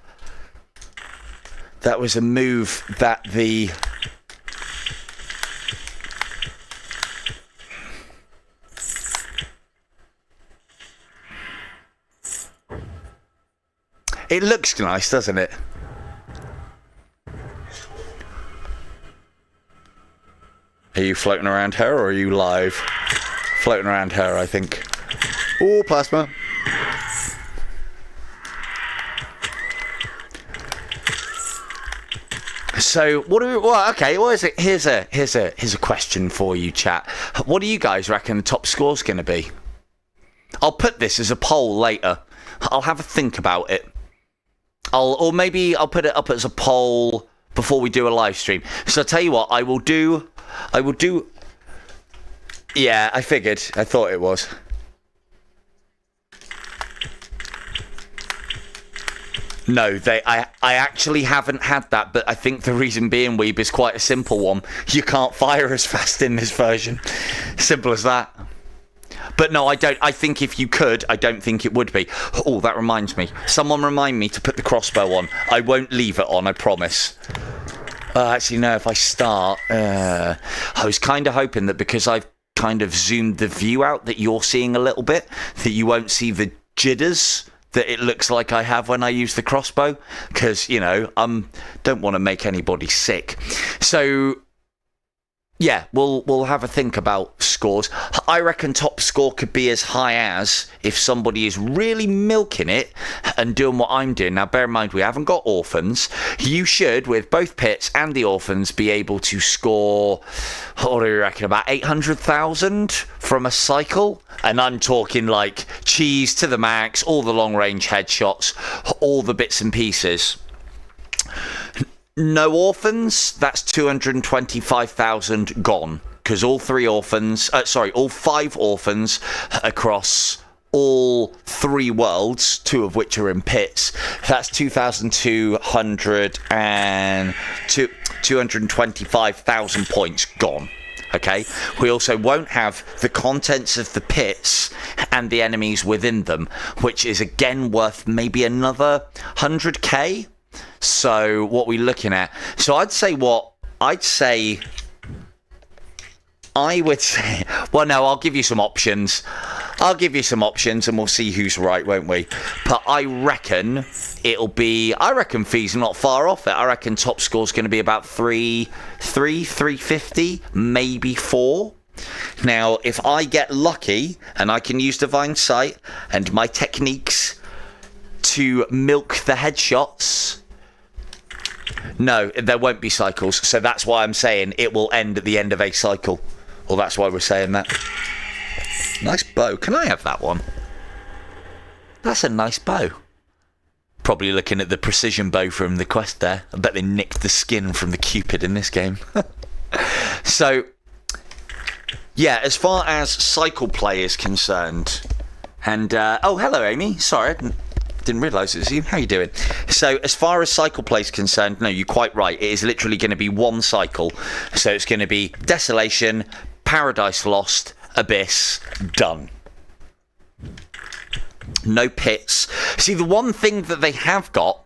That was a move that the... It looks nice, doesn't it? Are you floating around her, or are you live? Floating around her, I think. Oh, plasma. So, what do we... Well, okay, what is it? Here's a question for you, chat. What do you guys reckon the top score's going to be? I'll put this as a poll later. I'll have a think about it. Or maybe I'll put it up as a poll before we do a live stream. So I'll tell you what, I will do... Yeah, I figured. I thought it was. No, I actually haven't had that, but I think the reason being, Weeb, is quite a simple one. You can't fire as fast in this version. Simple as that. But no, I don't. I think if you could, I don't think it would be. Oh, that reminds me. Someone remind me to put the crossbow on. I won't leave it on, I promise. Actually, no, if I start... I was kind of hoping that because I've kind of zoomed the view out that you're seeing a little bit, that you won't see the jitters that it looks like I have when I use the crossbow. Because, you know, don't want to make anybody sick. So... yeah, we'll have a think about scores. I reckon top score could be as high as if somebody is really milking it and doing what I'm doing. Now, bear in mind, we haven't got orphans. You should, with both pits and the orphans, be able to score, what do you reckon, about 800,000 from a cycle? And I'm talking like cheese to the max, all the long-range headshots, all the bits and pieces. No orphans, that's 225,000 gone. Because all 5 orphans across all 3 worlds, 2 of which are in pits. That's 225,000 points gone. Okay, we also won't have the contents of the pits and the enemies within them, which is again worth maybe another 100k. So what are we looking at? So I would say, well, no, I'll give you some options. And we'll see who's right, won't we? But I reckon Fee's not far off it. I reckon top score's going to be about 350, maybe 4. Now, if I get lucky and I can use Divine Sight and my techniques to milk the headshots, no, there won't be cycles. So that's why I'm saying it will end at the end of a cycle. Well, that's why we're saying that. Nice bow. Can I have that one? That's a nice bow. Probably looking at the precision bow from the quest there. I bet they nicked the skin from the Cupid in this game. So, yeah, as far as cycle play is concerned, and oh, hello, Amy. Sorry, I didn't realise it was you. How you doing? So, as far as cycle play is concerned, no, you're quite right. It is literally going to be one cycle. So it's going to be Desolation, Paradise Lost, Abyss, done. No pits. See, the one thing that they have got...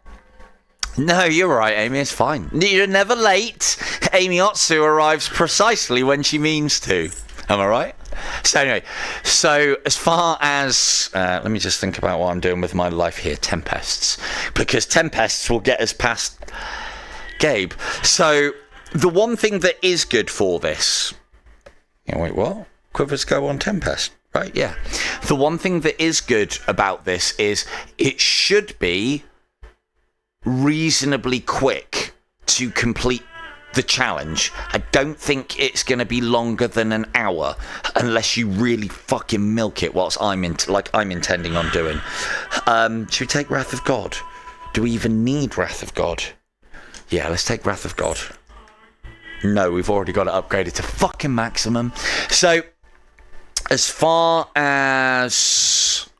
No, you're right, Amy, it's fine. You're never late. Amy Otsu arrives precisely when she means to. Am I right? So anyway, so as far as... let me just think about what I'm doing with my life here. Tempests. Because Tempests will get us past Gabe. So, the one thing that is good for this... Yeah, wait, what? Quivers go on Tempest. Right, yeah. The one thing that is good about this is it should be reasonably quick to complete the challenge. I don't think it's going to be longer than an hour unless you really fucking milk it, whilst I'm intending on doing. Should we take Wrath of God? Do we even need Wrath of God? Yeah, let's take Wrath of God. No, we've already got it upgraded to fucking maximum. So... as far as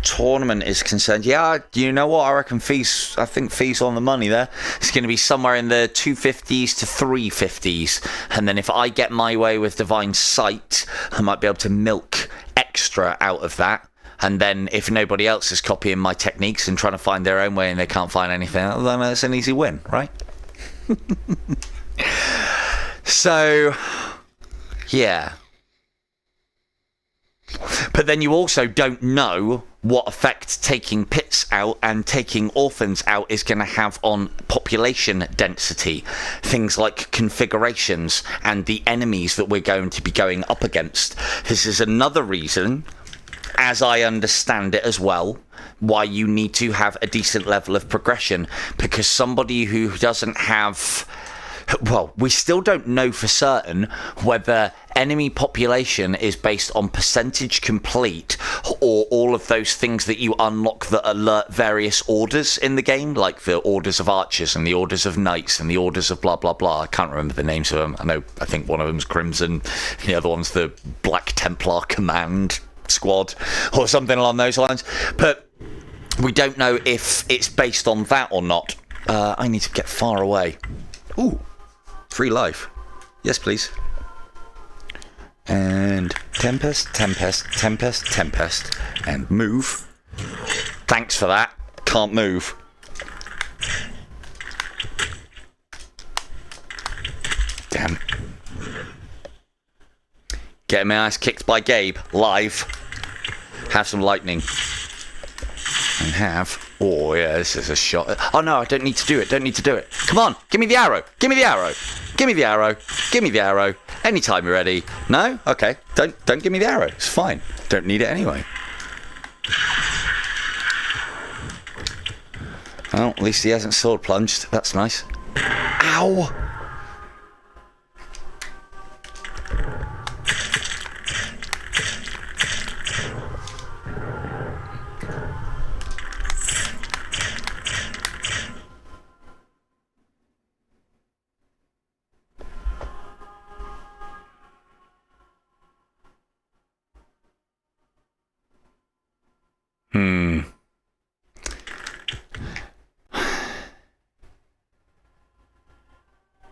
tournament is concerned, yeah, you know what? I think fees on the money there. It's going to be somewhere in the 250s to 350s. And then if I get my way with Divine Sight, I might be able to milk extra out of that. And then if nobody else is copying my techniques and trying to find their own way and they can't find anything else, then it's an easy win, right? So, yeah. But then you also don't know what effect taking pits out and taking orphans out is going to have on population density. Things like configurations and the enemies that we're going to be going up against. This is another reason, as I understand it as well, why you need to have a decent level of progression. Because somebody who doesn't have... Well, we still don't know for certain whether enemy population is based on percentage complete or all of those things that you unlock that alert various orders in the game, like the orders of archers and the orders of knights and the orders of blah, blah, blah. I can't remember the names of them. I think one of them's Crimson, the other one's the Black Templar Command Squad or something along those lines. But we don't know if it's based on that or not. I need to get far away. Ooh. Free life. Yes, please. And Tempest, Tempest, Tempest, Tempest. And move. Thanks for that. Can't move. Damn. Getting my ass kicked by Gabe. Live. Have some lightning. And have... Oh, yeah, this is a shot. Oh, no, I don't need to do it. Don't need to do it. Come on. Give me the arrow. Give me the arrow. Give me the arrow. Give me the arrow. Anytime you're ready. No? Okay. Don't give me the arrow. It's fine. Don't need it anyway. Well, at least he hasn't sword plunged. That's nice. Ow!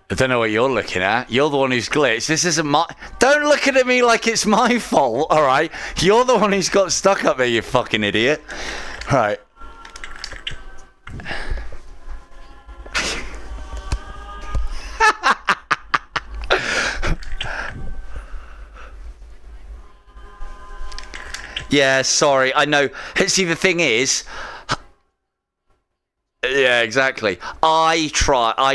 I don't know what you're looking at. You're the one who's glitched. This isn't my... Don't look at me like it's my fault, alright? You're the one who's got stuck up there, you fucking idiot. Right. Yeah, sorry. I know. See, the thing is... Yeah, exactly. I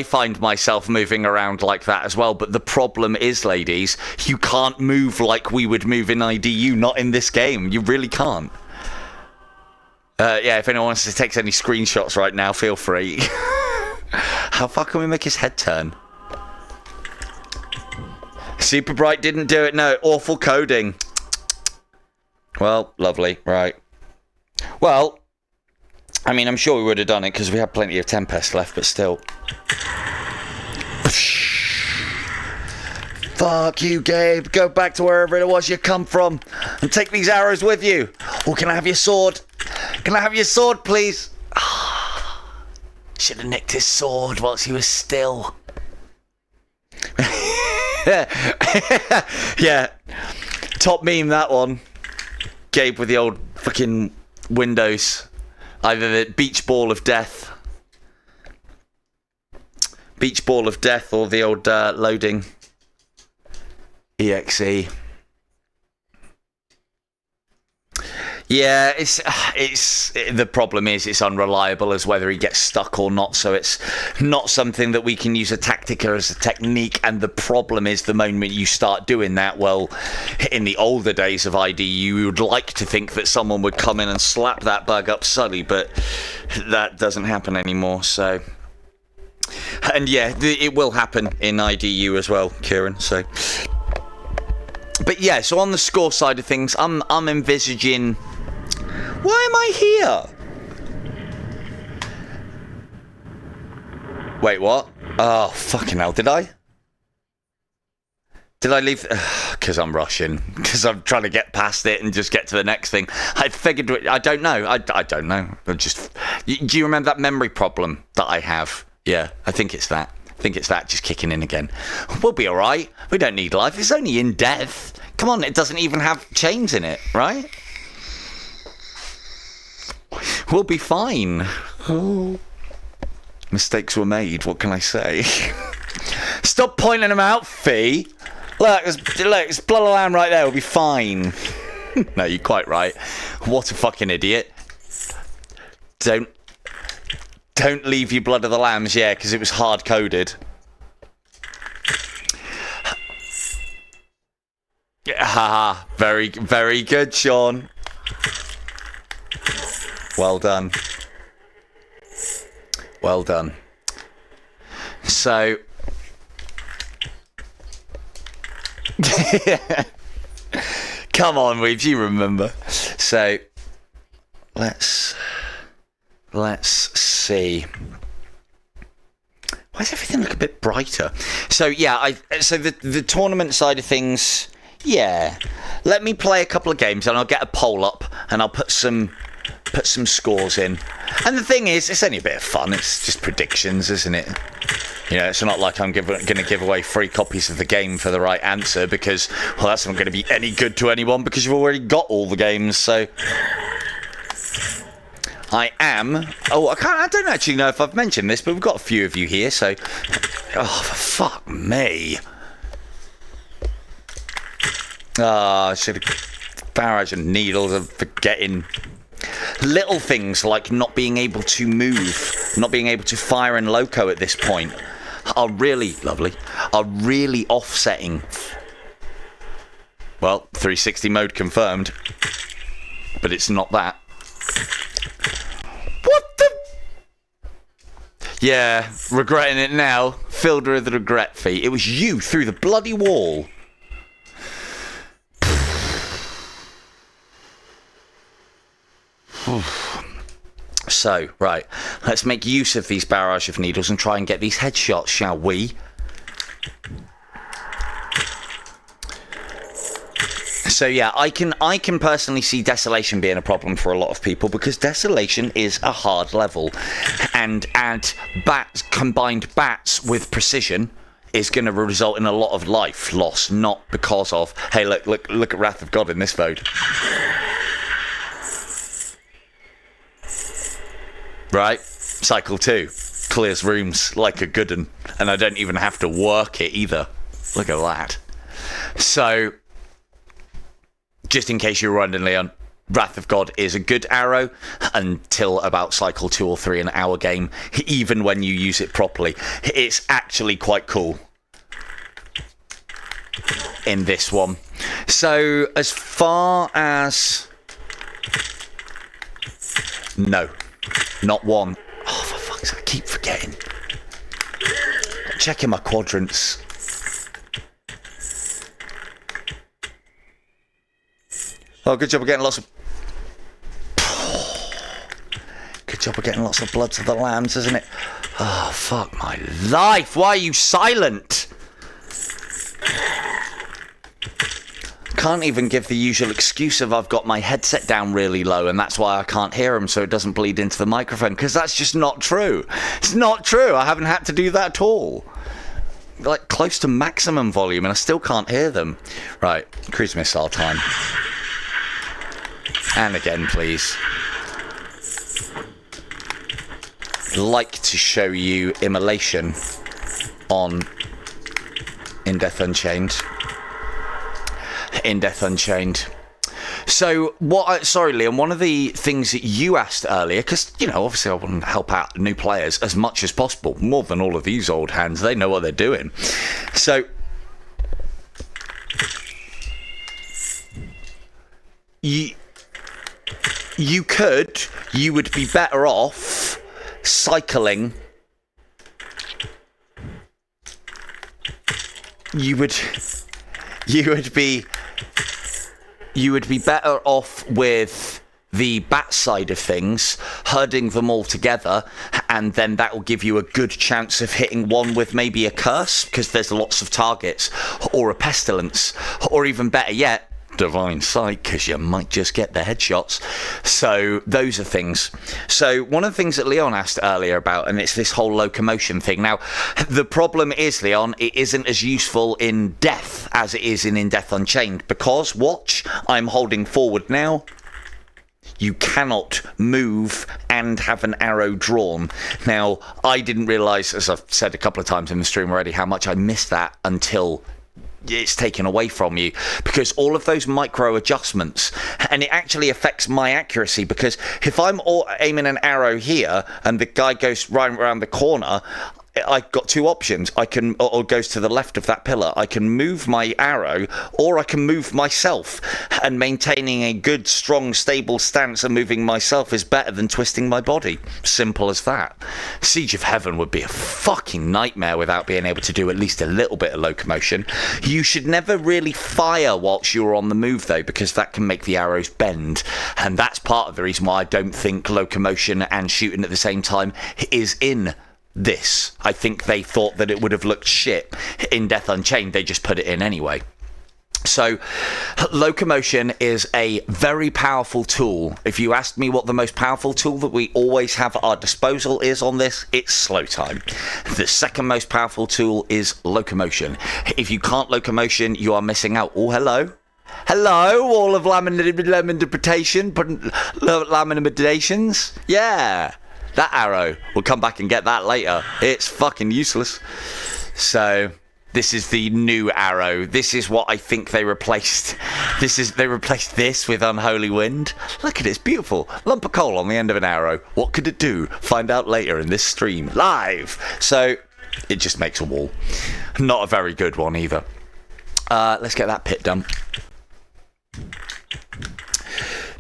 find myself moving around like that as well, but the problem is, ladies, you can't move like we would move in IDU, not in this game. You really can't. Yeah, if anyone wants to take any screenshots right now, feel free. How far can we make his head turn? Super Bright didn't do it, no. Awful coding. Well, lovely, right. Well, I mean, I'm sure we would have done it because we had plenty of Tempest left, but still. Fuck you, Gabe. Go back to wherever it was you come from and take these arrows with you. Or can I have your sword? Can I have your sword, please? Should have nicked his sword whilst he was still. Yeah. Top meme, that one. Gabe with the old fucking windows. Either the beach ball of death. Beach ball of death or the old loading. EXE. Yeah, it's the problem is it's unreliable as whether he gets stuck or not, so it's not something that we can use a tactic or as a technique, and the problem is the moment you start doing that, well, in the older days of ID, you would like to think that someone would come in and slap that bug up Sully, but that doesn't happen anymore, so... And yeah, it will happen in IDU as well, Kieran, so... But yeah, so on the score side of things, I'm envisaging... Why am I here? Wait, what? Oh, fucking hell, did I? Did I leave? Because I'm rushing. Because I'm trying to get past it and just get to the next thing. I figured... I don't know. I don't know. Do you remember that memory problem that I have? Yeah, I think it's that. Just kicking in again. We'll be alright. We don't need life. It's only in death. Come on, it doesn't even have chains in it, right? We'll be fine. Oh. Mistakes were made, what can I say? Stop pointing them out, Fee. Look, there's blood of lamb right there, we'll be fine. No, you're quite right. What a fucking idiot. Don't leave your blood of the lambs, yeah, because it was hard-coded. Haha, very, very good, Sean. Well done. Well done. So... Come on, Weebs, you remember. So, let's see. Why does everything look a bit brighter? So yeah, so the tournament side of things, yeah. Let me play a couple of games and I'll get a poll up and I'll put some scores in. And the thing is, it's only a bit of fun. It's just predictions, isn't it? You know, it's not like I'm going to give away free copies of the game for the right answer because, well, that's not going to be any good to anyone because you've already got all the games. So I am. Oh, I don't actually know if I've mentioned this, but we've got a few of you here. So, oh, for fuck me. I should have barrage and needles of forgetting. Little things like not being able to move, not being able to fire and loco at this point are really offsetting. Well, 360 mode confirmed, but it's not that. What the? Yeah, regretting it now. Filled with regret, Fee. It was you through the bloody wall. So, right, let's make use of these barrage of needles and try and get these headshots, shall we? So yeah, I can personally see Desolation being a problem for a lot of people because Desolation is a hard level, and add combined bats with precision is going to result in a lot of life loss, not because of, hey, look at Wrath of God in this mode. Right? Cycle 2 clears rooms like a good one, and I don't even have to work it either. Look at that. So, just in case you're wondering, Leon, Wrath of God is a good arrow until about cycle 2 or 3 in our game, even when you use it properly. It's actually quite cool in this one. So as far as... No, not one. Oh, for fuck's sake, I keep forgetting. Checking my quadrants. Oh, good job of getting lots of... Good job of getting lots of blood to the lambs, isn't it? Oh, fuck my life. Why are you silent? Can't even give the usual excuse of I've got my headset down really low and that's why I can't hear them so it doesn't bleed into the microphone, because that's just not true. It's not true. I haven't had to do that at all. Like close to maximum volume and I still can't hear them. Right, cruise missile time. And again, please. Like to show you immolation on In Death Unchained. In Death Unchained. So, sorry, Leon, one of the things that you asked earlier, because, you know, obviously I want to help out new players as much as possible, more than all of these old hands, they know what they're doing. So, you would be better off cycling. You would be better off with the bat side of things, herding them all together, and then that will give you a good chance of hitting one with maybe a curse, because there's lots of targets, or a pestilence, or even better yet, divine sight, because you might just get the headshots. So those are things. So one of the things that Leon asked earlier about, and it's this whole locomotion thing. Now, the problem is, Leon, it isn't as useful in Death as it is in Death Unchained, because, watch, I'm holding forward now. You cannot move and have an arrow drawn. Now, I didn't realise, as I've said a couple of times in the stream already, how much I missed that until it's taken away from you, because all of those micro adjustments, and it actually affects my accuracy, because if I'm aiming an arrow here and the guy goes right around the corner, I've got two options. I can, or goes to the left of that pillar, I can move my arrow, or I can move myself, and maintaining a good, strong, stable stance and moving myself is better than twisting my body. Simple as that. Siege of Heaven would be a fucking nightmare without being able to do at least a little bit of locomotion. You should never really fire whilst you're on the move, though, because that can make the arrows bend, and that's part of the reason why I don't think locomotion and shooting at the same time is in this. I think they thought that it would have looked shit in Death Unchained. They just put it in anyway. So locomotion is a very powerful tool. If you asked me what the most powerful tool that we always have at our disposal is on this, it's slow time. The second most powerful tool is locomotion. If you can't locomotion, you are missing out. Oh, hello. Hello, all of lamentations. Yeah. That arrow, we'll come back and get that later. It's fucking useless. So, this is the new arrow. This is what I think they replaced. They replaced this with Unholy Wind. Look at it, it's beautiful. Lump of coal on the end of an arrow. What could it do? Find out later in this stream, live. So, it just makes a wall. Not a very good one either. Let's get that pit done.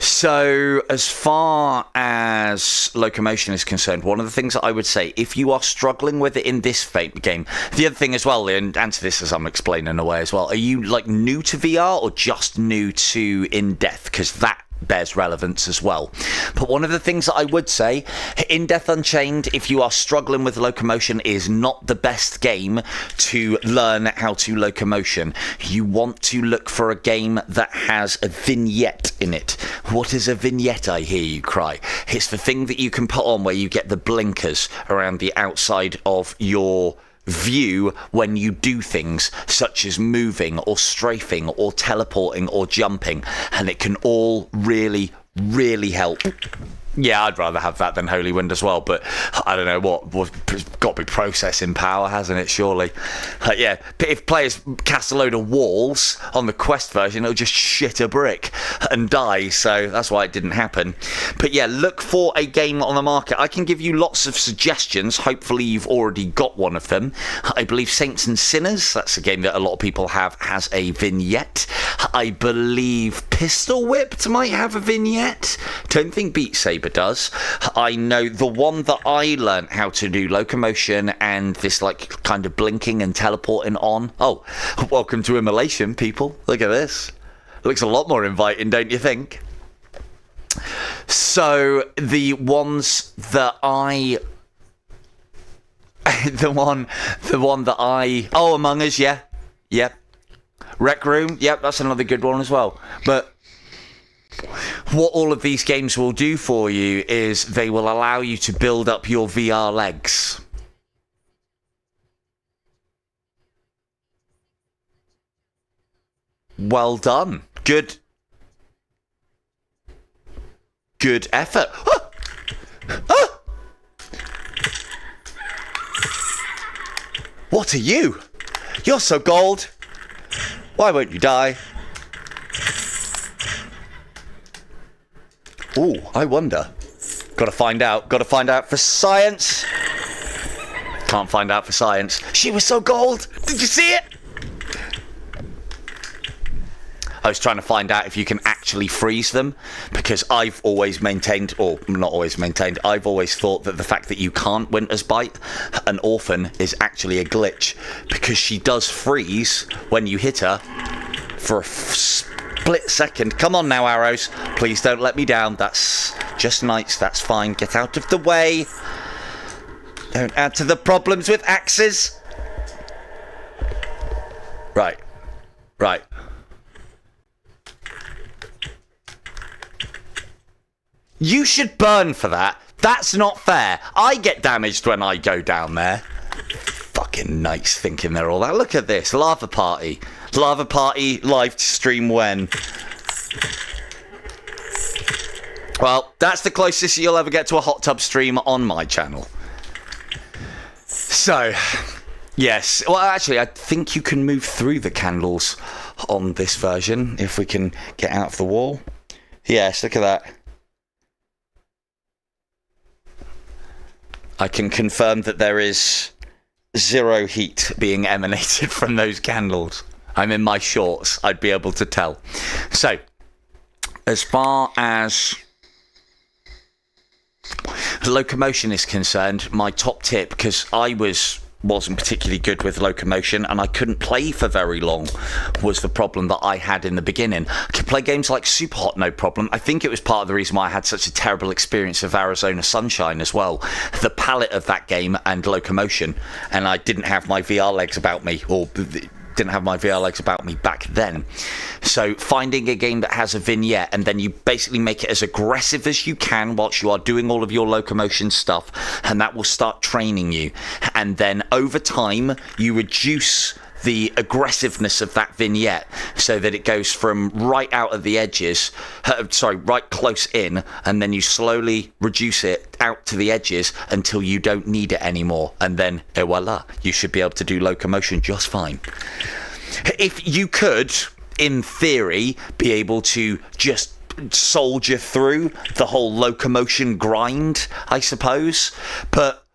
So, as far as locomotion is concerned, one of the things that I would say, if you are struggling with it in this game, the other thing as well, and answer this as I'm explaining away as well, are you like new to VR or just new to In Death? Because that bears relevance as well. But one of the things that I would say, In Death Unchained, if you are struggling with locomotion, is not the best game to learn how to locomotion. You want to look for a game that has a vignette in it. What is a vignette, I hear you cry? It's the thing that you can put on where you get the blinkers around the outside of your view when you do things such as moving or strafing or teleporting or jumping, and it can all really help. Yeah, I'd rather have that than Holy Wind as well, but I don't know what got to be processing power, hasn't it, surely? Yeah, if players cast a load of walls on the Quest version, it'll just shit a brick and die, so that's why it didn't happen. But yeah, look for a game on the market. I can give you lots of suggestions. Hopefully you've already got one of them. I believe Saints and Sinners, that's a game that a lot of people have, has a vignette. I believe Pistol Whipped might have a vignette. Don't think Beat Saber does. I know the one that I learnt how to do locomotion and this like kind of blinking and teleporting on. Oh, welcome to Immolation, people. Look at this. Looks a lot more inviting, don't you think? So the ones that I the one that I Among Us, yeah. Yep. Rec Room, yep, that's another good one as well. But what all of these games will do for you is they will allow you to build up your VR legs. Well done. Good effort. Ah! Ah! What are you? You're so gold. Why won't you die? Ooh, I wonder. Gotta find out for science. Can't find out for science. She was so gold. Did you see it? I was trying to find out if you can actually freeze them, because I've always maintained, or not always maintained, I've always thought that the fact that you can't Winter's Bite an orphan is actually a glitch, because she does freeze when you hit her for a split second. Come on now, arrows. Please don't let me down. That's just knights. That's fine. Get out of the way. Don't add to the problems with axes. Right. Right. You should burn for that. That's not fair. I get damaged when I go down there. Fucking knights thinking they're all that. Look at this. Lava Party. Lava Party live stream when? Well, that's the closest you'll ever get to a hot tub stream on my channel. So, yes. Well, actually, I think you can move through the candles on this version if we can get out of the wall. Yes, look at that. I can confirm that there is zero heat being emanated from those candles. I'm in my shorts. I'd be able to tell. So, as far as locomotion is concerned, my top tip, because I wasn't particularly good with locomotion and I couldn't play for very long, was the problem that I had in the beginning. I could play games like Super Hot, no problem. I think it was part of the reason why I had such a terrible experience of Arizona Sunshine as well. The palette of that game and locomotion, and I didn't have my VR legs about me, or didn't have my VR legs about me back then. So finding a game that has a vignette, and then you basically make it as aggressive as you can whilst you are doing all of your locomotion stuff, and that will start training you. And then over time you reduce the aggressiveness of that vignette so that it goes from right out at the edges, right close in, and then you slowly reduce it out to the edges until you don't need it anymore, and then voila, you should be able to do locomotion just fine. If you could, in theory, be able to just soldier through the whole locomotion grind, I suppose, but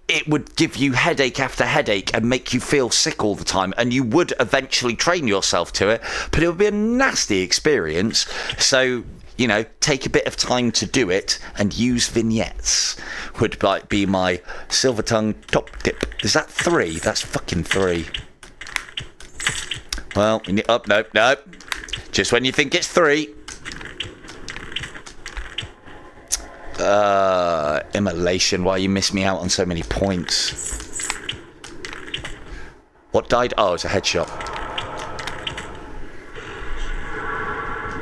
it would give you headache after headache and make you feel sick all the time, and you would eventually train yourself to it, but it would be a nasty experience. So, you know, take a bit of time to do it and use vignettes would be my silver tongue top tip. Is that 3? That's fucking 3. Well, nope. Just when you think it's 3. Immolation, why you miss me out on so many points. What died? Oh, it's a headshot.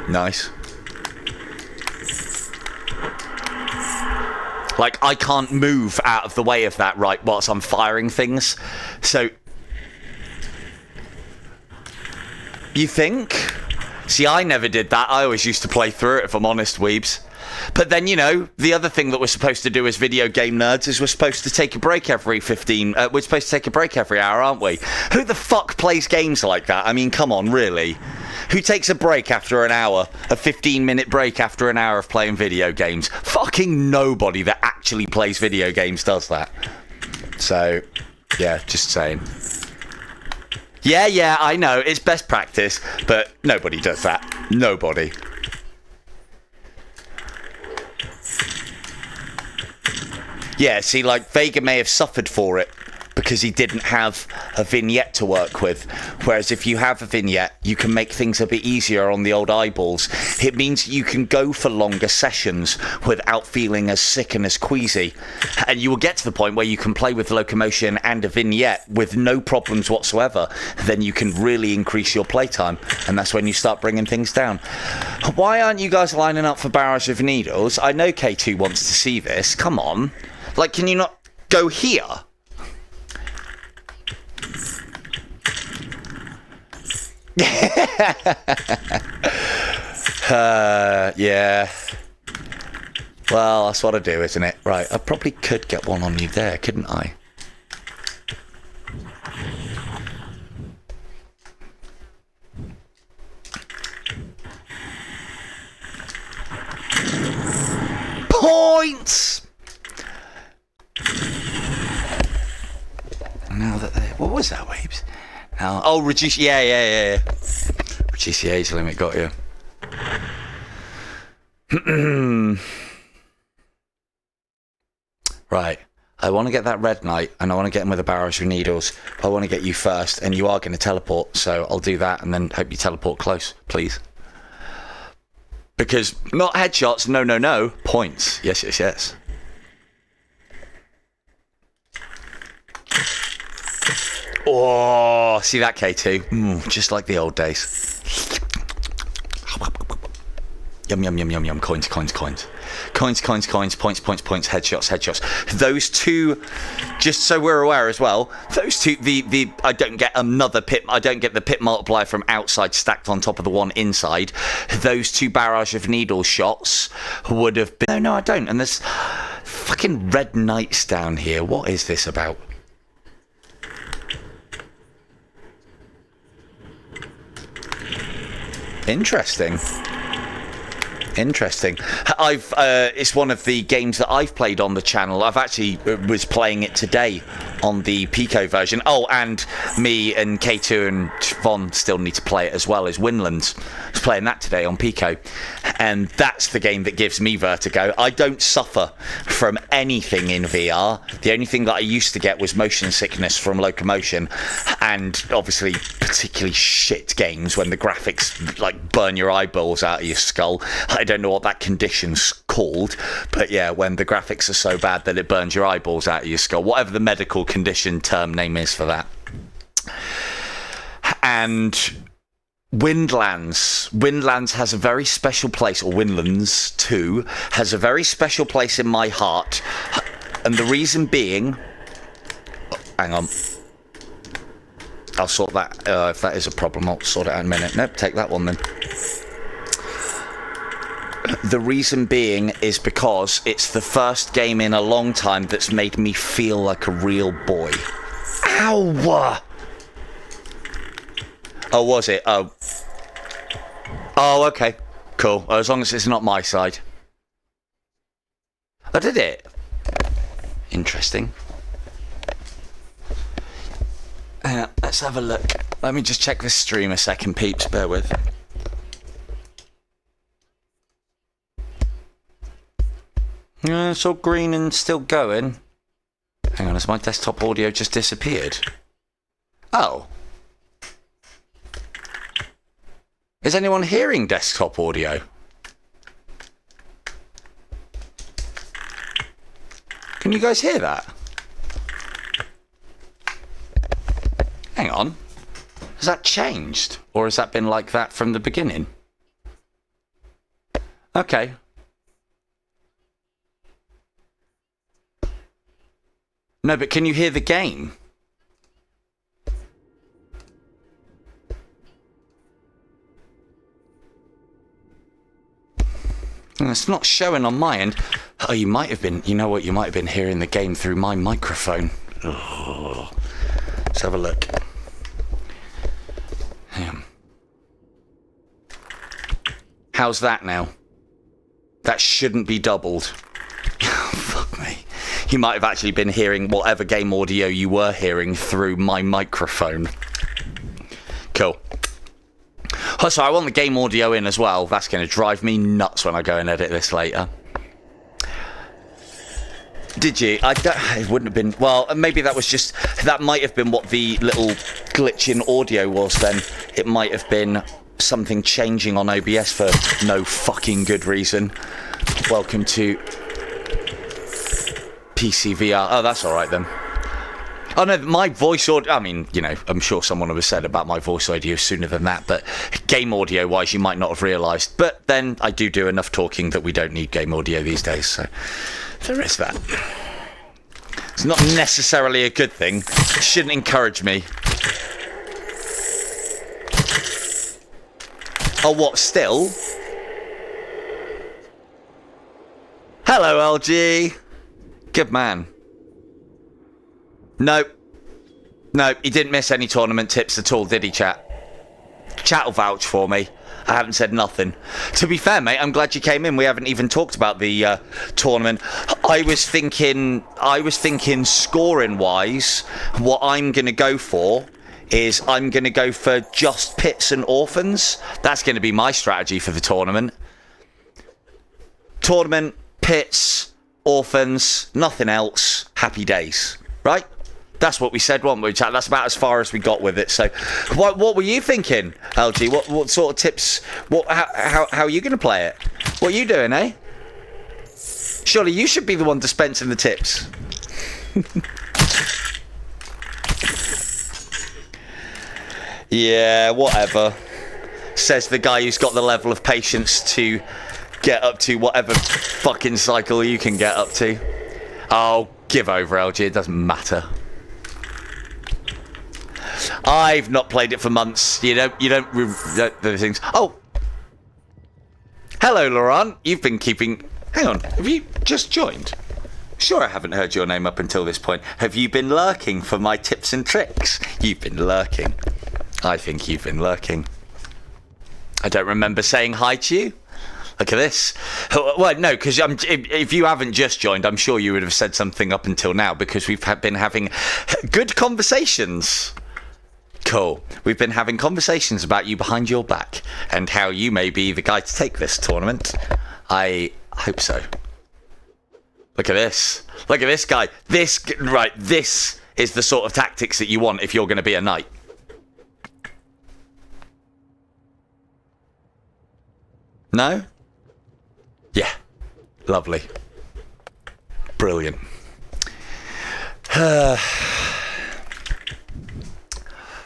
Nice. Like, I can't move out of the way of that right whilst I'm firing things. So, you think? See, I never did that. I always used to play through it, if I'm honest, weebs. But then, you know, the other thing that we're supposed to do as video game nerds is we're supposed to take a break every we're supposed to take a break every hour, aren't we? Who the fuck plays games like that? I mean, come on, really? Who takes a break after an hour? A 15-minute break after an hour of playing video games? Fucking nobody that actually plays video games does that. So, yeah, just saying. Yeah, I know, it's best practice, but nobody does that. Nobody. Yeah, see, like, Vega may have suffered for it because he didn't have a vignette to work with. Whereas if you have a vignette, you can make things a bit easier on the old eyeballs. It means you can go for longer sessions without feeling as sick and as queasy. And you will get to the point where you can play with locomotion and a vignette with no problems whatsoever. Then you can really increase your playtime. And that's when you start bringing things down. Why aren't you guys lining up for Barrage of Needles? I know K2 wants to see this. Come on. Like, can you not go here? Yeah. Well, that's what I do, isn't it? Right, I probably could get one on you there, couldn't I? Points! Now that they... What was that, Wabes? Now, oh, reduce... Yeah. Reduce the age limit, got you. Right. I want to get that Red Knight, and I want to get him with a Barrage of Needles. I want to get you first, and you are going to teleport, so I'll do that, and then hope you teleport close, please. Because, not headshots, no. Points. Yes. Oh, see that, K2? Just like the old days. Yum. Coins. Points, headshots. Those two, just so we're aware as well, those two, I don't get another pit, I don't get the pit multiplier from outside stacked on top of the one inside. Those two Barrage of Needle shots would have been... No, I don't. And there's fucking Red Knights down here. What is this about? Interesting. It's one of the games that I've played on the channel. I've actually was playing it today on the Pico version. Oh, and me and K2 and Von still need to play it as well as Winlands. I was playing that today on Pico. And that's the game that gives me vertigo. I don't suffer from anything in VR. The only thing that I used to get was motion sickness from locomotion. And obviously particularly shit games when the graphics like burn your eyeballs out of your skull. I don't know what that condition's called, but yeah, when the graphics are so bad that it burns your eyeballs out of your skull, whatever the medical condition term name is for that. And Windlands has a very special place, or Windlands 2 has a very special place in my heart, and the reason being... hang on. I'll sort that, if that is a problem, I'll sort it out in a minute. Nope, take that one then. The reason being is because it's the first game in a long time that's made me feel like a real boy. Ow! Oh, was it? Oh, okay. Cool. As long as it's not my side. Oh, did it? Interesting. Let's have a look. Let me just check this stream a second, peeps. Bear with. Yeah, it's all green and still going. Hang on, has my desktop audio just disappeared? Oh. Is anyone hearing desktop audio? Can you guys hear that? Hang on. Has that changed? Or has that been like that from the beginning? Okay. No, but can you hear the game? It's not showing on my end. Oh, you might have been, you know what, you might have been hearing the game through my microphone. Oh. Let's have a look. How's that now? That shouldn't be doubled. Fuck me. You might have actually been hearing whatever game audio you were hearing through my microphone. Cool. Oh, so I want the game audio in as well. That's going to drive me nuts when I go and edit this later. Did you? It wouldn't have been... Well, maybe that was just... That might have been what the little glitch in audio was then. It might have been something changing on OBS for no fucking good reason. Welcome to PCVR. Oh, that's all right then. Oh no, my voice audio, I mean, you know, I'm sure someone would have said about my voice audio sooner than that, but game audio wise you might not have realised. But then I do enough talking that we don't need game audio these days, so there is that. It's not necessarily a good thing. It shouldn't encourage me. Oh, what, still? Hello, LG. Good man. Nope. Nope, he didn't miss any tournament tips at all, did he, chat? Chat will vouch for me. I haven't said nothing. To be fair, mate, I'm glad you came in. We haven't even talked about the tournament. I was thinking scoring-wise, what I'm going to go for is I'm going to go for just pits and orphans. That's going to be my strategy for the tournament. Tournament, pits, orphans, nothing else. Happy days, right? That's what we said, weren't we, chat? That's about as far as we got with it. So, what were you thinking, LG? What sort of tips? How are you going to play it? What are you doing, eh? Surely you should be the one dispensing the tips. Yeah, whatever. Says the guy who's got the level of patience to get up to whatever fucking cycle you can get up to. Oh, give over, LG. It doesn't matter. I've not played it for months. You don't the things. Oh, hello, Laurent. You've been keeping. Hang on. Have you just joined? Sure, I haven't heard your name up until this point. Have you been lurking for my tips and tricks? You've been lurking. I think you've been lurking. I don't remember saying hi to you. Look at this. Well, no, because if you haven't just joined, I'm sure you would have said something up until now because we've been having good conversations. Cool. We've been having conversations about you behind your back and how you may be the guy to take this tournament. I hope so. Look at this. Look at this guy. This is the sort of tactics that you want if you're going to be a knight. No? Yeah. Lovely. Brilliant.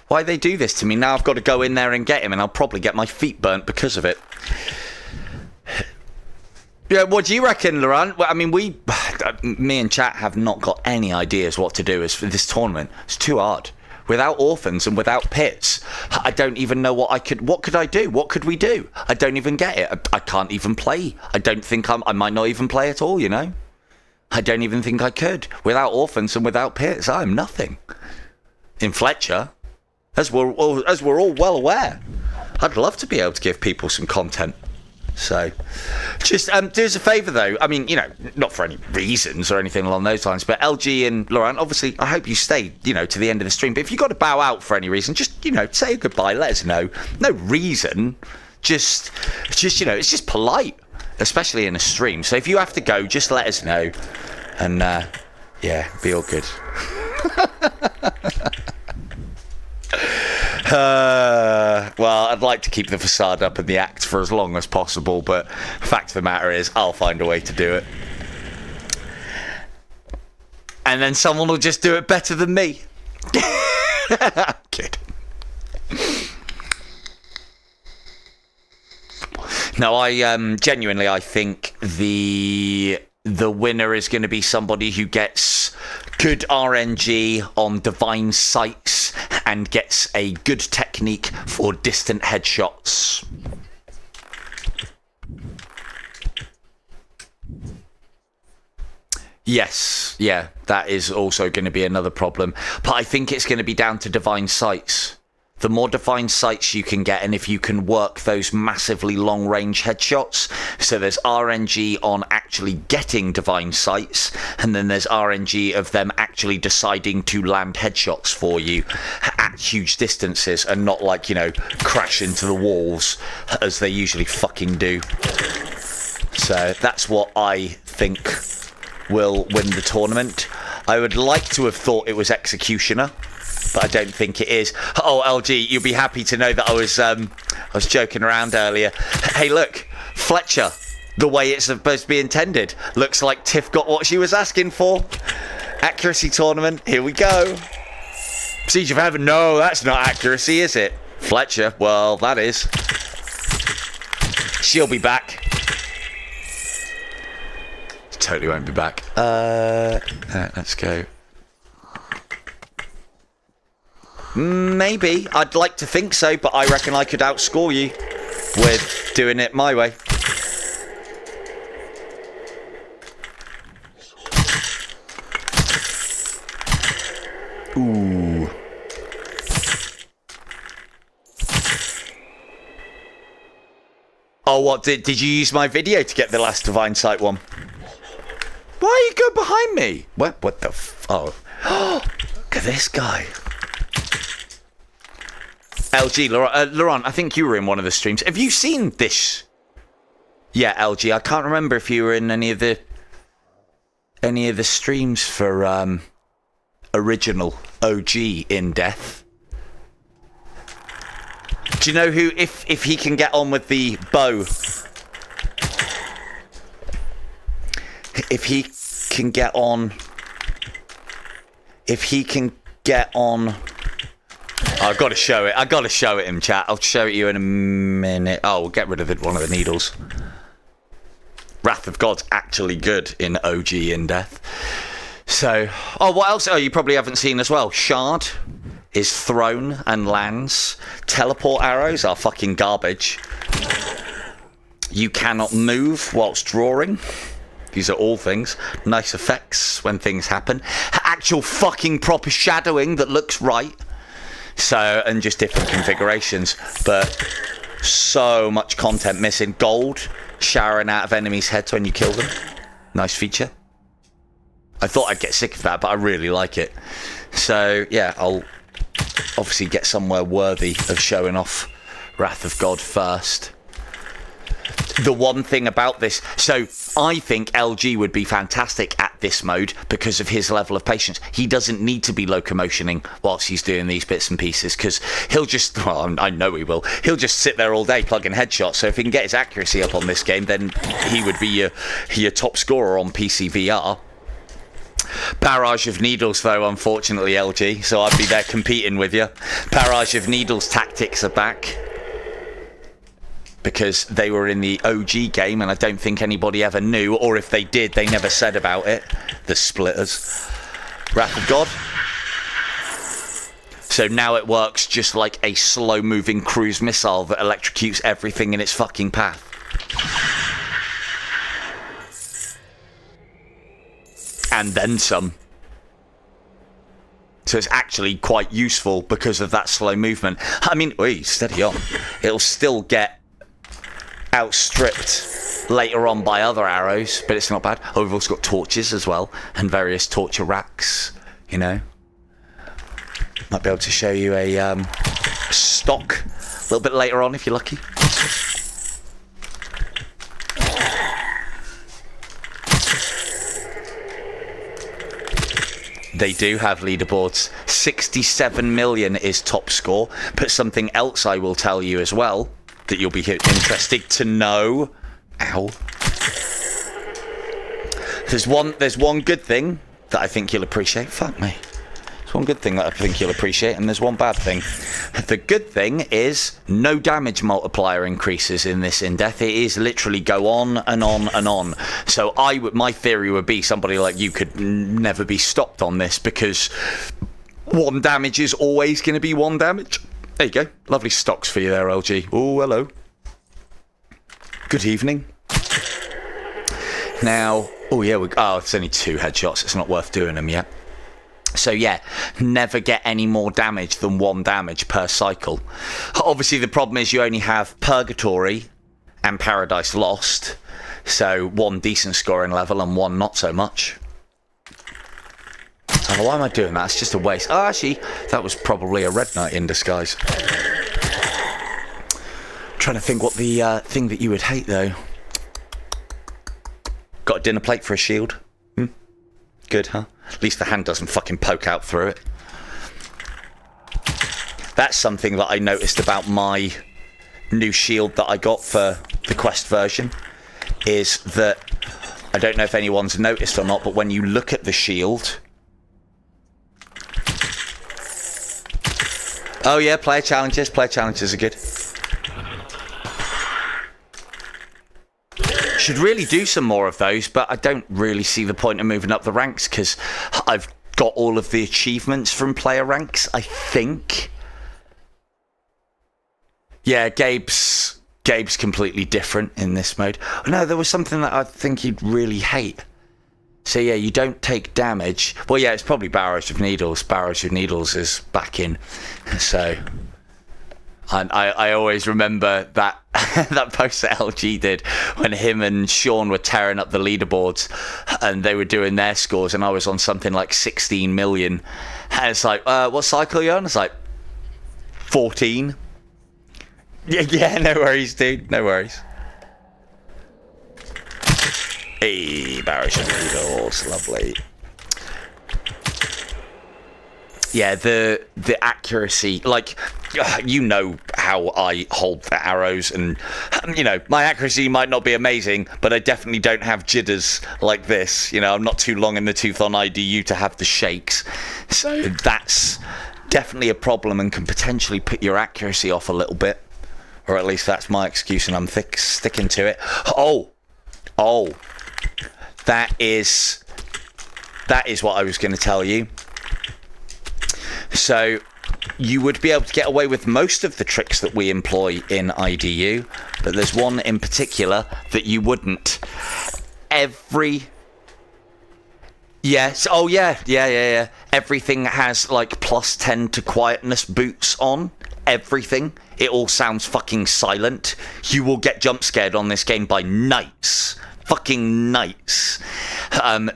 Why they do this to me? Now I've got to go in there and get him, and I'll probably get my feet burnt because of it. Yeah, what do you reckon, Laurent? Well, I mean, me and chat have not got any ideas what to do as for this tournament. It's too hard. Without orphans and without pits, I don't even know what could I do? What could we do? I don't even get it. I can't even play. I don't think I might not even play at all, you know? I don't even think I could. Without orphans and without pits, I'm nothing. In Fletcher, as we're all well aware, I'd love to be able to give people some content. So, just do us a favour though. I mean, you know, not for any reasons or anything along those lines, but LG and Laurent, obviously, I hope you stay, you know, to the end of the stream. But if you've got to bow out for any reason, just, you know, say goodbye. Let us know. No reason. Just, you know, it's just polite, especially in a stream. So if you have to go, just let us know, and yeah, be all good. Well, I'd like to keep the facade up and the act for as long as possible, but the fact of the matter is I'll find a way to do it. And then someone will just do it better than me. Kid. No, I genuinely, I think the winner is going to be somebody who gets good RNG on divine sights and gets a good technique for distant headshots. Yes, yeah, that is also going to be another problem. But I think it's going to be down to divine sights. The more divine sights you can get, and if you can work those massively long-range headshots, so there's RNG on actually getting divine sights, and then there's RNG of them actually deciding to land headshots for you at huge distances, and not like, you know, crash into the walls, as they usually fucking do. So that's what I think will win the tournament. I would like to have thought it was Executioner, but I don't think it is. Oh, LG, you'll be happy to know that I was joking around earlier. Hey, look, Fletcher, the way it's supposed to be intended. Looks like Tiff got what she was asking for. Accuracy tournament, here we go. Siege of Heaven, no, that's not accuracy, is it? Fletcher, well, that is. She'll be back. Totally won't be back. Let's go. Maybe. I'd like to think so, but I reckon I could outscore you with doing it my way. Ooh. Oh, what? Did you use my video to get the last Divine Sight one? Why are you going behind me? What the oh. Look at this guy. LG, Laurent, I think you were in one of the streams. Have you seen this? Yeah, LG, I can't remember if you were in any of the streams for original OG in Death. Do you know who, if he can get on with the bow, if he can get on, I've got to show it. I've got to show it him, chat. I'll show it you in a minute. Oh, we'll get rid of one of the needles. Wrath of God's actually good in OG in Death. So, oh, what else? Oh, you probably haven't seen as well. Shard is thrown and lands. Teleport arrows are fucking garbage. You cannot move whilst drawing. These are all things. Nice effects when things happen. Actual fucking proper shadowing that looks right. So, and just different configurations. But so much content missing. Gold showering out of enemies' heads when you kill them. Nice feature. I thought I'd get sick of that, but I really like it. So, yeah, I'll obviously get somewhere worthy of showing off Wrath of God first. The one thing about this, so I think LG would be fantastic at this mode because of his level of patience. He doesn't need to be locomotioning whilst he's doing these bits and pieces because he'll just, well, I know he will, he'll just sit there all day plugging headshots. So if he can get his accuracy up on this game, then he would be your top scorer on PCVR. Barrage of Needles, though, unfortunately, LG, so I'd be there competing with you. Barrage of Needles tactics are back because they were in the OG game and I don't think anybody ever knew, or if they did, they never said about it. The splitters. Wrath of God. So now it works just like a slow-moving cruise missile that electrocutes everything in its fucking path. And then some. So it's actually quite useful because of that slow movement. I mean, wait, steady on. It'll still get outstripped later on by other arrows, but it's not bad. Oh, we've also got torches as well, and various torture racks, you know. Might be able to show you a stock a little bit later on if you're lucky. They do have leaderboards. 67 million is top score. But something else I will tell you as well that you'll be interested to know. Ow. There's one good thing that I think you'll appreciate. Fuck me. There's one good thing that I think you'll appreciate, and there's one bad thing. The good thing is no damage multiplier increases in this in Death. It is literally go on and on and on. So my theory would be somebody like you could never be stopped on this because one damage is always going to be one damage. There you go. Lovely stocks for you there, LG. Oh, hello. Good evening. Now, Oh yeah, it's only 2 headshots. It's not worth doing them yet. So yeah, never get any more damage than 1 damage per cycle. Obviously the problem is you only have Purgatory and Paradise Lost. So 1 decent scoring level and 1 not so much. Oh, why am I doing that? It's just a waste. Oh, actually, that was probably a Red Knight in disguise. Trying to think what the thing that you would hate, though. Got a dinner plate for a shield. Good, huh? At least the hand doesn't fucking poke out through it. That's something that I noticed about my new shield that I got for the Quest version. Is that, I don't know if anyone's noticed or not, but when you look at the shield... Oh yeah, player challenges. Player challenges are good. Should really do some more of those, but I don't really see the point of moving up the ranks because I've got all of the achievements from player ranks, I think. Yeah, Gabe's completely different in this mode. No, there was something that I think he'd really hate. So yeah, you don't take damage. Well, yeah, it's probably Barrows of Needles. Barrows of Needles is back in. So, and I always remember that that post that LG did when him and Sean were tearing up the leaderboards and they were doing their scores and I was on something like 16 million. And it's like, what cycle are you on? It's like 14. Yeah, no worries, dude. No worries. Hey, Barrows of Needles, lovely. Yeah, the accuracy, like, you know how I hold the arrows, and, you know, my accuracy might not be amazing, but I definitely don't have jitters like this. You know, I'm not too long in the tooth on IDU to have the shakes. So that's definitely a problem and can potentially put your accuracy off a little bit. Or at least that's my excuse, and I'm sticking to it. Oh, that is what I was going to tell you. So you would be able to get away with most of the tricks that we employ in IDU, but there's one in particular that you wouldn't. Yes. Oh yeah. Everything has like +10 to quietness boots on. Everything. It all sounds fucking silent. You will get jump scared on this game by knights. Fucking knights.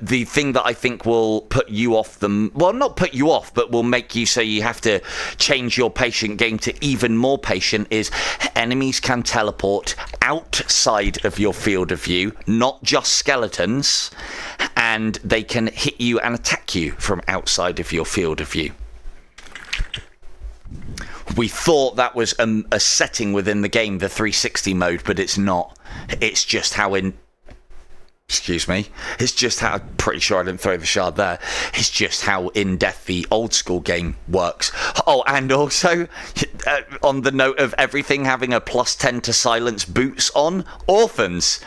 The thing that I think will put you off well, not put you off, but will make you so you have to change your patient game to even more patient is enemies can teleport outside of your field of view, not just skeletons, and they can hit you and attack you from outside of your field of view. We thought that was a setting within the game, the 360 mode, but it's not. It's just how Excuse me. It's just how... I'm pretty sure I didn't throw the shard there. It's just how in-depth the old school game works. Oh, and also, on the note of everything having a +10 to silence boots on, orphans.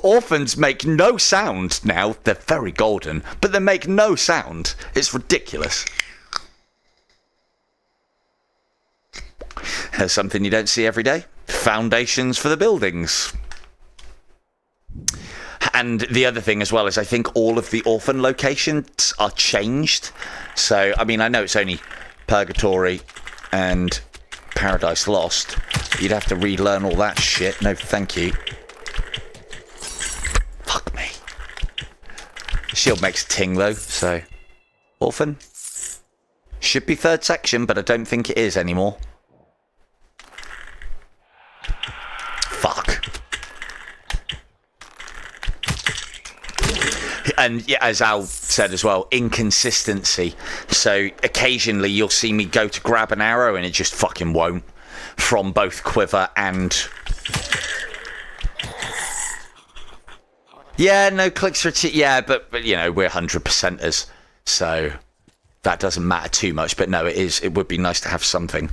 Orphans make no sound now. They're very golden, but they make no sound. It's ridiculous. There's something you don't see every day. Foundations for the buildings. And the other thing as well is I think all of the orphan locations are changed. So, I mean, I know it's only Purgatory and Paradise Lost. You'd have to relearn all that shit. No, thank you. Fuck me. Shield makes a ting, though, so... Orphan? Should be 3rd section, but I don't think it is anymore. Fuck. And yeah, as Al said as well, inconsistency. So occasionally you'll see me go to grab an arrow and it just fucking won't. From both quiver and... Yeah, no clicks for... Yeah, but you know, we're 100%ers. So that doesn't matter too much. But no, it would be nice to have something.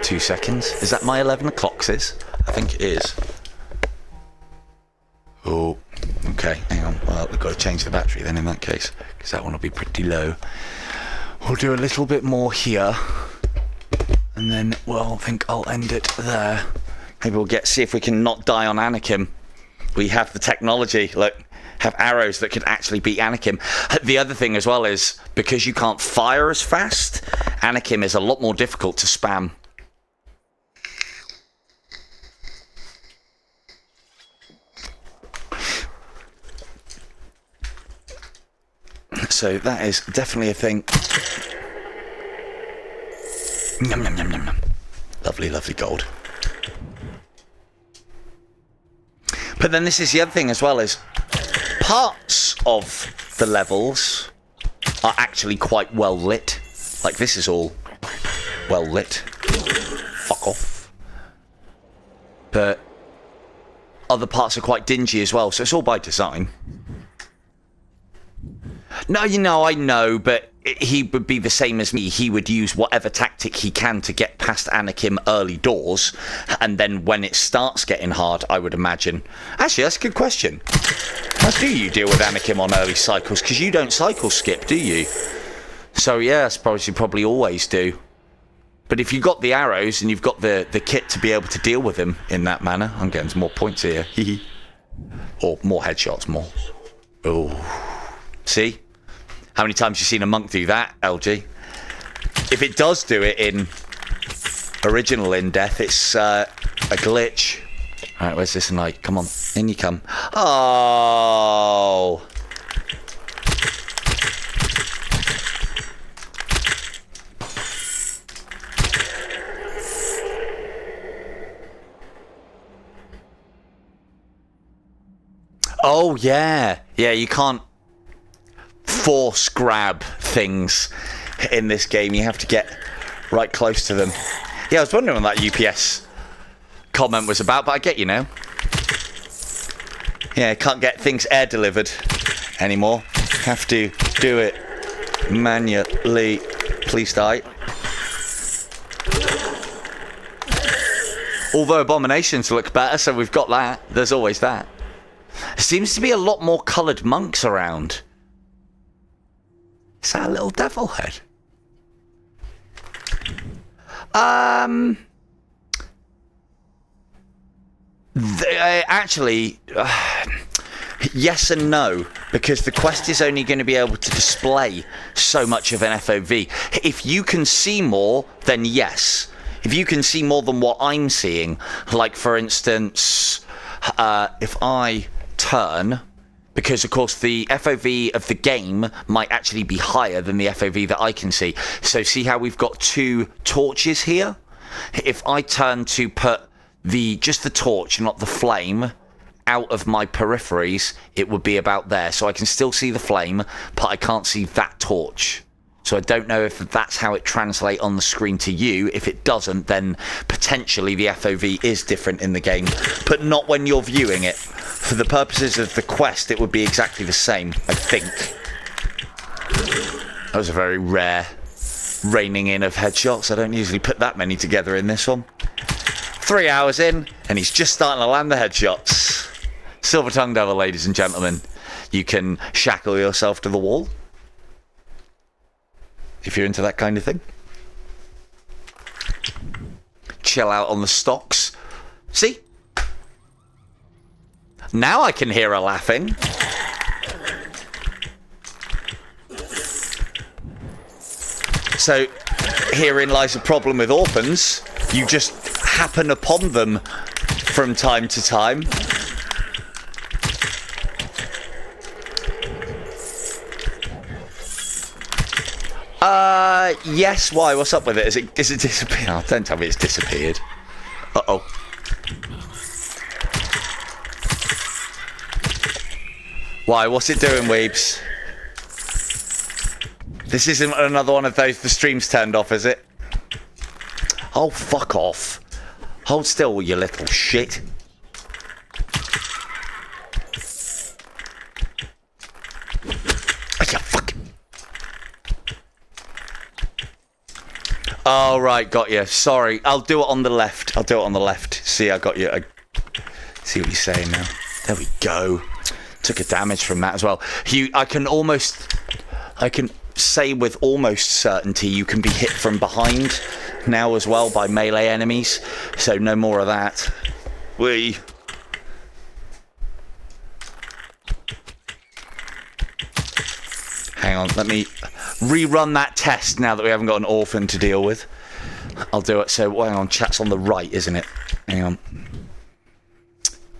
2 seconds. Is that my 11 o'clock, sis? I think it is. Oh, okay. Hang on. Well, we've got to change the battery then in that case, because that one will be pretty low. We'll do a little bit more here. And And then, well, I think I'll end it there. Maybe we'll see if we can not die on Anakim. We have the technology, look, have arrows that could actually beat Anakim. The other thing as well is, because you can't fire as fast, Anakim is a lot more difficult to spam. So that is definitely a thing. Yum, yum, yum, yum, yum. Lovely, lovely gold. But then this is the other thing as well, is parts of the levels are actually quite well lit. Like this is all well lit. Fuck off. But other parts are quite dingy as well, so it's all by design. No, you know, I know, but he would be the same as me. He would use whatever tactic he can to get past Anakim early doors, and then when it starts getting hard, I would imagine. Actually, that's a good question. How do you deal with Anakim on early cycles? Because you don't cycle skip, do you? So yeah, I suppose you probably always do. But if you've got the arrows and you've got the kit to be able to deal with him in that manner, I'm getting some more points here. Or more headshots, more. Oh. See? How many times have you seen a monk do that, LG? If it does do it in original in death, it's a glitch. Alright, where's this light? Come on, in you come. Oh. Oh, yeah. Yeah, you can't force grab things in this game. You have to get right close to them. Yeah, I was wondering what that UPS comment was about, but I get you now. Yeah, can't get things air delivered anymore. Have to do it manually. Please die. Although abominations look better, so we've got that. There's always that. There seems to be a lot more coloured monks around. Is that a little devil head? Actually, yes and no, because the quest is only going to be able to display so much of an FOV. If you can see more, then yes. If you can see more than what I'm seeing, like for instance, if I turn, because of course the FOV of the game might actually be higher than the FOV that I can see. So see how we've got two torches here? If I turn to put just the torch, not the flame, out of my peripheries, it would be about there. So I can still see the flame, but I can't see that torch. So I don't know if that's how it translates on the screen to you. If it doesn't, then potentially the FOV is different in the game, but not when you're viewing it. For the purposes of the quest, it would be exactly the same, I think. That was a very rare raining in of headshots. I don't usually put that many together in this one. 3 hours in, and he's just starting to land the headshots. Silver Tongue Devil, ladies and gentlemen. You can shackle yourself to the wall, if you're into that kind of thing. Chill out on the stocks. See? Now I can hear her laughing. So, herein lies a problem with orphans. You just happen upon them from time to time. Yes, why? What's up with it? Is it disappeared? Oh, don't tell me it's disappeared. Uh-oh. Why? What's it doing, weebs? This isn't another one of those, the stream's turned off, is it? Oh, fuck off. Hold still, you little shit. Oh, you fucking... Oh, right, got you. Sorry. I'll do it on the left. I'll do it on the left. See, I got you. See what you're saying now. There we go. Took a damage from that as well. I can say with almost certainty you can be hit from behind now as well by melee enemies, so no more of that. Hang on, let me rerun that test now that we haven't got an orphan to deal with. I'll do it. So, hang on, chat's on the right, isn't it? Hang on.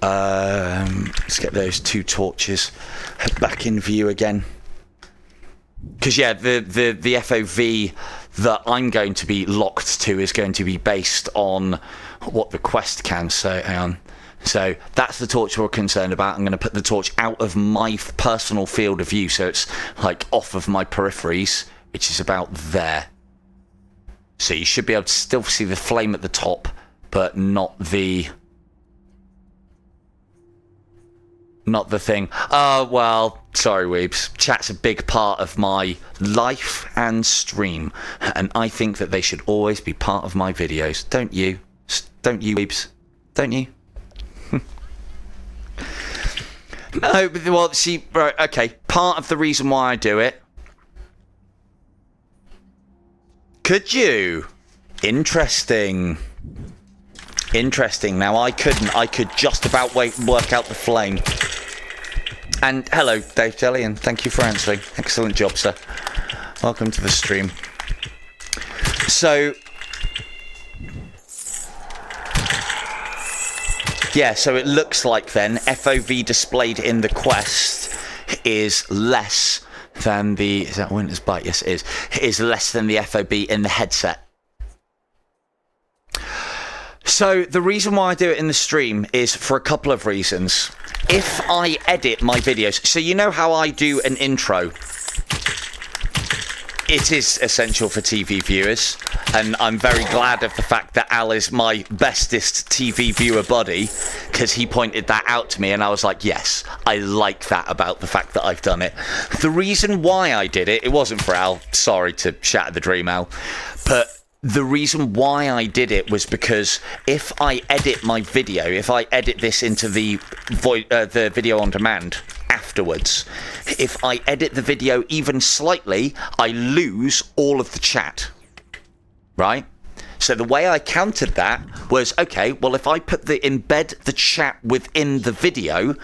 Let's get those 2 torches back in view again. Because, yeah, the FOV that I'm going to be locked to is going to be based on what the quest can. So, hang on. So that's the torch we're concerned about. I'm going to put the torch out of my personal field of view, so it's like off of my peripheries, which is about there. So you should be able to still see the flame at the top, but not the thing. Oh, well, sorry, Weebs. Chat's a big part of my life and stream, and I think that they should always be part of my videos. Don't you? Don't you, Weebs? Don't you? No, but, well, see, right, okay, part of the reason why I do it. Could you? Interesting. Now, I couldn't. I could just about work out the flame. And hello, Dave Jelly, and thank you for answering. Excellent job, sir. Welcome to the stream. So... yeah, so it looks like then FOV displayed in the quest is less than the... is that Winter's Bite? Yes, it is. It is less than the FOV in the headset. So the reason why I do it in the stream is for a couple of reasons. If I edit my videos... so you know how I do an intro? It is essential for TV viewers, and I'm very glad of the fact that Al is my bestest TV viewer buddy, because he pointed that out to me, and I was like, yes, I like that about the fact that I've done it. The reason why I did it wasn't for Al, sorry to shatter the dream, Al, but the reason why I did it was because if I edit my video, if I edit this into the video on demand afterwards, if I edit the video even slightly, I lose all of the chat, right? So the way I countered that was, okay, well, if I embed the chat within the video,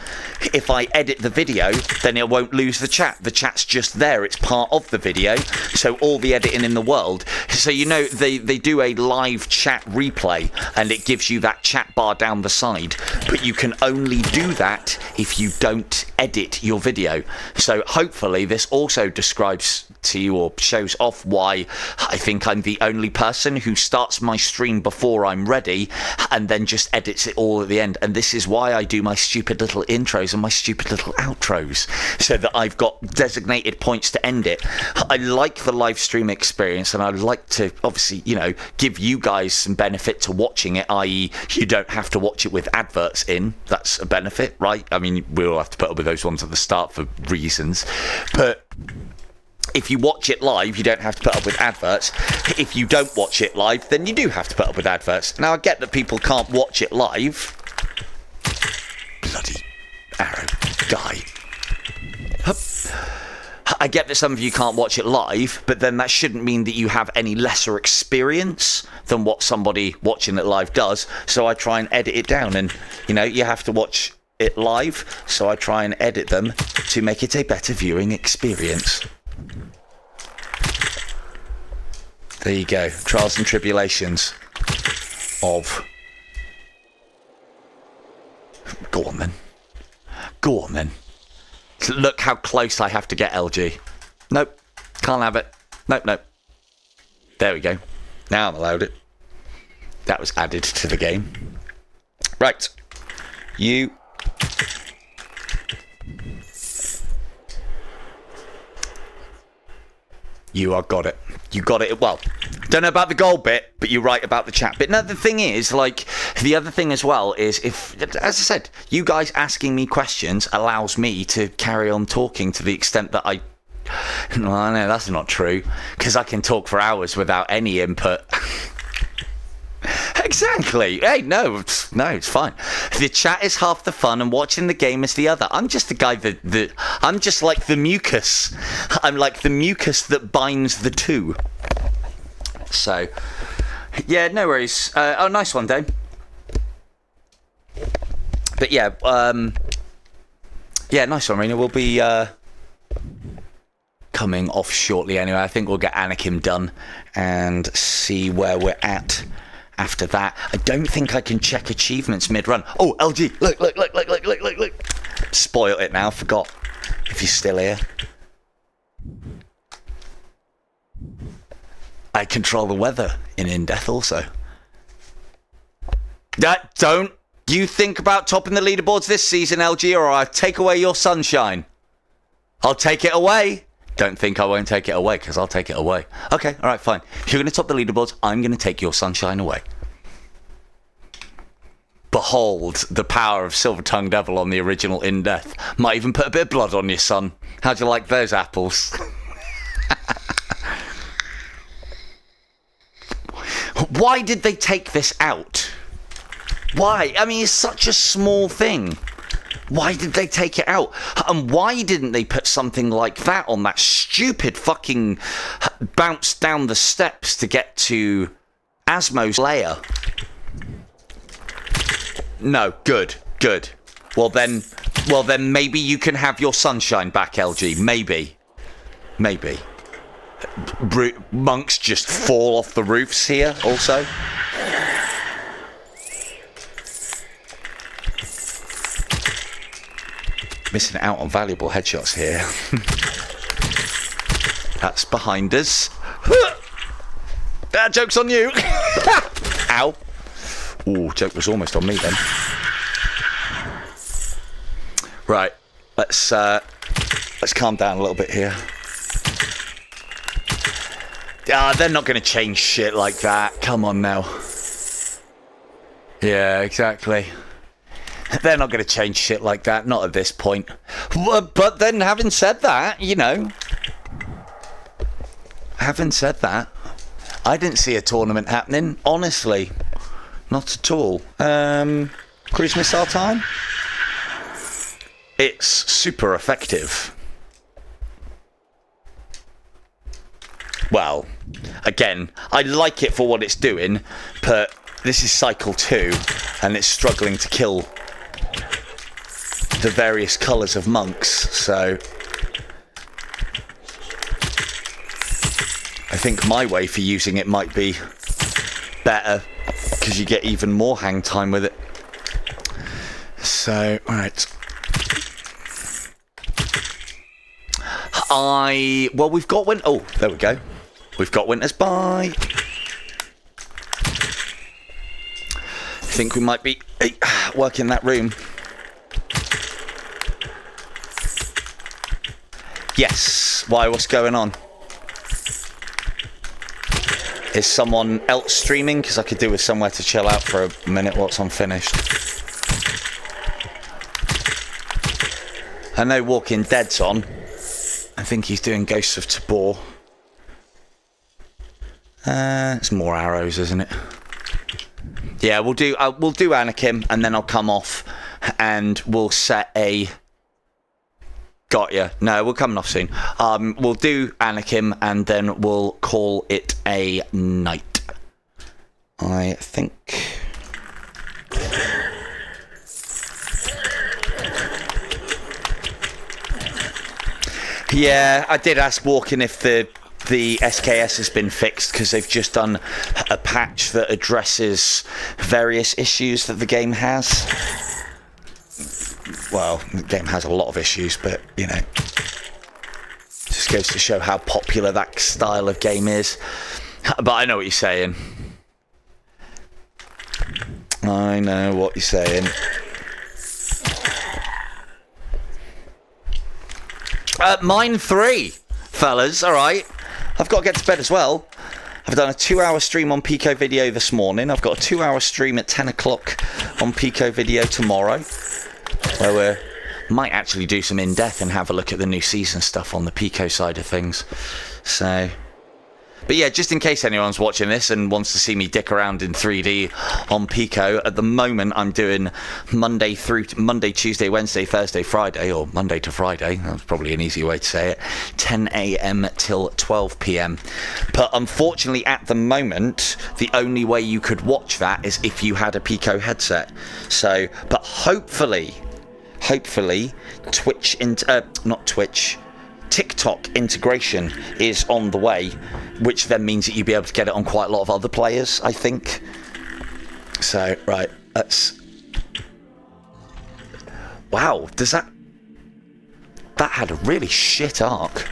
if I edit the video, then it won't lose the chat. The chat's just there. It's part of the video. So all the editing in the world. So, you know, they do a live chat replay, and it gives you that chat bar down the side. But you can only do that if you don't edit your video. So hopefully this also describes to you, or shows off, why I think I'm the only person who starts my stream before I'm ready and then just edits it all at the end. And this is why I do my stupid little intros and my stupid little outros, so that I've got designated points to end it. I like the live stream experience, and I'd like to obviously, you know, give you guys some benefit to watching it, i.e. you don't have to watch it with adverts in. That's a benefit, right? I mean, we'll have to put up with those ones at the start for reasons, but if you watch it live, you don't have to put up with adverts. If you don't watch it live, then you do have to put up with adverts. Now, I get that people can't watch it live. Bloody arrow guy. I get that some of you can't watch it live, but then that shouldn't mean that you have any lesser experience than what somebody watching it live does. So I try and edit it down, and, you know, you have to watch it live, so I try and edit them to make it a better viewing experience. There you go. Trials and tribulations of... Go on then. Go on then. Look how close I have to get, LG. Nope. Can't have it. Nope. There we go. Now I'm allowed it. That was added to the game. Right. You... You are got it. You got it. Well, don't know about the gold bit, but you're right about the chat bit. Now, the thing is, like, the other thing as well is, if, as I said, you guys asking me questions allows me to carry on talking to the extent that I... No, that's not true, because I can talk for hours without any input. Exactly. Hey, no, it's fine. The chat is half the fun, and watching the game is the other. I'm just the guy that I'm just like the mucus. I'm like the mucus that binds the two. So, Yeah, no worries. Oh, nice one, Dame. But yeah, yeah, nice one, Rena. We'll be coming off shortly anyway. I think we'll get Anakim done and see where we're at after that. I don't think I can check achievements mid-run. Oh, LG, look. Spoil it now, forgot. If you're still here. I control the weather in Death also. Don't you think about topping the leaderboards this season, LG, or I'll take away your sunshine. I'll take it away. Don't think I won't take it away, because I'll take it away. Okay, all right, fine. If you're going to top the leaderboards, I'm going to take your sunshine away. Behold the power of Silver Tongue Devil on the original In Death. Might even put a bit of blood on your son. How'd you like those apples? Why did they take this out? Why? I mean, it's such a small thing. Why did they take it out? And why didn't they put something like that on that stupid fucking bounce down the steps to get to Asmo's lair? No, good. Well then maybe you can have your sunshine back, LG. Maybe. Monks just fall off the roofs here also. Missing out on valuable headshots here. That's behind us. That joke's on you. Ow. Ooh, joke was almost on me then. Right, let's calm down a little bit here. They're not going to change shit like that. Come on now. Yeah, exactly. They're not going to change shit like that. Not at this point. But then, having said that, you know. Having said that, I didn't see a tournament happening. Honestly. Not at all. Cruise missile time? It's super effective. Well, again, I like it for what it's doing, but this is cycle 2, and it's struggling to kill the various colours of monks, so I think my way for using it might be better, because you get even more hang time with it. So, alright. Well, we've got oh, there we go. We've got Winter's Bye. I think we might be working that room. Yes. Why? What's going on? Is someone else streaming? Because I could do with somewhere to chill out for a minute whilst I'm finished. I know Walking Dead's on. I think he's doing Ghosts of Tabor. It's more arrows, isn't it? Yeah, we'll do Anakim, and then I'll come off, and we'll set a. Got ya. No, we're coming off soon. We'll do Anakim, and then we'll call it a night. I think. Yeah, I did ask Walken if the SKS has been fixed, because they've just done a patch that addresses various issues that the game has. Well, the game has a lot of issues, but, you know, just goes to show how popular that style of game is. But I know what you're saying. I know what you're saying. Mine 3, fellas, alright. I've got to get to bed as well. I've done a 2-hour stream on Pico Video this morning. I've got a 2-hour stream at 10 o'clock on Pico Video tomorrow, where we might actually do some in-depth and have a look at the new season stuff on the Pico side of things. So, But yeah, just in case anyone's watching this and wants to see me dick around in 3D on Pico, at the moment I'm doing Monday, Tuesday, Wednesday, Thursday, Friday, or Monday to Friday. That's probably an easy way to say it. 10 a.m. till 12 p.m. But unfortunately, at the moment, the only way you could watch that is if you had a Pico headset. So, but hopefully, TikTok integration is on the way, which then means that you'll be able to get it on quite a lot of other players, I think. So, right, let's... Wow, does that... That had a really shit arc.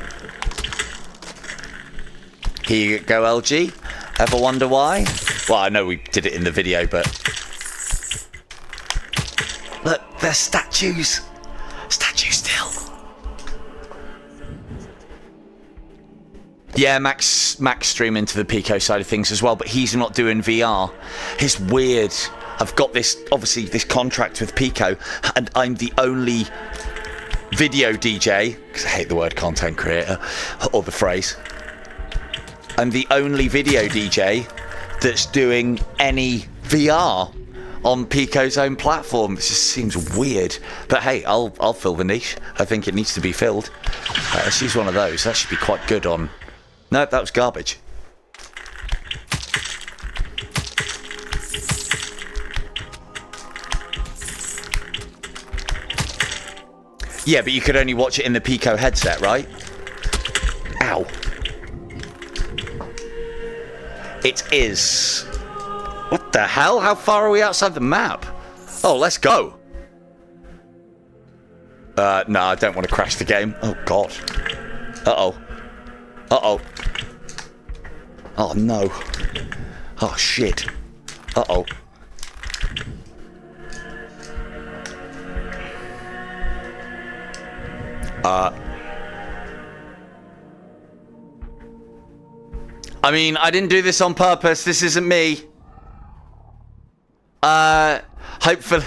Here you go, LG. Ever wonder why? Well, I know we did it in the video, but... Look, they're statues. Statues still. Yeah, Max streaming to the Pico side of things as well, but he's not doing VR. It's weird. I've got this, obviously, this contract with Pico, and I'm the only video DJ, because I hate the word content creator, or the phrase. I'm the only video DJ that's doing any VR on Pico's own platform. It just seems weird. But hey, I'll fill the niche. I think it needs to be filled. Let's use one of those. That should be quite good on... No, that was garbage. Yeah, but you could only watch it in the Pico headset, right? Ow. It is... What the hell? How far are we outside the map? Oh, let's go. No, I don't want to crash the game. Oh, God. Uh-oh. Uh-oh. Oh, no. Oh, shit. Uh-oh. I mean, I didn't do this on purpose. This isn't me. Hopefully...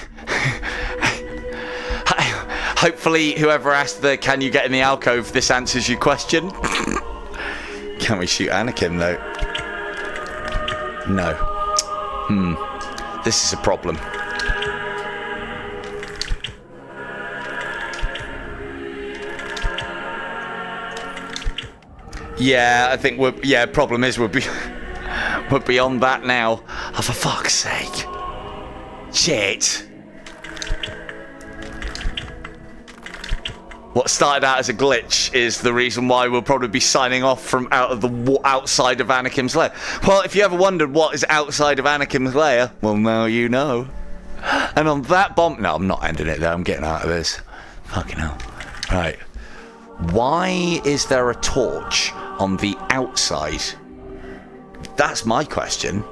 Hopefully, whoever asked the "can you get in the alcove," this answers your question. Can we shoot Anakim, though? No. This is a problem. Yeah, I think we're... Yeah, problem is we're beyond that now. Oh, for fuck's sake. Shit. What started out as a glitch is the reason why we'll probably be signing off from outside of Anakim's lair. Well, if you ever wondered what is outside of Anakim's lair, well, now you know. And on that bomb... No, I'm not ending it there. I'm getting out of this. Fucking hell. Right. Why is there a torch on the outside? That's my question.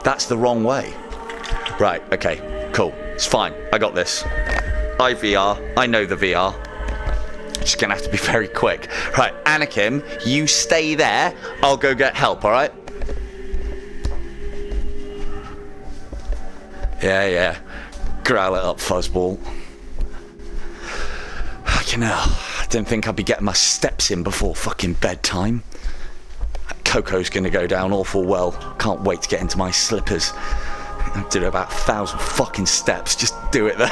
That's the wrong way. Right, okay, cool. It's fine. I got this. VR. I know the VR. Just gonna have to be very quick. Right, Anakim, you stay there. I'll go get help, alright? Yeah. Growl it up, fuzzball. Fucking hell. I didn't think I'd be getting my steps in before fucking bedtime. Coco's gonna go down awful well. Can't wait to get into my slippers. I did about 1,000 fucking steps. Just do it there.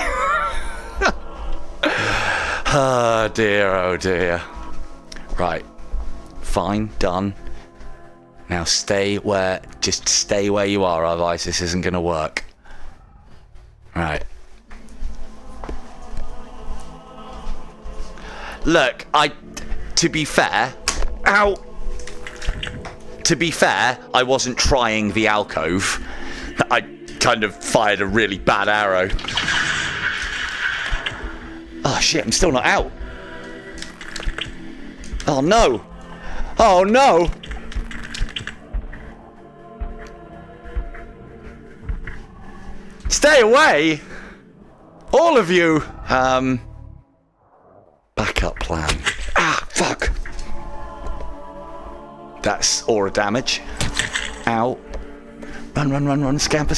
Oh dear, oh dear. Right. Fine, done. Now just stay where you are, otherwise this isn't gonna work. Right. Look, to be fair, ow! To be fair, I wasn't trying the alcove. I kind of fired a really bad arrow. Oh shit, I'm still not out. Oh no! Oh no! Stay away! All of you! Backup plan. Ah, fuck! That's aura damage. Ow. Run. Scamper.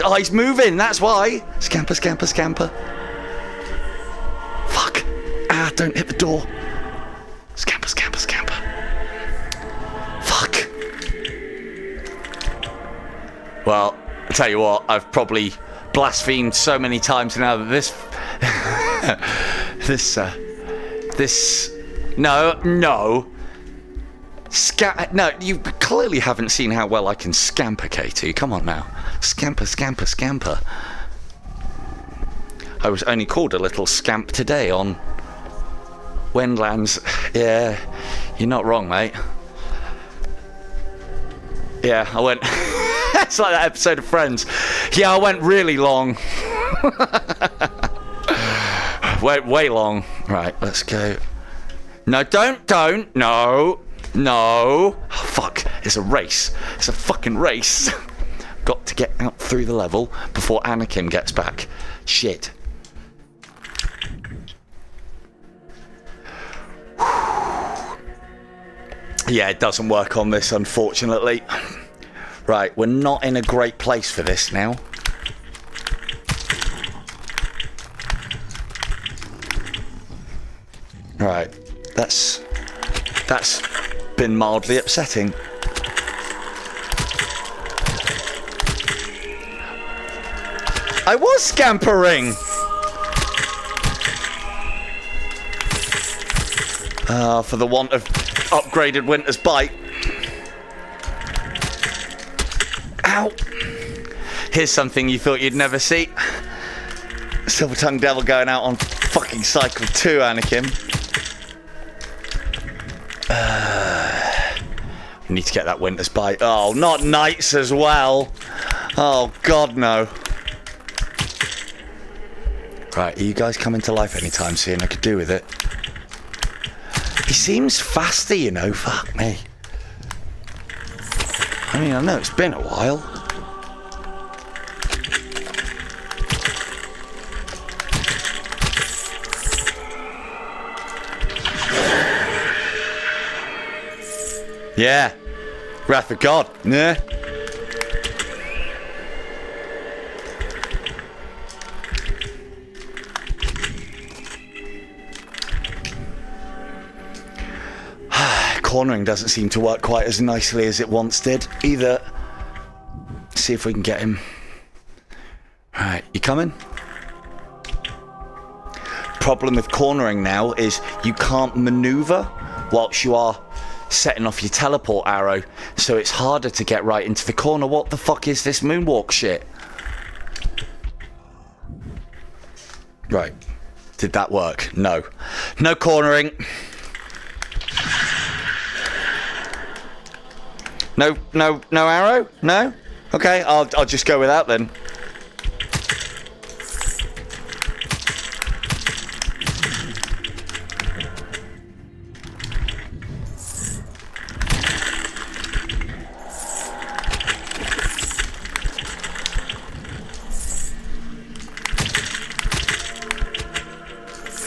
Oh, he's moving, that's why. Scamper. Fuck. Ah, don't hit the door. Scamper. Well, I'll tell you what, I've probably blasphemed so many times now that no, you clearly haven't seen how well I can scamper, K2. Come on now. Scamper, scamper, scamper. I was only called a little scamp today on Wendlands. Yeah, you're not wrong, mate. Yeah, I went... It's like that episode of Friends. Yeah, I went really long. Went way long. Right, let's go. No, don't. No. Oh, fuck. It's a race. It's a fucking race. Got to get out through the level before Anakim gets back. Shit. Yeah, it doesn't work on this, unfortunately. Right, we're not in a great place for this now. Right, that's been mildly upsetting. I was scampering! For the want of upgraded Winter's Bite. Ow! Here's something you thought you'd never see. Silver-tongued devil going out on fucking cycle 2, Anakim. We need to get that Winter's Bite. Oh, not Knights as well. Oh, God, no. Right, are you guys coming to life anytime soon? I could do with it. He seems faster, you know. Fuck me. I mean, I know it's been a while. Yeah. Wrath of God. Yeah. Cornering doesn't seem to work quite as nicely as it once did either. See if we can get him. Right, you coming? Problem with cornering now is you can't maneuver whilst you are setting off your teleport arrow, so it's harder to get right into the corner. What the fuck is this moonwalk shit? Right, did that work? No. No cornering. No arrow? No? Okay, I'll just go without then.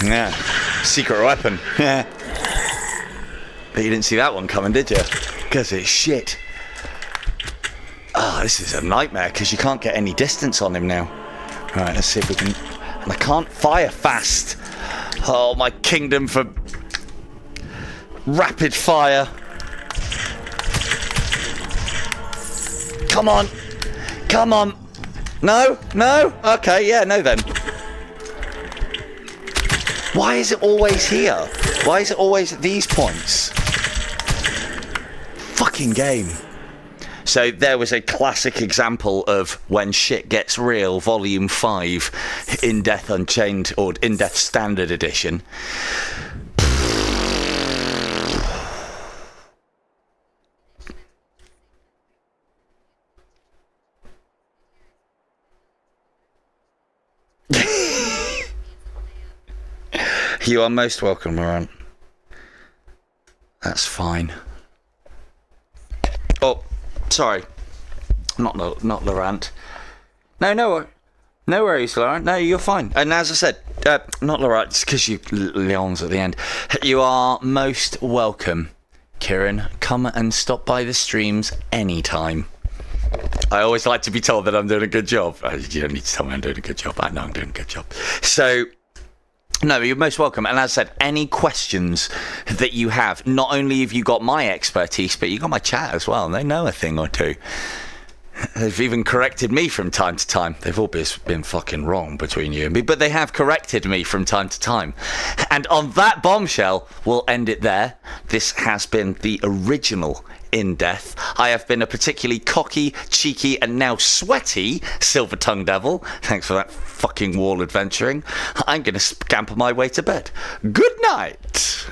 Yeah, secret weapon. Yeah. But you didn't see that one coming, did you? Because it's shit. Oh, this is a nightmare because you can't get any distance on him now. Right, let's see if we can... And I can't fire fast. Oh, my kingdom for rapid fire. Come on. Come on. No? No? Okay, yeah, no then. Why is it always here? Why is it always at these points? Fucking game. So there was a classic example of When Shit Gets Real, Volume 5, In Death Unchained, or In Death Standard Edition. You are most welcome, Moran. That's fine. Oh, sorry. Not Laurent. No worries, Laurent. No, you're fine. And as I said, not Laurent, it's because you Leon's at the end. You are most welcome, Kieran. Come and stop by the streams anytime. I always like to be told that I'm doing a good job. You don't need to tell me I'm doing a good job. I know I'm doing a good job. So... No, you're most welcome. And as I said, any questions that you have, not only have you got my expertise, but you got my chat as well. And they know a thing or two. They've even corrected me from time to time. They've always been fucking wrong between you and me, but they have corrected me from time to time. And on that bombshell, we'll end it there. This has been the original In Death. I have been a particularly cocky, cheeky, and now sweaty Silver Tongue Devil. Thanks for that fucking wall adventuring. I'm going to scamper my way to bed. Good night.